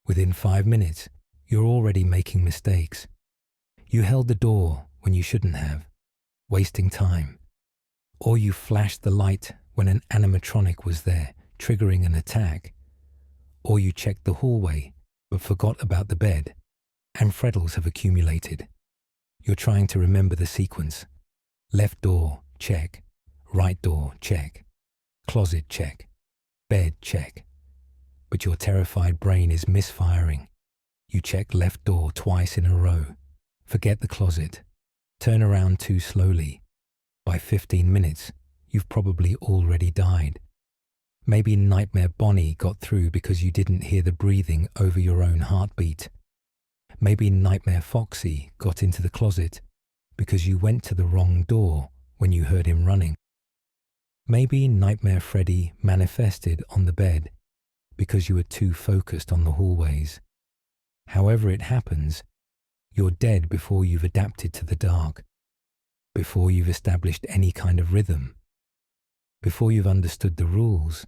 Speaker 1: Within 5 minutes, you're already making mistakes. You held the door when you shouldn't have, wasting time. Or you flashed the light when an animatronic was there, triggering an attack. Or you checked the hallway, but forgot about the bed, and freckles have accumulated. You're trying to remember the sequence. Left door, check. Right door, check. Closet, check. Bed, check. But your terrified brain is misfiring. You check left door twice in a row. Forget the closet. Turn around too slowly. By 15 minutes, you've probably already died. Maybe Nightmare Bonnie got through because you didn't hear the breathing over your own heartbeat. Maybe Nightmare Foxy got into the closet because you went to the wrong door when you heard him running. Maybe Nightmare Freddy manifested on the bed because you were too focused on the hallways. However it happens, you're dead before you've adapted to the dark, before you've established any kind of rhythm, before you've understood the rules.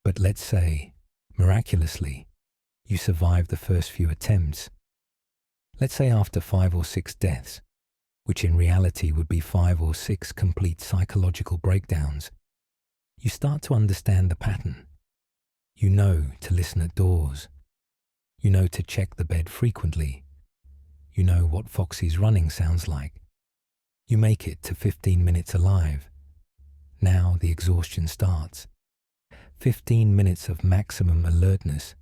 Speaker 1: But let's say, miraculously, you survived the first few attempts. Let's say after 5 or 6 deaths, which in reality would be 5 or 6 complete psychological breakdowns, you start to understand the pattern. You know to listen at doors. You know to check the bed frequently. You know what Foxy's running sounds like. You make it to 15 minutes alive. Now the exhaustion starts. 15 minutes of maximum alertness,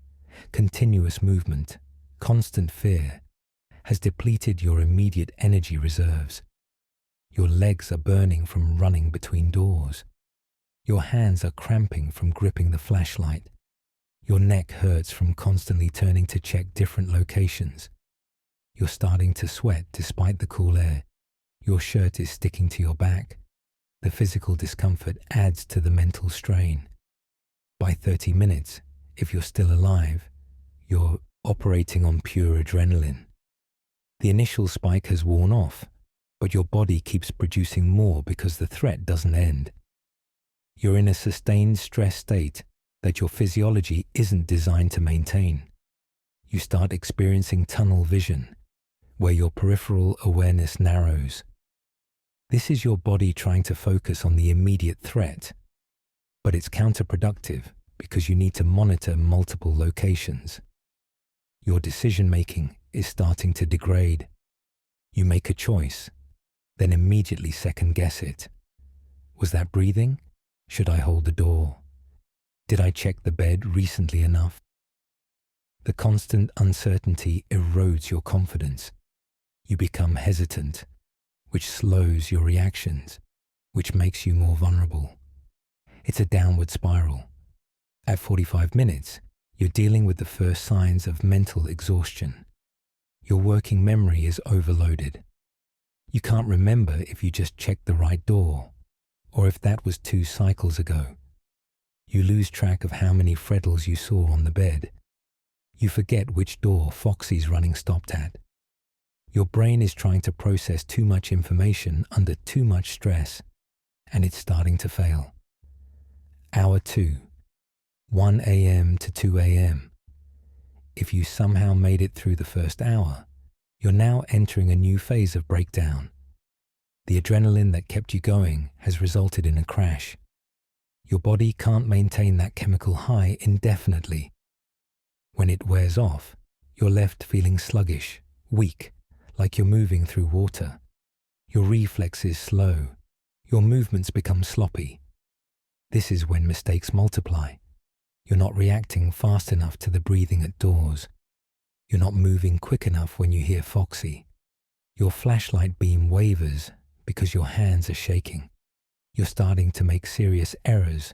Speaker 1: continuous movement, constant fear has depleted your immediate energy reserves. Your legs are burning from running between doors. Your hands are cramping from gripping the flashlight. Your neck hurts from constantly turning to check different locations. You're starting to sweat despite the cool air. Your shirt is sticking to your back. The physical discomfort adds to the mental strain. By 30 minutes, if you're still alive, you're operating on pure adrenaline. The initial spike has worn off, but your body keeps producing more because the threat doesn't end. You're in a sustained stress state that your physiology isn't designed to maintain. You start experiencing tunnel vision, where your peripheral awareness narrows. This is your body trying to focus on the immediate threat, but it's counterproductive because you need to monitor multiple locations. Your decision-making is starting to degrade. You make a choice, then immediately second-guess it. Was that breathing? Should I hold the door? Did I check the bed recently enough? The constant uncertainty erodes your confidence. You become hesitant, which slows your reactions, which makes you more vulnerable. It's a downward spiral. At 45 minutes, you're dealing with the first signs of mental exhaustion. Your working memory is overloaded. You can't remember if you just checked the right door, or if that was 2 cycles ago. You lose track of how many Freddles you saw on the bed. You forget which door Foxy's running stopped at. Your brain is trying to process too much information under too much stress, and it's starting to fail. Hour 2, 1 a.m. to 2 a.m. If you somehow made it through the first hour, you're now entering a new phase of breakdown. The adrenaline that kept you going has resulted in a crash. Your body can't maintain that chemical high indefinitely. When it wears off, you're left feeling sluggish, weak, like you're moving through water. Your reflexes slow. Your movements become sloppy. This is when mistakes multiply. You're not reacting fast enough to the breathing at doors. You're not moving quick enough when you hear Foxy. Your flashlight beam wavers because your hands are shaking. You're starting to make serious errors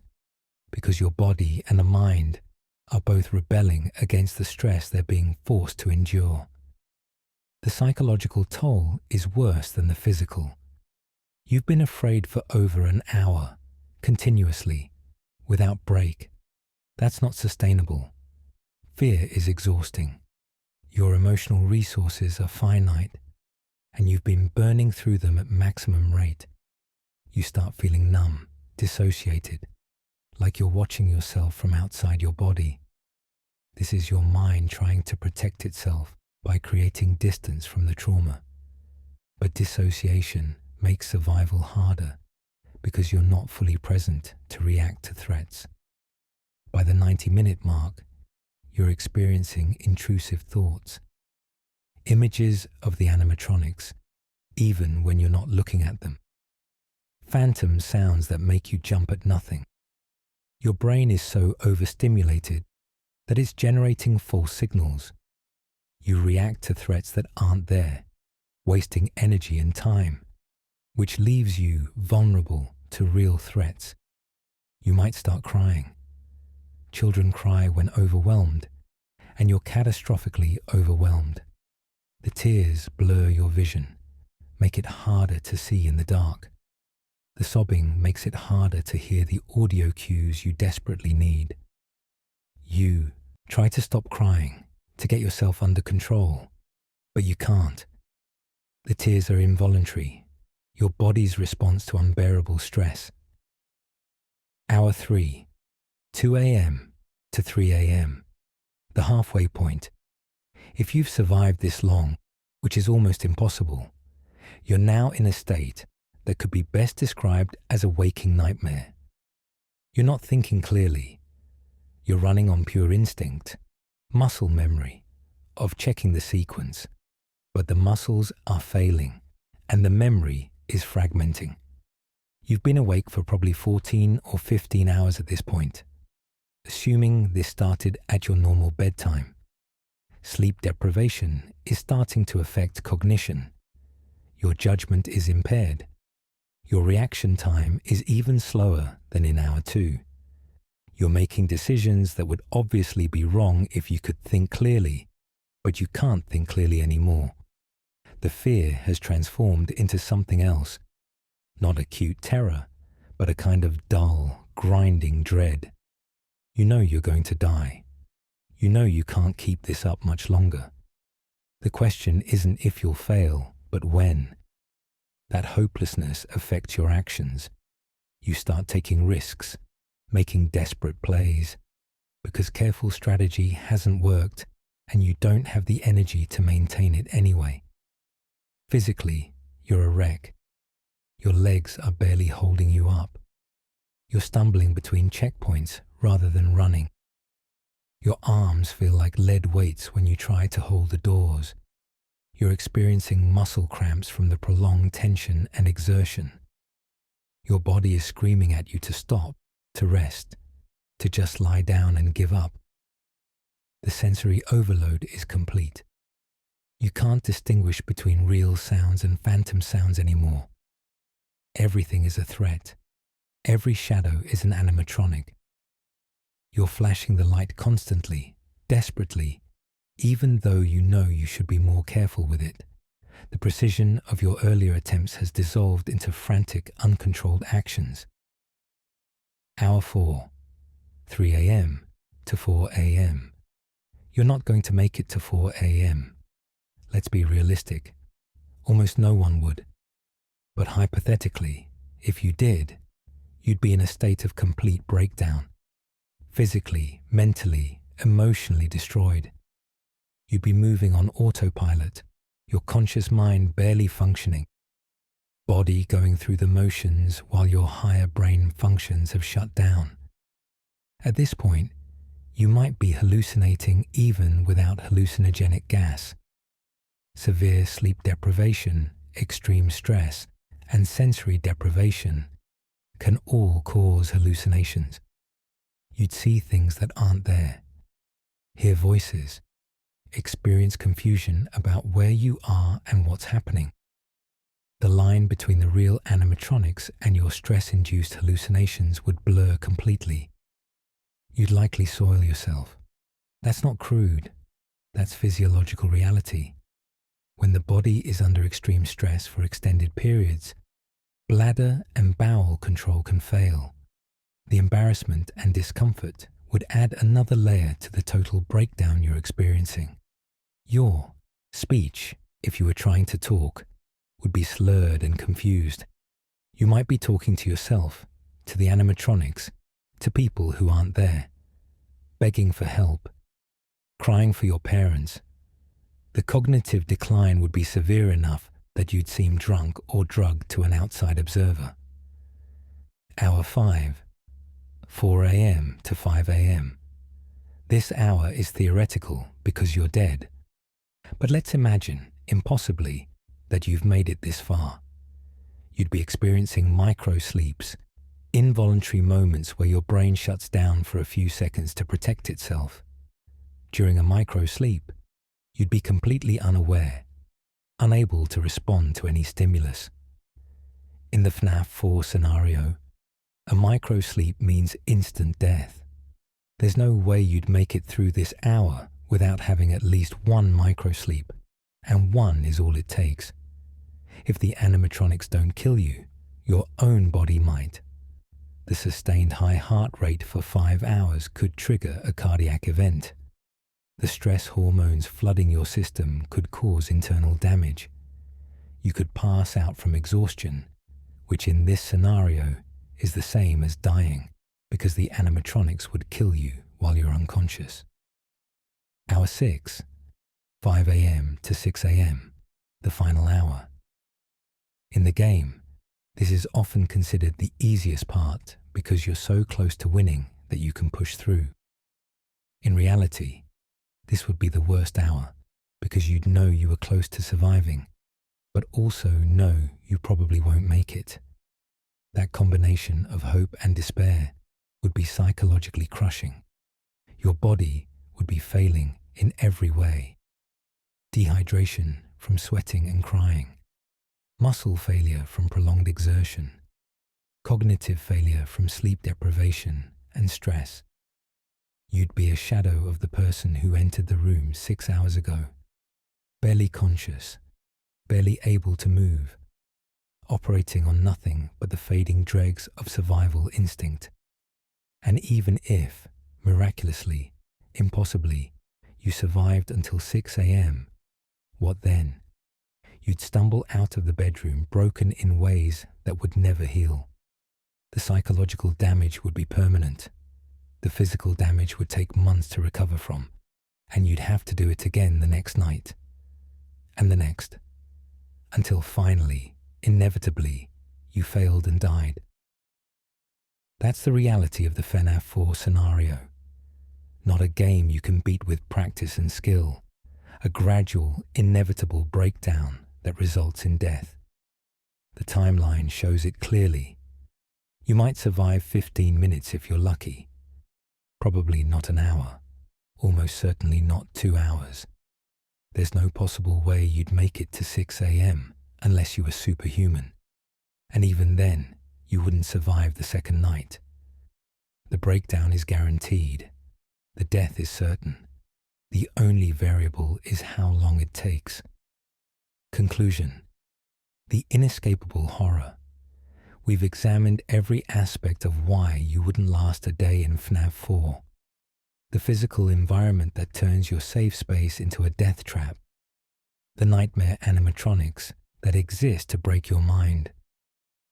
Speaker 1: because your body and the mind are both rebelling against the stress they're being forced to endure. The psychological toll is worse than the physical. You've been afraid for over an hour, continuously, without break. That's not sustainable. Fear is exhausting. Your emotional resources are finite, and you've been burning through them at maximum rate. You start feeling numb, dissociated, like you're watching yourself from outside your body. This is your mind trying to protect itself by creating distance from the trauma. But dissociation makes survival harder because you're not fully present to react to threats. By the 90-minute mark, you're experiencing intrusive thoughts, images of the animatronics, even when you're not looking at them. Phantom sounds that make you jump at nothing. Your brain is so overstimulated that it's generating false signals. You react to threats that aren't there, wasting energy and time, which leaves you vulnerable to real threats. You might start crying. Children cry when overwhelmed, and you're catastrophically overwhelmed. The tears blur your vision, make it harder to see in the dark. The sobbing makes it harder to hear the audio cues you desperately need. You try to stop crying, to get yourself under control, but you can't. The tears are involuntary, your body's response to unbearable stress. Hour 3, 2 a.m. to 3 a.m., the halfway point. If you've survived this long, which is almost impossible, you're now in a state that could be best described as a waking nightmare. You're not thinking clearly. You're running on pure instinct, muscle memory, of checking the sequence, but the muscles are failing and the memory is fragmenting. You've been awake for probably 14 or 15 hours at this point, assuming this started at your normal bedtime. Sleep deprivation is starting to affect cognition. Your judgment is impaired. Your reaction time is even slower than in hour 2. You're making decisions that would obviously be wrong if you could think clearly, but you can't think clearly anymore. The fear has transformed into something else. Not acute terror, but a kind of dull, grinding dread. You know you're going to die. You know you can't keep this up much longer. The question isn't if you'll fail, but when. That hopelessness affects your actions. You start taking risks, making desperate plays, because careful strategy hasn't worked and you don't have the energy to maintain it anyway. Physically, you're a wreck. Your legs are barely holding you up. You're stumbling between checkpoints rather than running. Your arms feel like lead weights when you try to hold the doors. You're experiencing muscle cramps from the prolonged tension and exertion. Your body is screaming at you to stop, to rest, to just lie down and give up. The sensory overload is complete. You can't distinguish between real sounds and phantom sounds anymore. Everything is a threat. Every shadow is an animatronic. You're flashing the light constantly, desperately, even though you know you should be more careful with it. The precision of your earlier attempts has dissolved into frantic, uncontrolled actions. Hour 4, 3 a.m. to 4 a.m. You're not going to make it to 4 a.m. Let's be realistic. Almost no one would. But hypothetically, if you did, you'd be in a state of complete breakdown. Physically, mentally, emotionally destroyed. You'd be moving on autopilot, your conscious mind barely functioning, body going through the motions while your higher brain functions have shut down. At this point, you might be hallucinating even without hallucinogenic gas. Severe sleep deprivation, extreme stress, and sensory deprivation can all cause hallucinations. You'd see things that aren't there, hear voices, experience confusion about where you are and what's happening. The line between the real animatronics and your stress-induced hallucinations would blur completely. You'd likely soil yourself. That's not crude. That's physiological reality. When the body is under extreme stress for extended periods, bladder and bowel control can fail. The embarrassment and discomfort would add another layer to the total breakdown you're experiencing. Your speech, if you were trying to talk, would be slurred and confused. You might be talking to yourself, to the animatronics, to people who aren't there, begging for help, crying for your parents. The cognitive decline would be severe enough that you'd seem drunk or drugged to an outside observer. Hour 5, 4 a.m. to 5 a.m. This hour is theoretical because you're dead. But let's imagine, impossibly, that you've made it this far. You'd be experiencing micro-sleeps, involuntary moments where your brain shuts down for a few seconds to protect itself. During a micro-sleep, you'd be completely unaware, unable to respond to any stimulus. In the FNAF 4 scenario, a micro-sleep means instant death. There's no way you'd make it through this hour without having at least one micro-sleep, and one is all it takes. If the animatronics don't kill you, your own body might. The sustained high heart rate for 5 hours could trigger a cardiac event. The stress hormones flooding your system could cause internal damage. You could pass out from exhaustion, which in this scenario is the same as dying, because the animatronics would kill you while you're unconscious. Hour 6, 5 a.m. to 6 a.m., the final hour. In the game, this is often considered the easiest part because you're so close to winning that you can push through. In reality, this would be the worst hour because you'd know you were close to surviving, but also know you probably won't make it. That combination of hope and despair would be psychologically crushing. Your body would be failing in every way. Dehydration from sweating and crying, muscle failure from prolonged exertion, cognitive failure from sleep deprivation and stress. You'd be a shadow of the person who entered the room 6 hours ago, barely conscious, barely able to move, operating on nothing but the fading dregs of survival instinct. And even if, miraculously, impossibly, you survived until 6 a.m., what then? You'd stumble out of the bedroom broken in ways that would never heal. The psychological damage would be permanent. The physical damage would take months to recover from, and you'd have to do it again the next night, and the next, until finally, inevitably, you failed and died. That's the reality of the FNAF 4 scenario. Not a game you can beat with practice and skill, a gradual, inevitable breakdown that results in death. The timeline shows it clearly. You might survive 15 minutes if you're lucky. Probably not an hour, almost certainly not 2 hours. There's no possible way you'd make it to 6 a.m. unless you were superhuman. And even then, you wouldn't survive the second night. The breakdown is guaranteed. The death is certain. The only variable is how long it takes. Conclusion. The inescapable horror. We've examined every aspect of why you wouldn't last a day in FNAF 4. The physical environment that turns your safe space into a death trap. The nightmare animatronics that exist to break your mind.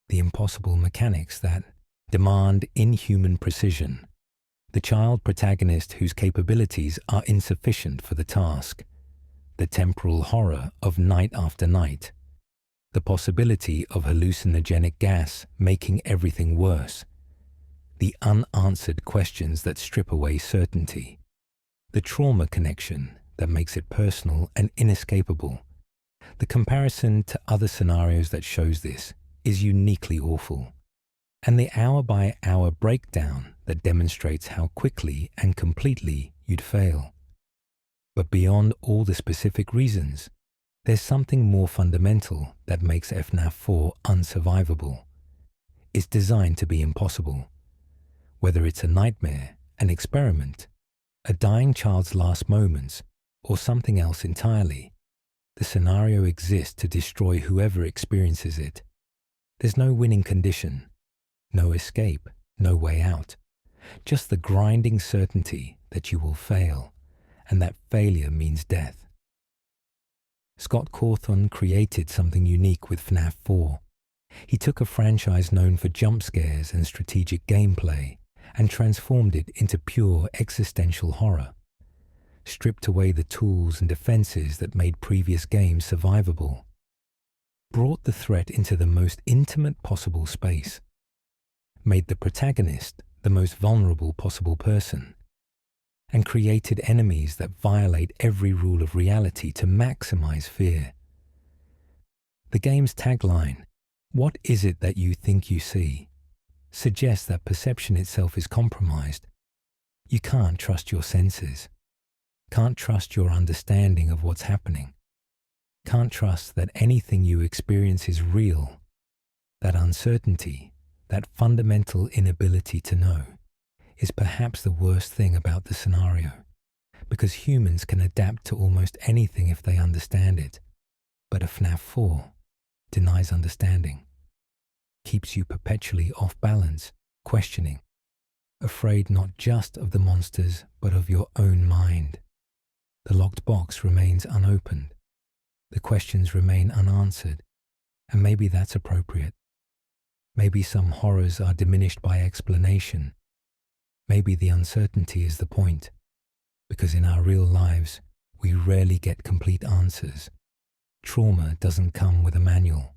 Speaker 1: The impossible mechanics that demand inhuman precision. The child protagonist whose capabilities are insufficient for the task. The temporal horror of night after night. The possibility of hallucinogenic gas making everything worse. The unanswered questions that strip away certainty. The trauma connection that makes it personal and inescapable. The comparison to other scenarios that shows this is uniquely awful. And the hour-by-hour breakdown that demonstrates how quickly and completely you'd fail. But beyond all the specific reasons, there's something more fundamental that makes FNAF 4 unsurvivable. It's designed to be impossible. Whether it's a nightmare, an experiment, a dying child's last moments, or something else entirely, the scenario exists to destroy whoever experiences it. There's no winning condition, no escape, no way out, just the grinding certainty that you will fail, and that failure means death. Scott Cawthon created something unique with FNAF 4. He took a franchise known for jump scares and strategic gameplay and transformed it into pure existential horror. Stripped away the tools and defenses that made previous games survivable. Brought the threat into the most intimate possible space. Made the protagonist the most vulnerable possible person. And created enemies that violate every rule of reality to maximize fear. The game's tagline, "What is it that you think you see?" suggests that perception itself is compromised. You can't trust your senses. Can't trust your understanding of what's happening. Can't trust that anything you experience is real. That uncertainty, that fundamental inability to know, is perhaps the worst thing about the scenario, because humans can adapt to almost anything if they understand it, but a FNAF 4 denies understanding, keeps you perpetually off balance, questioning, afraid not just of the monsters but of your own mind. The locked box remains unopened, the questions remain unanswered, and maybe that's appropriate. Maybe some horrors are diminished by explanation. Maybe the uncertainty is the point, because in our real lives, we rarely get complete answers. Trauma doesn't come with a manual.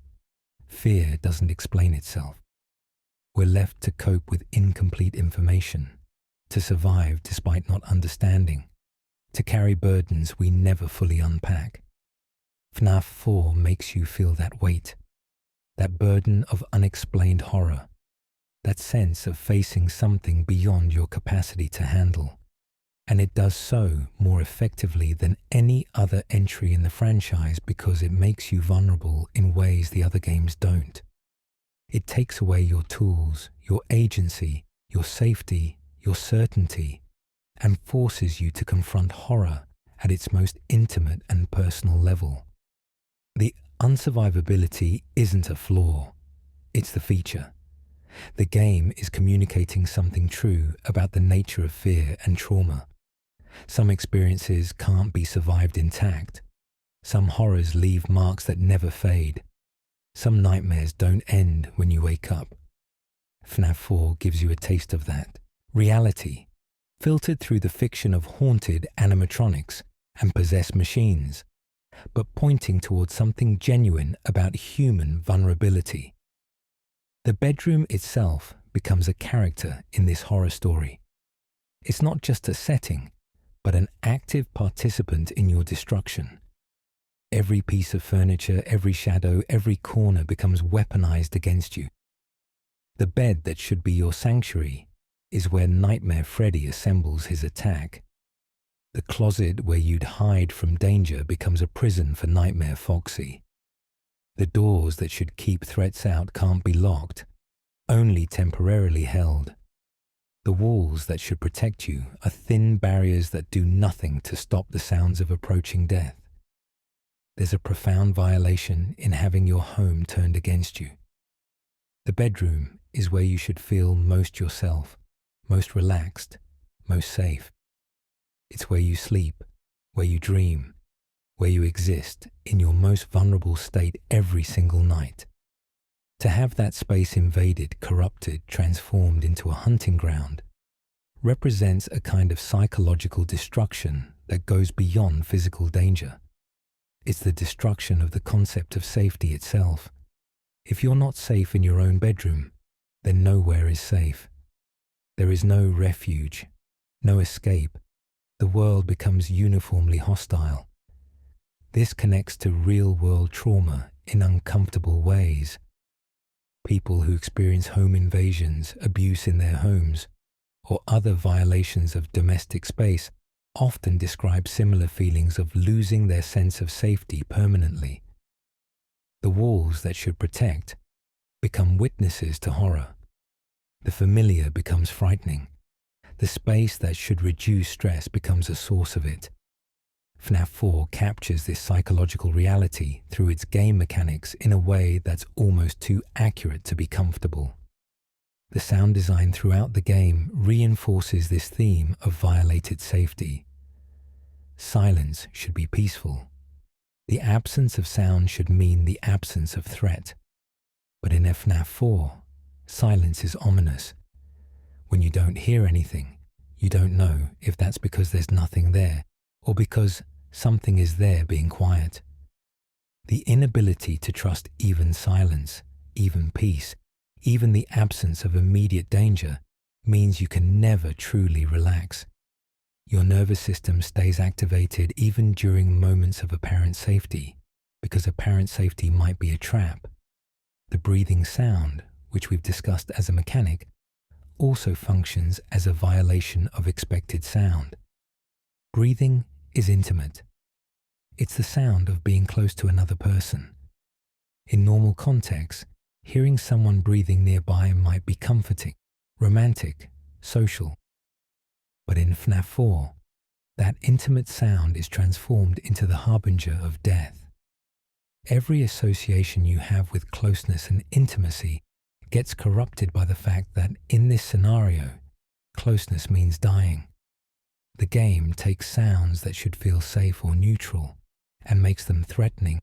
Speaker 1: Fear doesn't explain itself. We're left to cope with incomplete information, to survive despite not understanding, to carry burdens we never fully unpack. FNAF 4 makes you feel that weight, that burden of unexplained horror, that sense of facing something beyond your capacity to handle. And it does so more effectively than any other entry in the franchise because it makes you vulnerable in ways the other games don't. It takes away your tools, your agency, your safety, your certainty, and forces you to confront horror at its most intimate and personal level. The unsurvivability isn't a flaw, it's the feature. The game is communicating something true about the nature of fear and trauma. Some experiences can't be survived intact. Some horrors leave marks that never fade. Some nightmares don't end when you wake up. FNAF 4 gives you a taste of that. Reality, filtered through the fiction of haunted animatronics and possessed machines, but pointing towards something genuine about human vulnerability. The bedroom itself becomes a character in this horror story. It's not just a setting, but an active participant in your destruction. Every piece of furniture, every shadow, every corner becomes weaponized against you. The bed that should be your sanctuary is where Nightmare Freddy assembles his attack. The closet where you'd hide from danger becomes a prison for Nightmare Foxy. The doors that should keep threats out can't be locked, only temporarily held. The walls that should protect you are thin barriers that do nothing to stop the sounds of approaching death. There's a profound violation in having your home turned against you. The bedroom is where you should feel most yourself, most relaxed, most safe. It's where you sleep, where you dream, where you exist in your most vulnerable state every single night. To have that space invaded, corrupted, transformed into a hunting ground represents a kind of psychological destruction that goes beyond physical danger. It's the destruction of the concept of safety itself. If you're not safe in your own bedroom, then nowhere is safe. There is no refuge, no escape. The world becomes uniformly hostile. This connects to real-world trauma in uncomfortable ways. People who experience home invasions, abuse in their homes, or other violations of domestic space often describe similar feelings of losing their sense of safety permanently. The walls that should protect become witnesses to horror. The familiar becomes frightening. The space that should reduce stress becomes a source of it. FNAF 4 captures this psychological reality through its game mechanics in a way that's almost too accurate to be comfortable. The sound design throughout the game reinforces this theme of violated safety. Silence should be peaceful. The absence of sound should mean the absence of threat. But in FNAF 4, silence is ominous. When you don't hear anything, you don't know if that's because there's nothing there or because something is there being quiet. The inability to trust even silence, even peace, even the absence of immediate danger means you can never truly relax. Your nervous system stays activated even during moments of apparent safety, because apparent safety might be a trap. The breathing sound, which we've discussed as a mechanic, also functions as a violation of expected sound. Breathing is intimate. It's the sound of being close to another person. In normal contexts, hearing someone breathing nearby might be comforting, romantic, social. But in FNAF 4, that intimate sound is transformed into the harbinger of death. Every association you have with closeness and intimacy gets corrupted by the fact that in this scenario, closeness means dying. The game takes sounds that should feel safe or neutral and makes them threatening,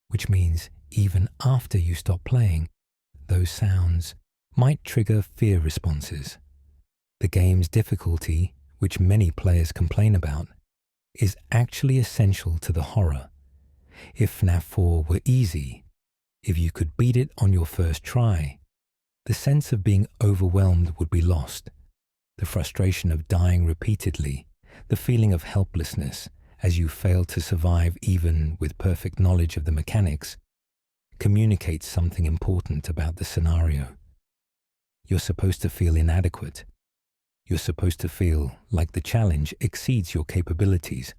Speaker 1: which means even after you stop playing, those sounds might trigger fear responses. The game's difficulty, which many players complain about, is actually essential to the horror. If FNAF 4 were easy, if you could beat it on your first try, the sense of being overwhelmed would be lost. The frustration of dying repeatedly, the feeling of helplessness as you fail to survive even with perfect knowledge of the mechanics, communicates something important about the scenario. You're supposed to feel inadequate. You're supposed to feel like the challenge exceeds your capabilities,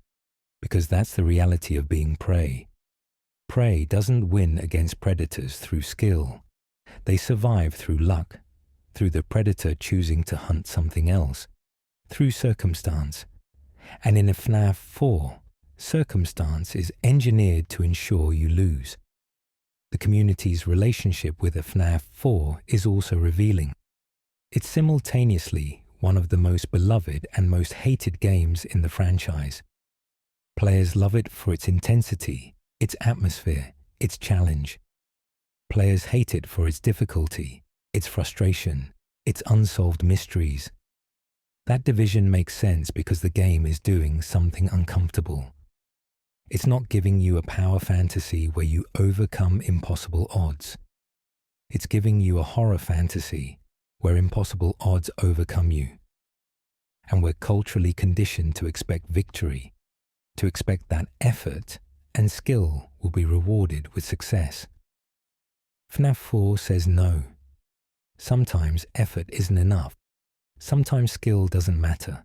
Speaker 1: because that's the reality of being prey. Prey doesn't win against predators through skill. They survive through luck, through the predator choosing to hunt something else, through circumstance. And in a FNAF 4, circumstance is engineered to ensure you lose. The community's relationship with a FNAF 4 is also revealing. It's simultaneously one of the most beloved and most hated games in the franchise. Players love it for its intensity, its atmosphere, its challenge. Players hate it for its difficulty, its frustration, its unsolved mysteries. That division makes sense because the game is doing something uncomfortable. It's not giving you a power fantasy where you overcome impossible odds. It's giving you a horror fantasy where impossible odds overcome you. And we're culturally conditioned to expect victory, to expect that effort and skill will be rewarded with success. FNAF 4 says no. Sometimes effort isn't enough. Sometimes skill doesn't matter.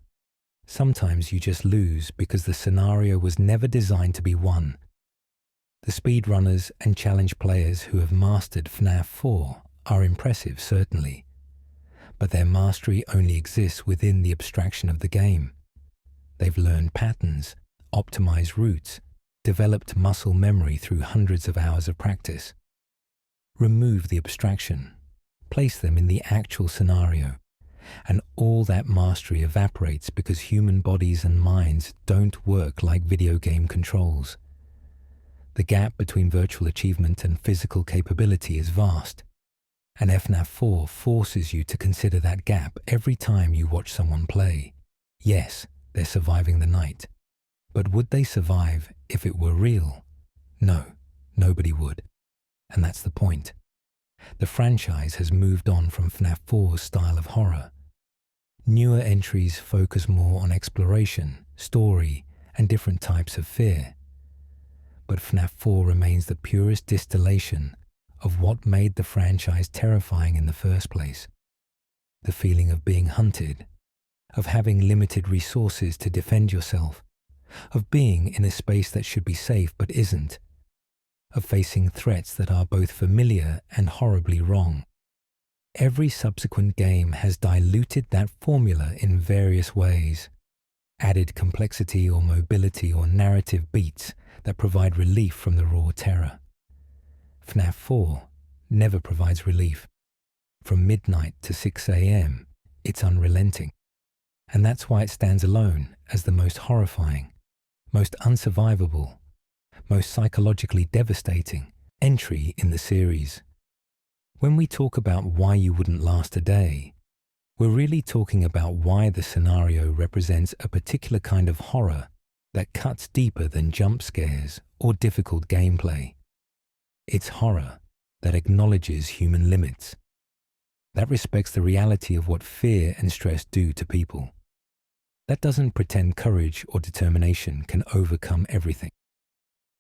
Speaker 1: Sometimes you just lose because the scenario was never designed to be won. The speedrunners and challenge players who have mastered FNAF 4 are impressive, certainly, but their mastery only exists within the abstraction of the game. They've learned patterns, optimized routes, developed muscle memory through hundreds of hours of practice. Remove the abstraction, place them in the actual scenario, and all that mastery evaporates because human bodies and minds don't work like video game controls. The gap between virtual achievement and physical capability is vast, and FNAF 4 forces you to consider that gap every time you watch someone play. Yes, they're surviving the night, but would they survive if it were real? No, nobody would, and that's the point. The franchise has moved on from FNAF 4's style of horror. Newer entries focus more on exploration, story, and different types of fear. But FNAF 4 remains the purest distillation of what made the franchise terrifying in the first place. The feeling of being hunted, of having limited resources to defend yourself, of being in a space that should be safe but isn't, of facing threats that are both familiar and horribly wrong. Every subsequent game has diluted that formula in various ways, added complexity or mobility or narrative beats that provide relief from the raw terror. FNAF 4 never provides relief. From midnight to 6 a.m., it's unrelenting. And that's why it stands alone as the most horrifying, most unsurvivable, most psychologically devastating entry in the series. When we talk about why you wouldn't last a day, we're really talking about why the scenario represents a particular kind of horror that cuts deeper than jump scares or difficult gameplay. It's horror that acknowledges human limits, that respects the reality of what fear and stress do to people, that doesn't pretend courage or determination can overcome everything.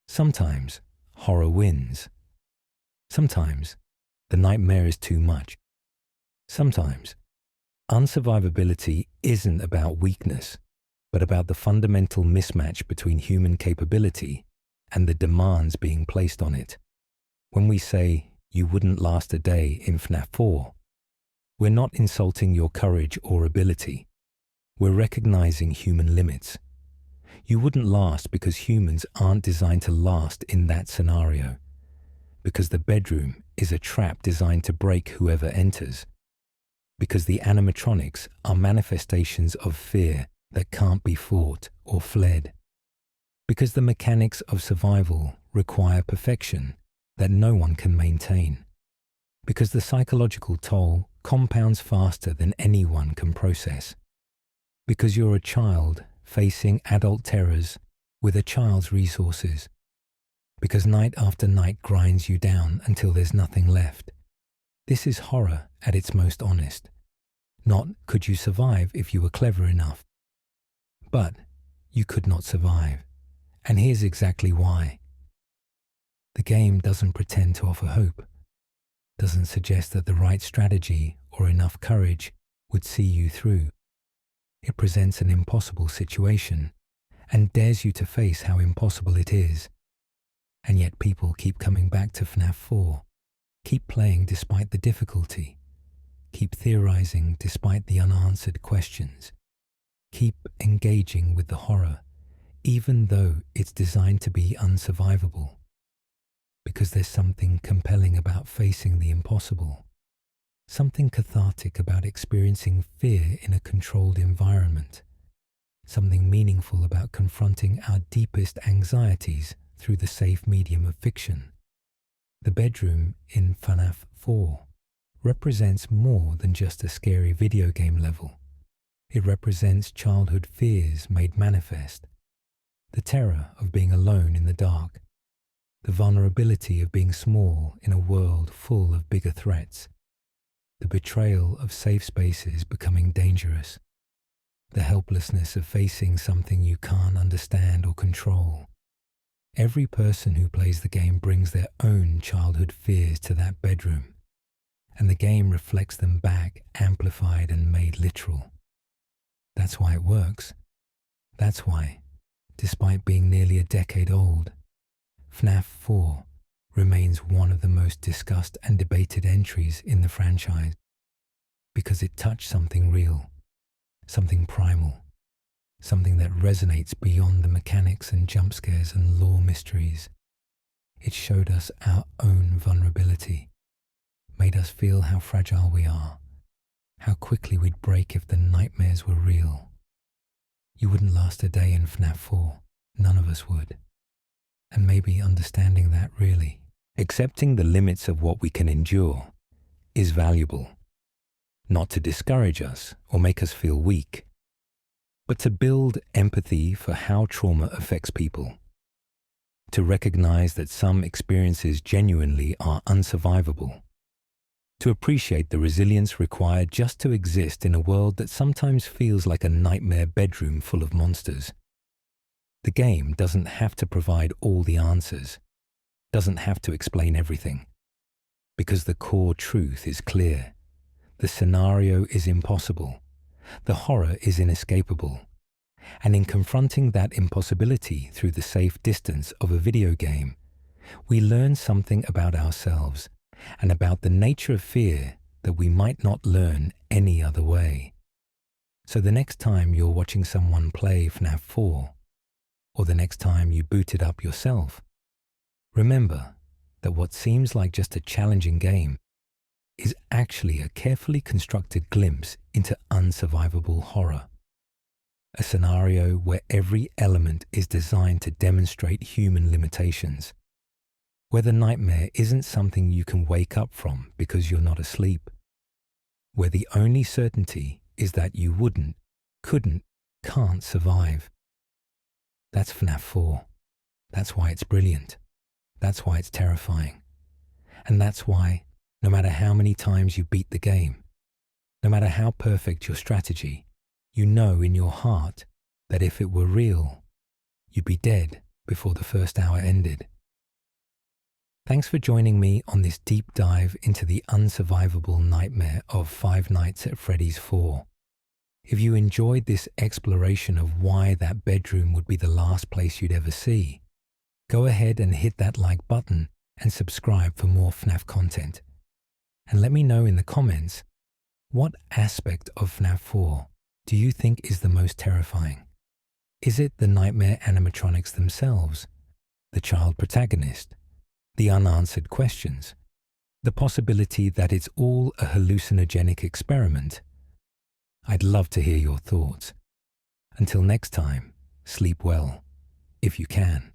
Speaker 1: Sometimes horror wins. Sometimes the nightmare is too much. Sometimes unsurvivability isn't about weakness, but about the fundamental mismatch between human capability and the demands being placed on it. When we say you wouldn't last a day in FNAF 4, we're not insulting your courage or ability. We're recognizing human limits. You wouldn't last because humans aren't designed to last in that scenario, because the bedroom is a trap designed to break whoever enters, because the animatronics are manifestations of fear that can't be fought or fled, because the mechanics of survival require perfection that no one can maintain, because the psychological toll compounds faster than anyone can process, because you're a child facing adult terrors with a child's resources, because night after night grinds you down until there's nothing left. This is horror at its most honest. Not could you survive if you were clever enough. But you could not survive. And here's exactly why. The game doesn't pretend to offer hope, doesn't suggest that the right strategy or enough courage would see you through. It presents an impossible situation and dares you to face how impossible it is. And yet people keep coming back to FNAF 4, keep playing despite the difficulty, keep theorizing despite the unanswered questions, keep engaging with the horror, even though it's designed to be unsurvivable. Because there's something compelling about facing the impossible, something cathartic about experiencing fear in a controlled environment, something meaningful about confronting our deepest anxieties through the safe medium of fiction. The bedroom in FNAF 4 represents more than just a scary video game level. It represents childhood fears made manifest, the terror of being alone in the dark, the vulnerability of being small in a world full of bigger threats, the betrayal of safe spaces becoming dangerous, the helplessness of facing something you can't understand or control. Every person who plays the game brings their own childhood fears to that bedroom, and the game reflects them back, amplified and made literal. That's why it works. That's why, despite being nearly a decade old, FNAF 4 remains one of the most discussed and debated entries in the franchise, because it touched something real, something primal, something that resonates beyond the mechanics and jump scares and lore mysteries. It showed us our own vulnerability, made us feel how fragile we are, how quickly we'd break if the nightmares were real. You wouldn't last a day in FNAF 4, none of us would. And maybe understanding that really, accepting the limits of what we can endure, is valuable. Not to discourage us or make us feel weak, but to build empathy for how trauma affects people. To recognize that some experiences genuinely are unsurvivable. To appreciate the resilience required just to exist in a world that sometimes feels like a nightmare bedroom full of monsters. The game doesn't have to provide all the answers, doesn't have to explain everything, because the core truth is clear. The scenario is impossible, the horror is inescapable, and in confronting that impossibility through the safe distance of a video game, we learn something about ourselves and about the nature of fear that we might not learn any other way. So the next time you're watching someone play FNAF 4, or the next time you boot it up yourself, remember that what seems like just a challenging game is actually a carefully constructed glimpse into unsurvivable horror. A scenario where every element is designed to demonstrate human limitations, where the nightmare isn't something you can wake up from because you're not asleep, where the only certainty is that you wouldn't, couldn't, can't survive. That's FNAF 4. That's why it's brilliant. That's why it's terrifying. And that's why, no matter how many times you beat the game, no matter how perfect your strategy, you know in your heart that if it were real, you'd be dead before the first hour ended. Thanks for joining me on this deep dive into the unsurvivable nightmare of Five Nights at Freddy's 4. If you enjoyed this exploration of why that bedroom would be the last place you'd ever see, go ahead and hit that like button and subscribe for more FNAF content. And let me know in the comments, what aspect of FNAF 4 do you think is the most terrifying? Is it the nightmare animatronics themselves, the child protagonist, the unanswered questions, the possibility that it's all a hallucinogenic experiment? I'd love to hear your thoughts. Until next time, sleep well, if you can.